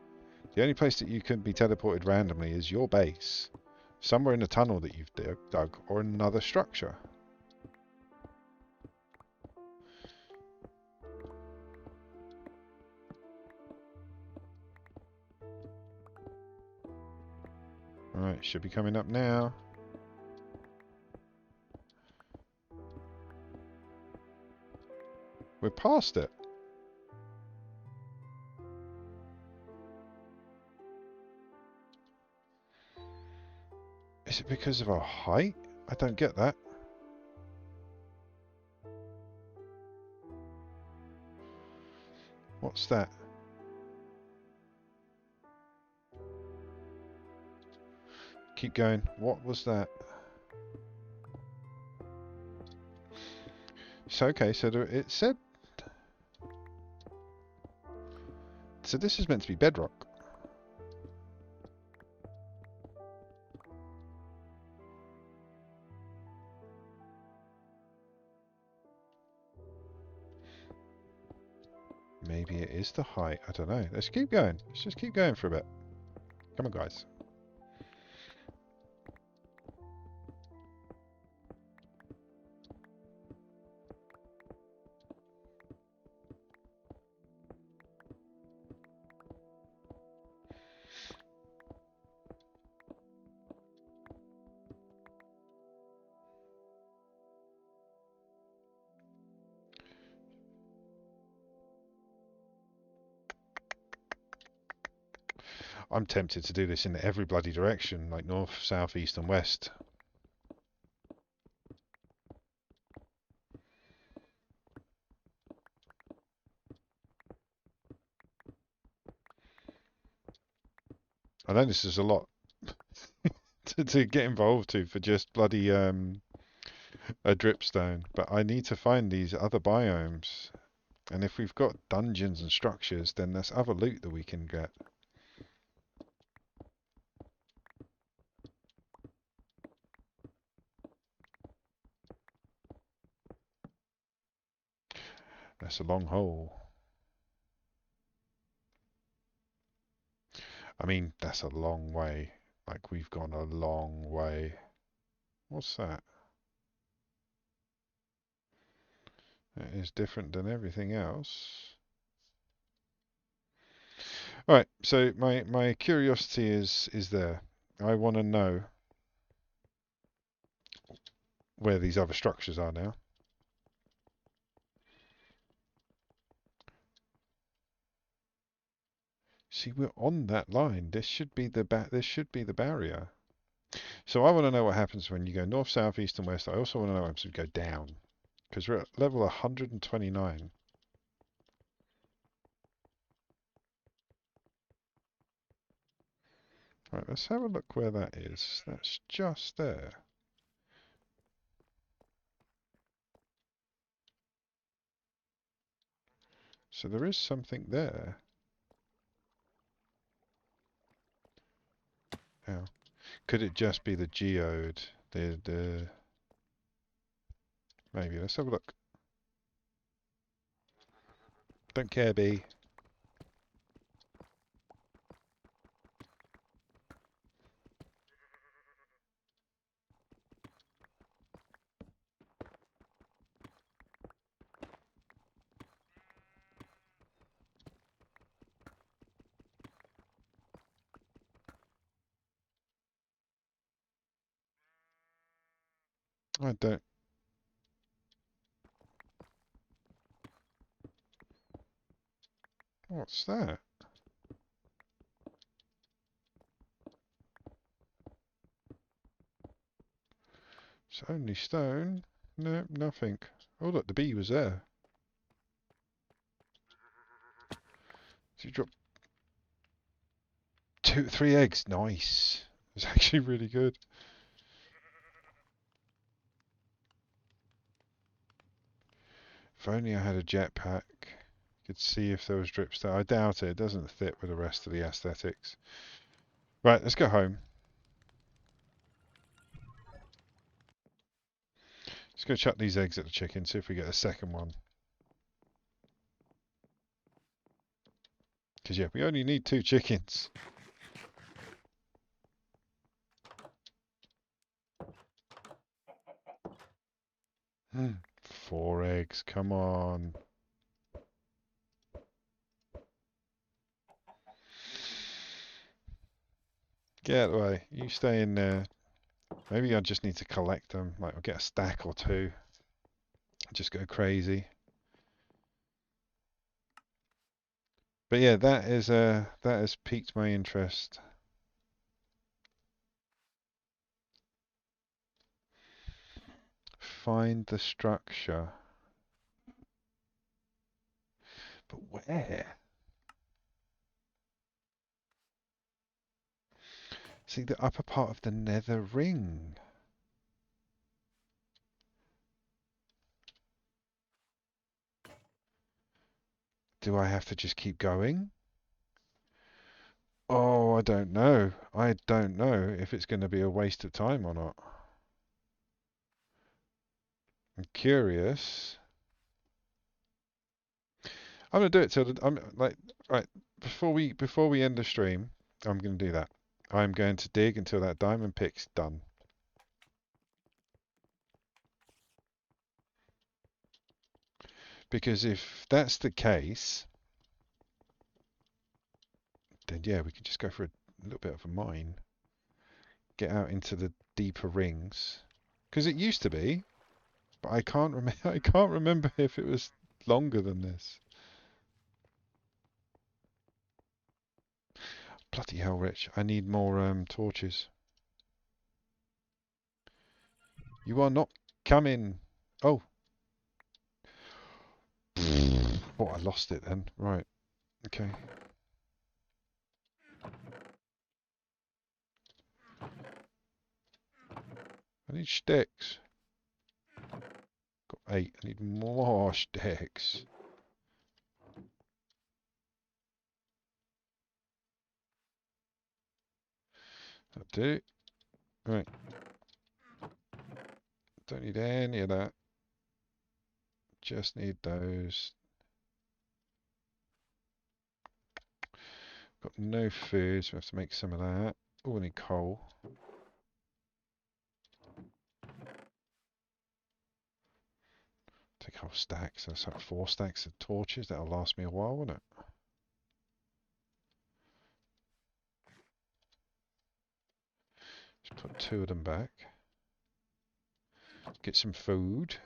the only place that you can be teleported randomly is your base. Somewhere in a tunnel that you've dug, or another structure. Alright, should be coming up now. We're past it. Is it because of our height? I don't get that. What's that? Keep going. What was that? So, okay, so it said... So this is meant to be bedrock. Maybe it is the height. I don't know. Let's keep going. Let's just keep going for a bit. Come on, guys. I'm tempted to do this in every bloody direction, like north, south, east, and west. I know this is a lot to get involved to for just bloody a dripstone, but I need to find these other biomes. And if we've got dungeons and structures, then there's other loot that we can get. That's a long hole. I mean, that's a long way. Like, we've gone a long way. What's that? That is different than everything else. Alright, so my curiosity is there. I want to know where these other structures are now. See, we're on that line. This should be the barrier. So I want to know what happens when you go north, south, east, and west. I also want to know what happens when you go down, because we're at level 129. Right, let's have a look where that is. That's just there. So there is something there. Now, could it just be the geode? Maybe. Let's have a look. Don't care, B. I don't. Oh, What's that? It's only stone. No, nothing. Oh look, the bee was there. So you dropped 3 eggs. Nice. It's actually really good. If only I had a jetpack. Could see if there was drips there. I doubt it. It doesn't fit with the rest of the aesthetics. Right, let's go home. Let's go chuck these eggs at the chicken, see if we get a second one. Because, yeah, we only need 2 chickens. Hmm. 4 eggs, come on. Get out of the way. You stay in there. Maybe I just need to collect them. Like, I'll get a stack or 2. Just go crazy. But yeah, that has piqued my interest. Find the structure. But where? See the upper part of the nether ring. Do I have to just keep going? Oh, I don't know. I don't know if it's going to be a waste of time or not. I'm curious. I'm gonna do it till I'm like right before we end the stream. I'm gonna do that. I'm going to dig until that diamond pick's done. Because if that's the case, then yeah, we could just go for a little bit of a mine. Get out into the deeper rings. Because it used to be, but I can't remember. I can't remember if it was longer than this. Bloody hell, Rich! I need more torches. You are not coming. Oh, oh! I lost it then. Right. Okay. I need sticks. Got 8. I need more sticks. That'll do. Right. Don't need any of that. Just need those. Got no food, so we have to make some of that. Oh, I need coal. Take a whole stack, so that's like 4 stacks of torches. That'll last me a while, won't it? Just put 2 of them back. Get some food.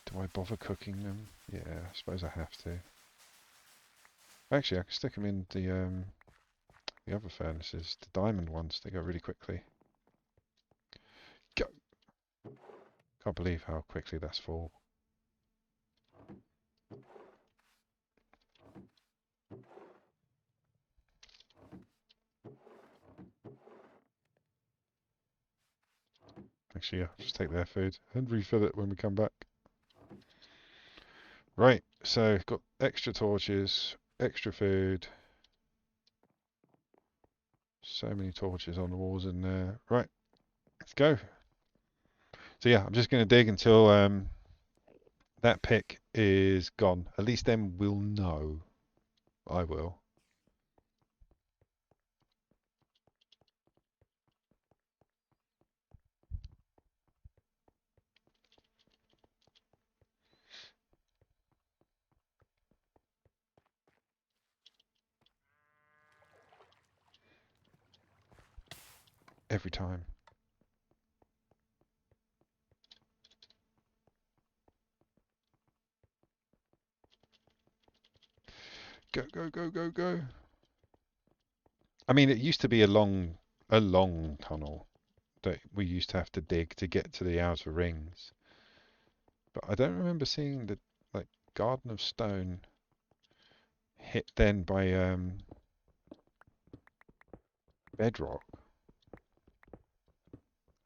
Do I bother cooking them? Yeah, I suppose I have to. Actually, I can stick them in the other furnaces, the diamond ones. They go really quickly. Go! Can't believe how quickly that's full. Actually, yeah, just take their food and refill it when we come back. Right, so got extra torches, extra food. So many torches on the walls in there. Right, let's go. So yeah, I'm just going to dig until that pick is gone. At least then we'll know. I will. Every time. Go, go, go, go, go. I mean, it used to be a long tunnel that we used to have to dig to get to the outer rings. But I don't remember seeing the like Garden of Stone hit then by bedrock.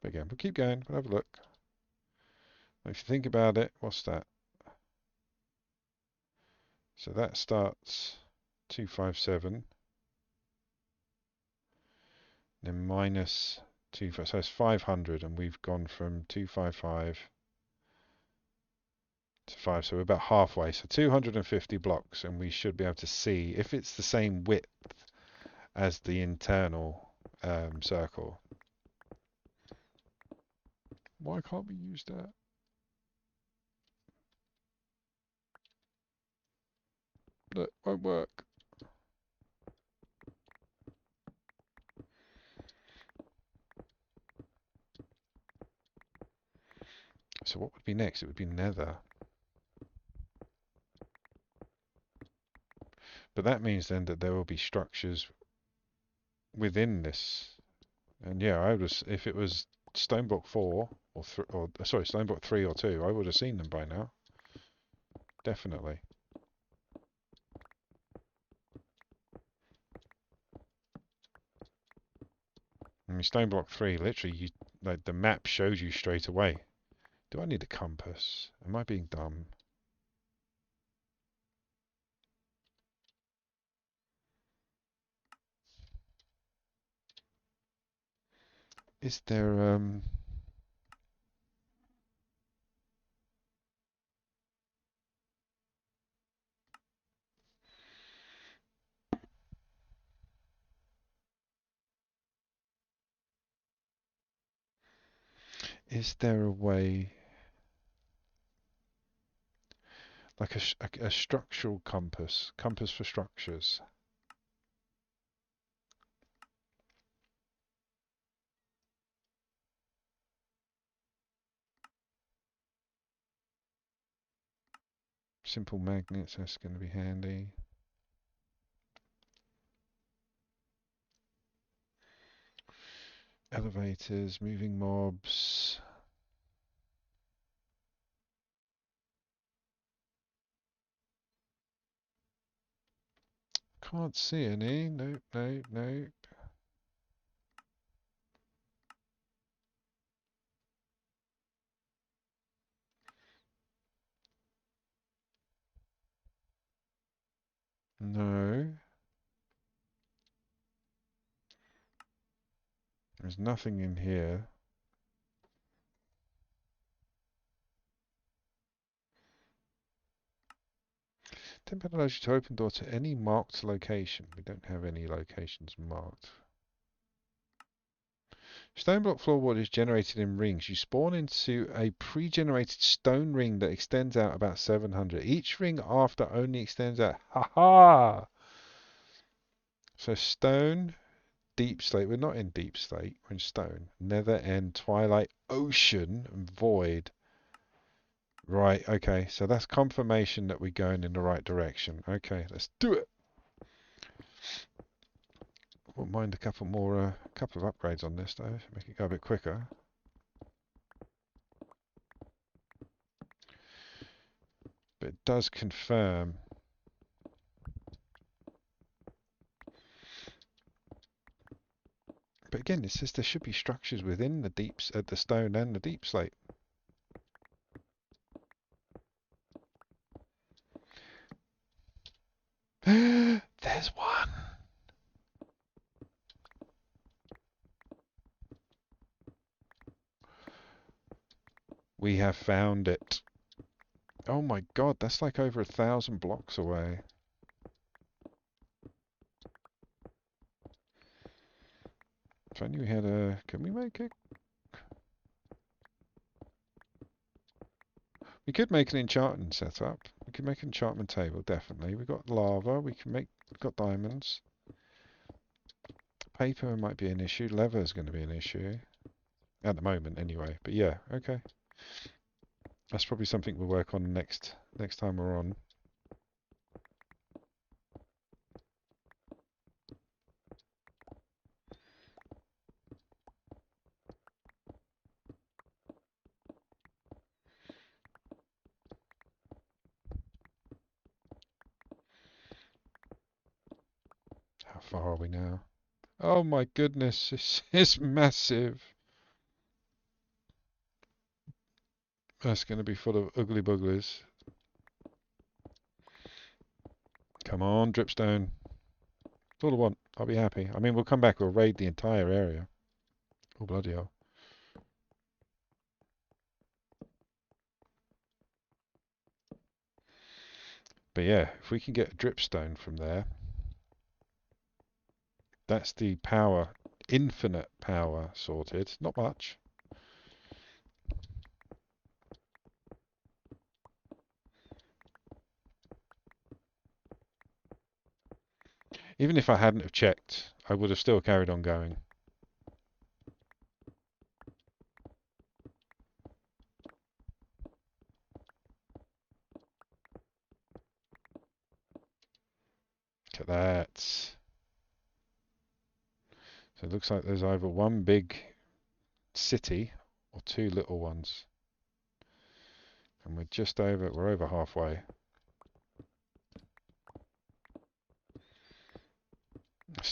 But again, we'll keep going. We'll have a look. If you think about it, what's that? So that starts 257, then minus 2, so it's 500, and we've gone from 255 to 5, so we're about halfway. So 250 blocks, and we should be able to see if it's the same width as the internal circle. Why can't we use that? That won't work. So what would be next? It would be nether. But that means then that there will be structures within this. And yeah, I was if it was Stoneblock 4 or sorry, Stoneblock 3 or 2, I would have seen them by now. Definitely. I mean, Stoneblock 3, literally, like the map shows you straight away. Do I need a compass? Am I being dumb? Is there a way like a structural compass for structures? Simple magnets, that's going to be handy. Elevators, moving mobs. Can't see any. Nope, nope, nope. No. There's nothing in here. Template allows you to open door to any marked location. We don't have any locations marked. Stone block floorboard is generated in rings. You spawn into a pre-generated stone ring that extends out about 700. Each ring after only extends out. Ha ha! So stone, deep slate. We're not in deep slate. We're in stone. Nether end, twilight, ocean, and void. Right, okay. So that's confirmation that we're going in the right direction. Okay, let's do it. Won't mind a couple more, couple of upgrades on this though. Make it go a bit quicker. But it does confirm. But again, it says there should be structures within the the stone and the deep slate. There's one. We have found it. Oh my god, that's like over 1,000 blocks away. If only we had a... Can we make it? We could make an enchantment setup. We could make an enchantment table, definitely. We've got lava. We've got diamonds. Paper might be an issue. Leather is going to be an issue. At the moment, anyway. But yeah, okay. That's probably something we'll work on next time we're on. far are we now? Oh my goodness, it's massive. That's going to be full of ugly bugglies. Come on, dripstone. That's all I want. I'll be happy. I mean, we'll come back. We'll raid the entire area. Oh, bloody hell. But yeah, if we can get dripstone from there, that's the power, infinite power sorted. Not much. Even if I hadn't have checked, I would have still carried on going. Look at that. So it looks like there's either one big city or two little ones. And we're over halfway.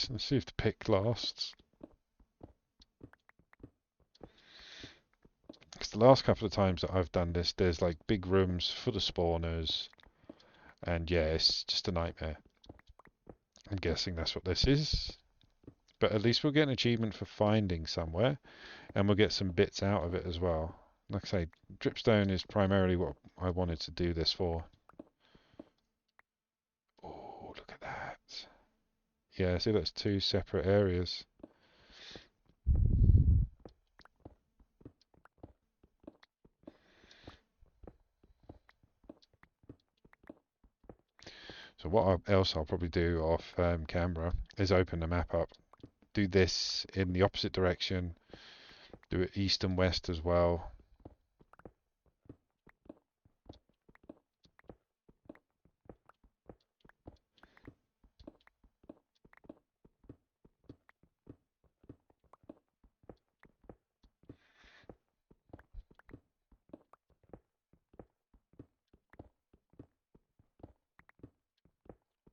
Let's see if the pick lasts. Because the last couple of times that I've done this, there's like big rooms full of spawners. And yeah, it's just a nightmare. I'm guessing that's what this is. But at least we'll get an achievement for finding somewhere. And we'll get some bits out of it as well. Like I say, dripstone is primarily what I wanted to do this for. Oh, look at that. Yeah, see that's two separate areas. So what else I'll probably do off camera is open the map up. Do this in the opposite direction. Do it east and west as well.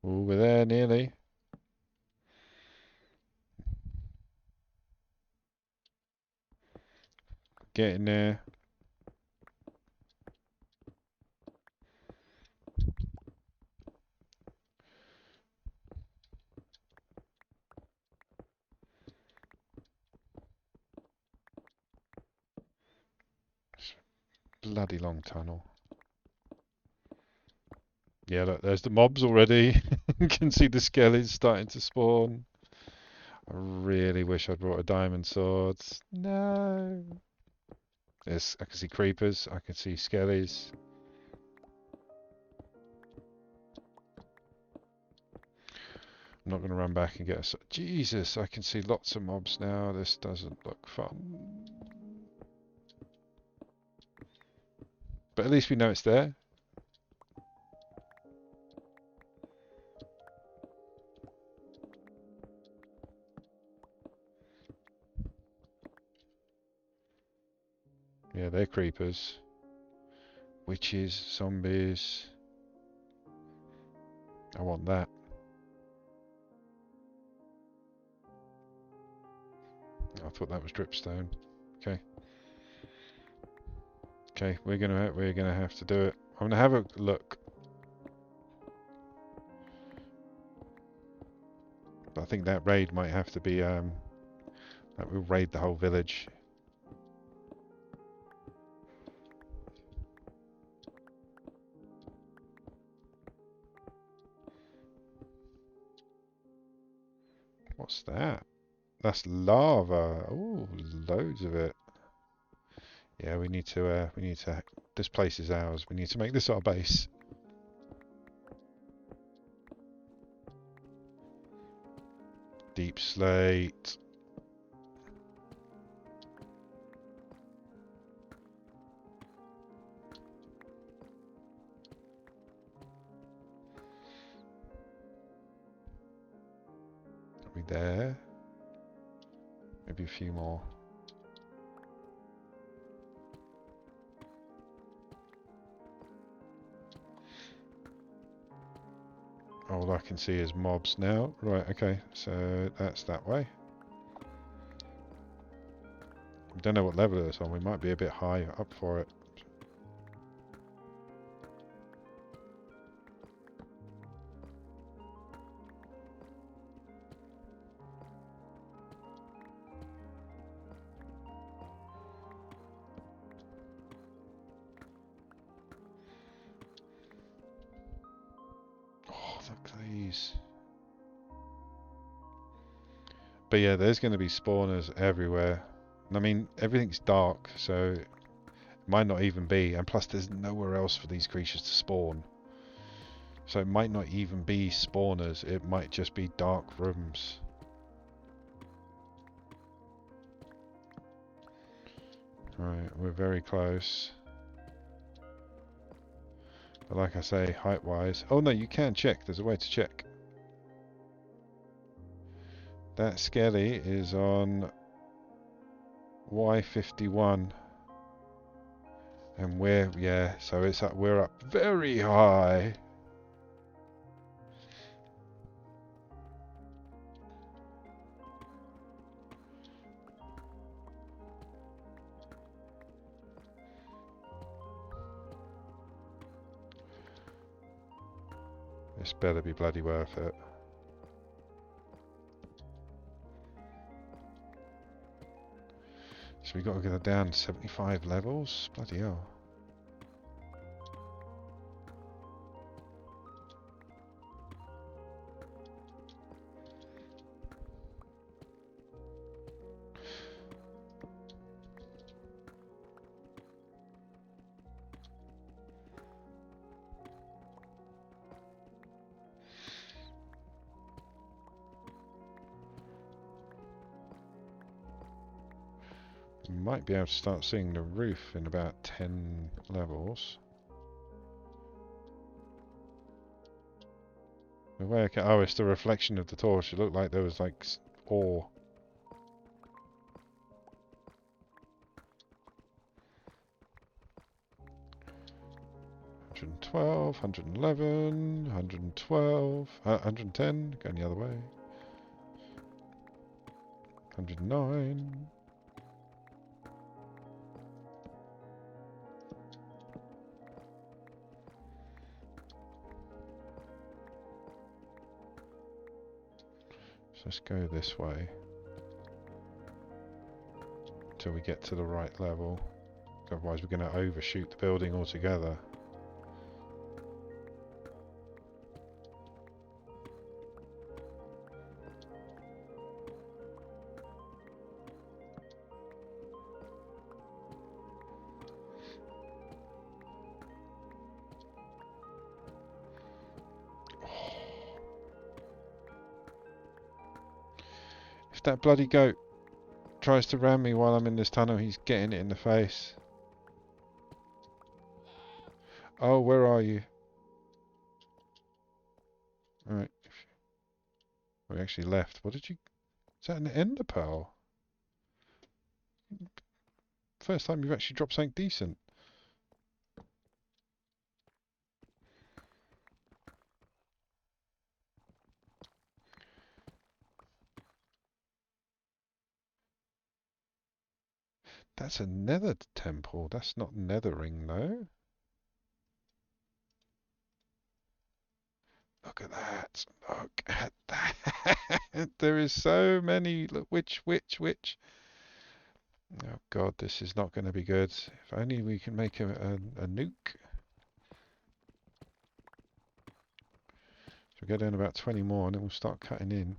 Oh, we're there nearly. Getting there. Bloody long tunnel. Yeah, look, there's the mobs already. You can see the skellies starting to spawn. I really wish I'd brought a diamond sword. No. I can see creepers. I can see skellies. I'm not going to run back and get a... Jesus, I can see lots of mobs now. This doesn't look fun. But at least we know it's there. Yeah, they're creepers. Witches, zombies. I want that. I thought that was dripstone. Okay. Okay, we're gonna have to do it. I'm gonna have a look. But I think that raid might have to be that we'll raid the whole village. What's that? That's lava. Oh, loads of it. Yeah, we need to. This place is ours. We need to make this our base. Deep slate. Are we there? Maybe a few more. Oh, All I can see is mobs now. Right, okay, so that's that way. Don't know what level it's on. We might be a bit high up for it. Oh, look at these. But yeah, there's going to be spawners everywhere. I mean, everything's dark, so it might not even be. And plus, there's nowhere else for these creatures to spawn. So it might not even be spawners. It might just be dark rooms. Right, we're very close. But like I say, height-wise... Oh no, you can check. There's a way to check. That skelly is on Y51. And yeah, so it's up, we're up very high. This better be bloody worth it. So we got to go down 75 levels? Bloody hell. Might be able to start seeing the roof in about 10 levels. The way I can, oh, it's the reflection of the torch. It looked like there was like ore. $112, $111, $112, $110, going the other way. $109. So let's go this way until we get to the right level. Otherwise we're going to overshoot the building altogether. If that bloody goat tries to ram me while I'm in this tunnel, he's getting it in the face. Oh, where are you? Alright. We actually left. What did you... Is that an ender pearl? First time you've actually dropped something decent. That's a nether temple. That's not nethering, though. Look at that. Look at that. There is so many. Look, which? Oh god, this is not going to be good. If only we can make a nuke. So we'll go down about 20 more and then we'll start cutting in.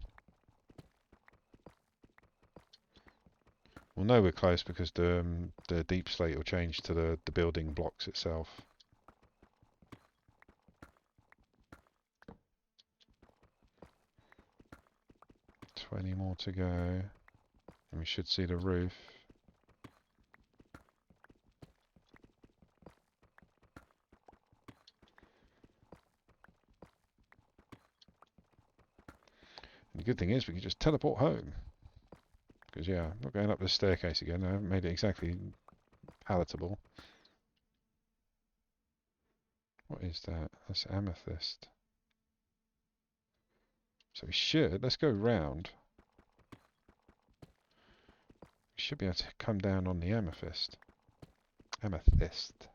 We'll know we're close because the deep slate will change to the building blocks itself. $20 more to go. And we should see the roof. And the good thing is we can just teleport home. Because yeah, I'm not going up the staircase again. I haven't made it exactly palatable. What is that? That's amethyst. So we should, let's go round. We should be able to come down on the amethyst. Amethyst.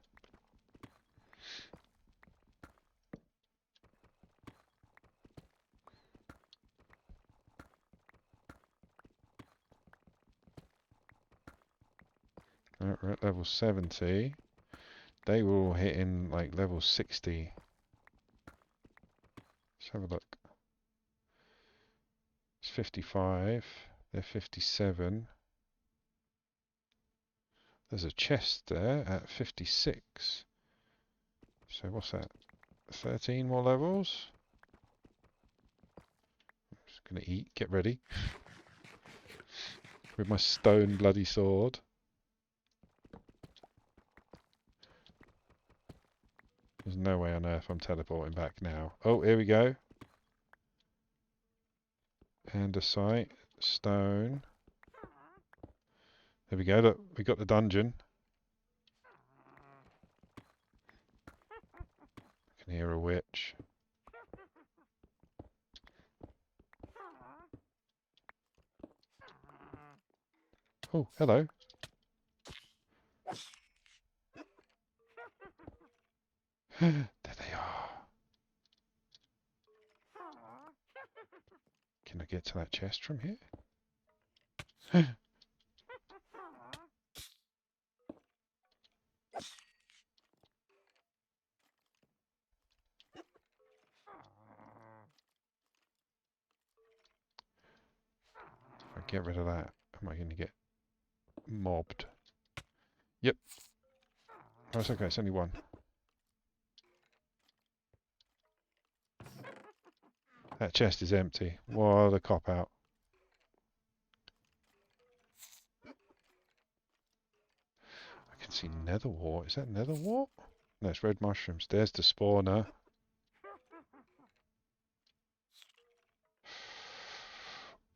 Right, we're at level 70. They were all hitting like level 60. Let's have a look. It's 55. They're 57. There's a chest there at 56. So what's that? 13 more levels? I'm just gonna eat, get ready. With my stone bloody sword. There's no way on earth I'm teleporting back now. Oh, here we go. Andesite, stone. There we go, look, we got the dungeon. I can hear a witch. Oh, hello. There they are. Can I get to that chest from here? If I get rid of that, am I going to get mobbed? Yep. Oh, it's okay, it's only one. That chest is empty. What a cop out. I can see nether wart. Is that nether wart? No, it's red mushrooms. There's the spawner.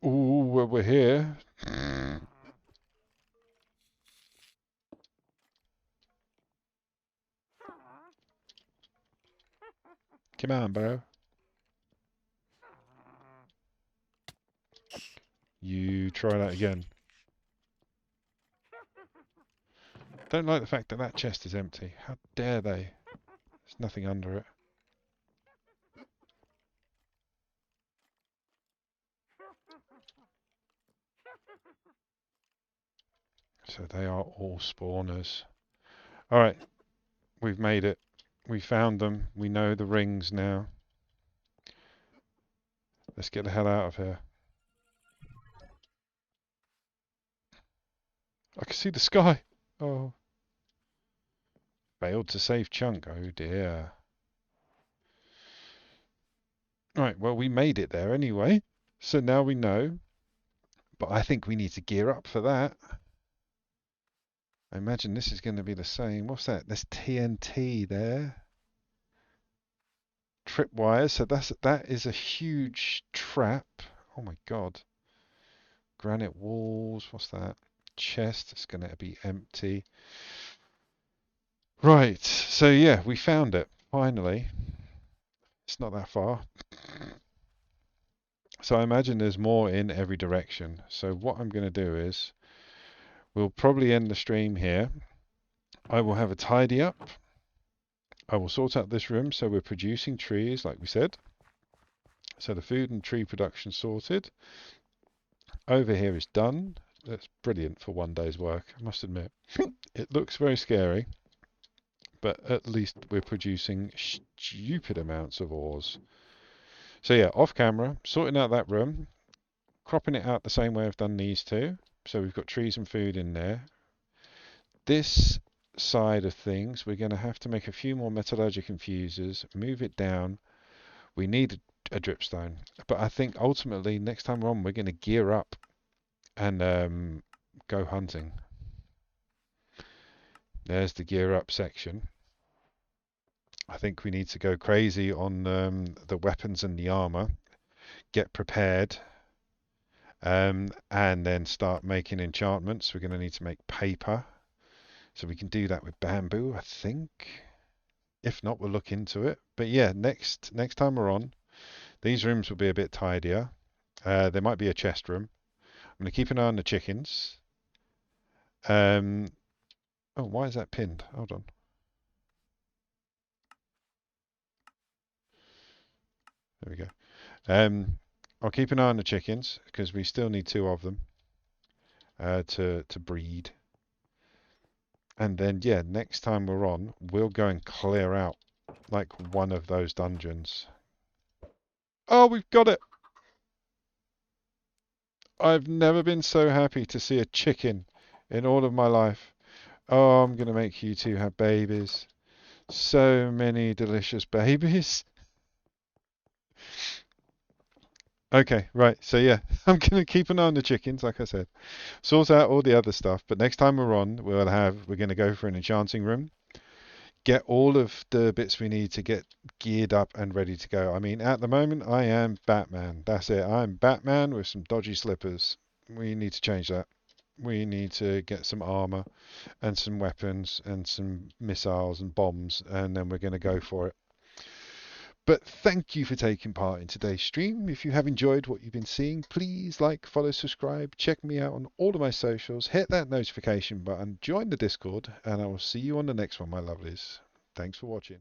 Ooh, we're here. Come on, bro. You try that again. Don't like the fact that that chest is empty. How dare they? There's nothing under it. So they are all spawners. Alright, we've made it. We found them. We know the rings now. Let's get the hell out of here. I can see the sky. Oh. Failed to save chunk. Oh dear. Right, well we made it there anyway. So now we know. But I think we need to gear up for that. I imagine this is going to be the same. What's that? There's TNT there. Tripwires. So that is a huge trap. Oh my god. Granite walls. What's that? Chest. It's going to be empty. Right. So yeah, we found it. Finally. It's not that far. So I imagine there's more in every direction. So what I'm going to do is we'll probably end the stream here. I will have a tidy up. I will sort out this room so we're producing trees like we said. So the food and tree production sorted. Over here is done. That's brilliant for one day's work, I must admit. It looks very scary, but at least we're producing stupid amounts of ores. So yeah, off camera, sorting out that room, cropping it out the same way I've done these two. So we've got trees and food in there. This side of things, we're going to have to make a few more metallurgic infusers, move it down. We need a dripstone, but I think ultimately next time we're on, we're going to gear up and go hunting. There's the gear up section. I think we need to go crazy on the weapons and the armor, get prepared, and then start making enchantments. We're going to need to make paper, so we can do that with bamboo, I think. If not, we'll look into it. But yeah, next time we're on, These rooms will be a bit tidier. There might be a chest room. I'm going to keep an eye on the chickens. Um, oh, why is that pinned? Hold on. There we go. I'll keep an eye on the chickens because we still need two of them to breed. And then, yeah, next time we're on, we'll go and clear out like one of those dungeons. Oh, we've got it! I've never been so happy to see a chicken in all of my life. Oh, I'm going to make you two have babies. So many delicious babies. Okay, right. So yeah, I'm going to keep an eye on the chickens, like I said. Sort out all the other stuff. But next time we're on, we're going to go for an enchanting room. Get all of the bits we need to get geared up and ready to go. I mean, at the moment, I am Batman. That's it. I'm Batman with some dodgy slippers. We need to change that. We need to get some armor and some weapons and some missiles and bombs, and then we're going to go for it. But thank you for taking part in today's stream. If you have enjoyed what you've been seeing, please like, follow, subscribe, check me out on all of my socials, hit that notification button, join the Discord, and I will see you on the next one, my lovelies. Thanks for watching.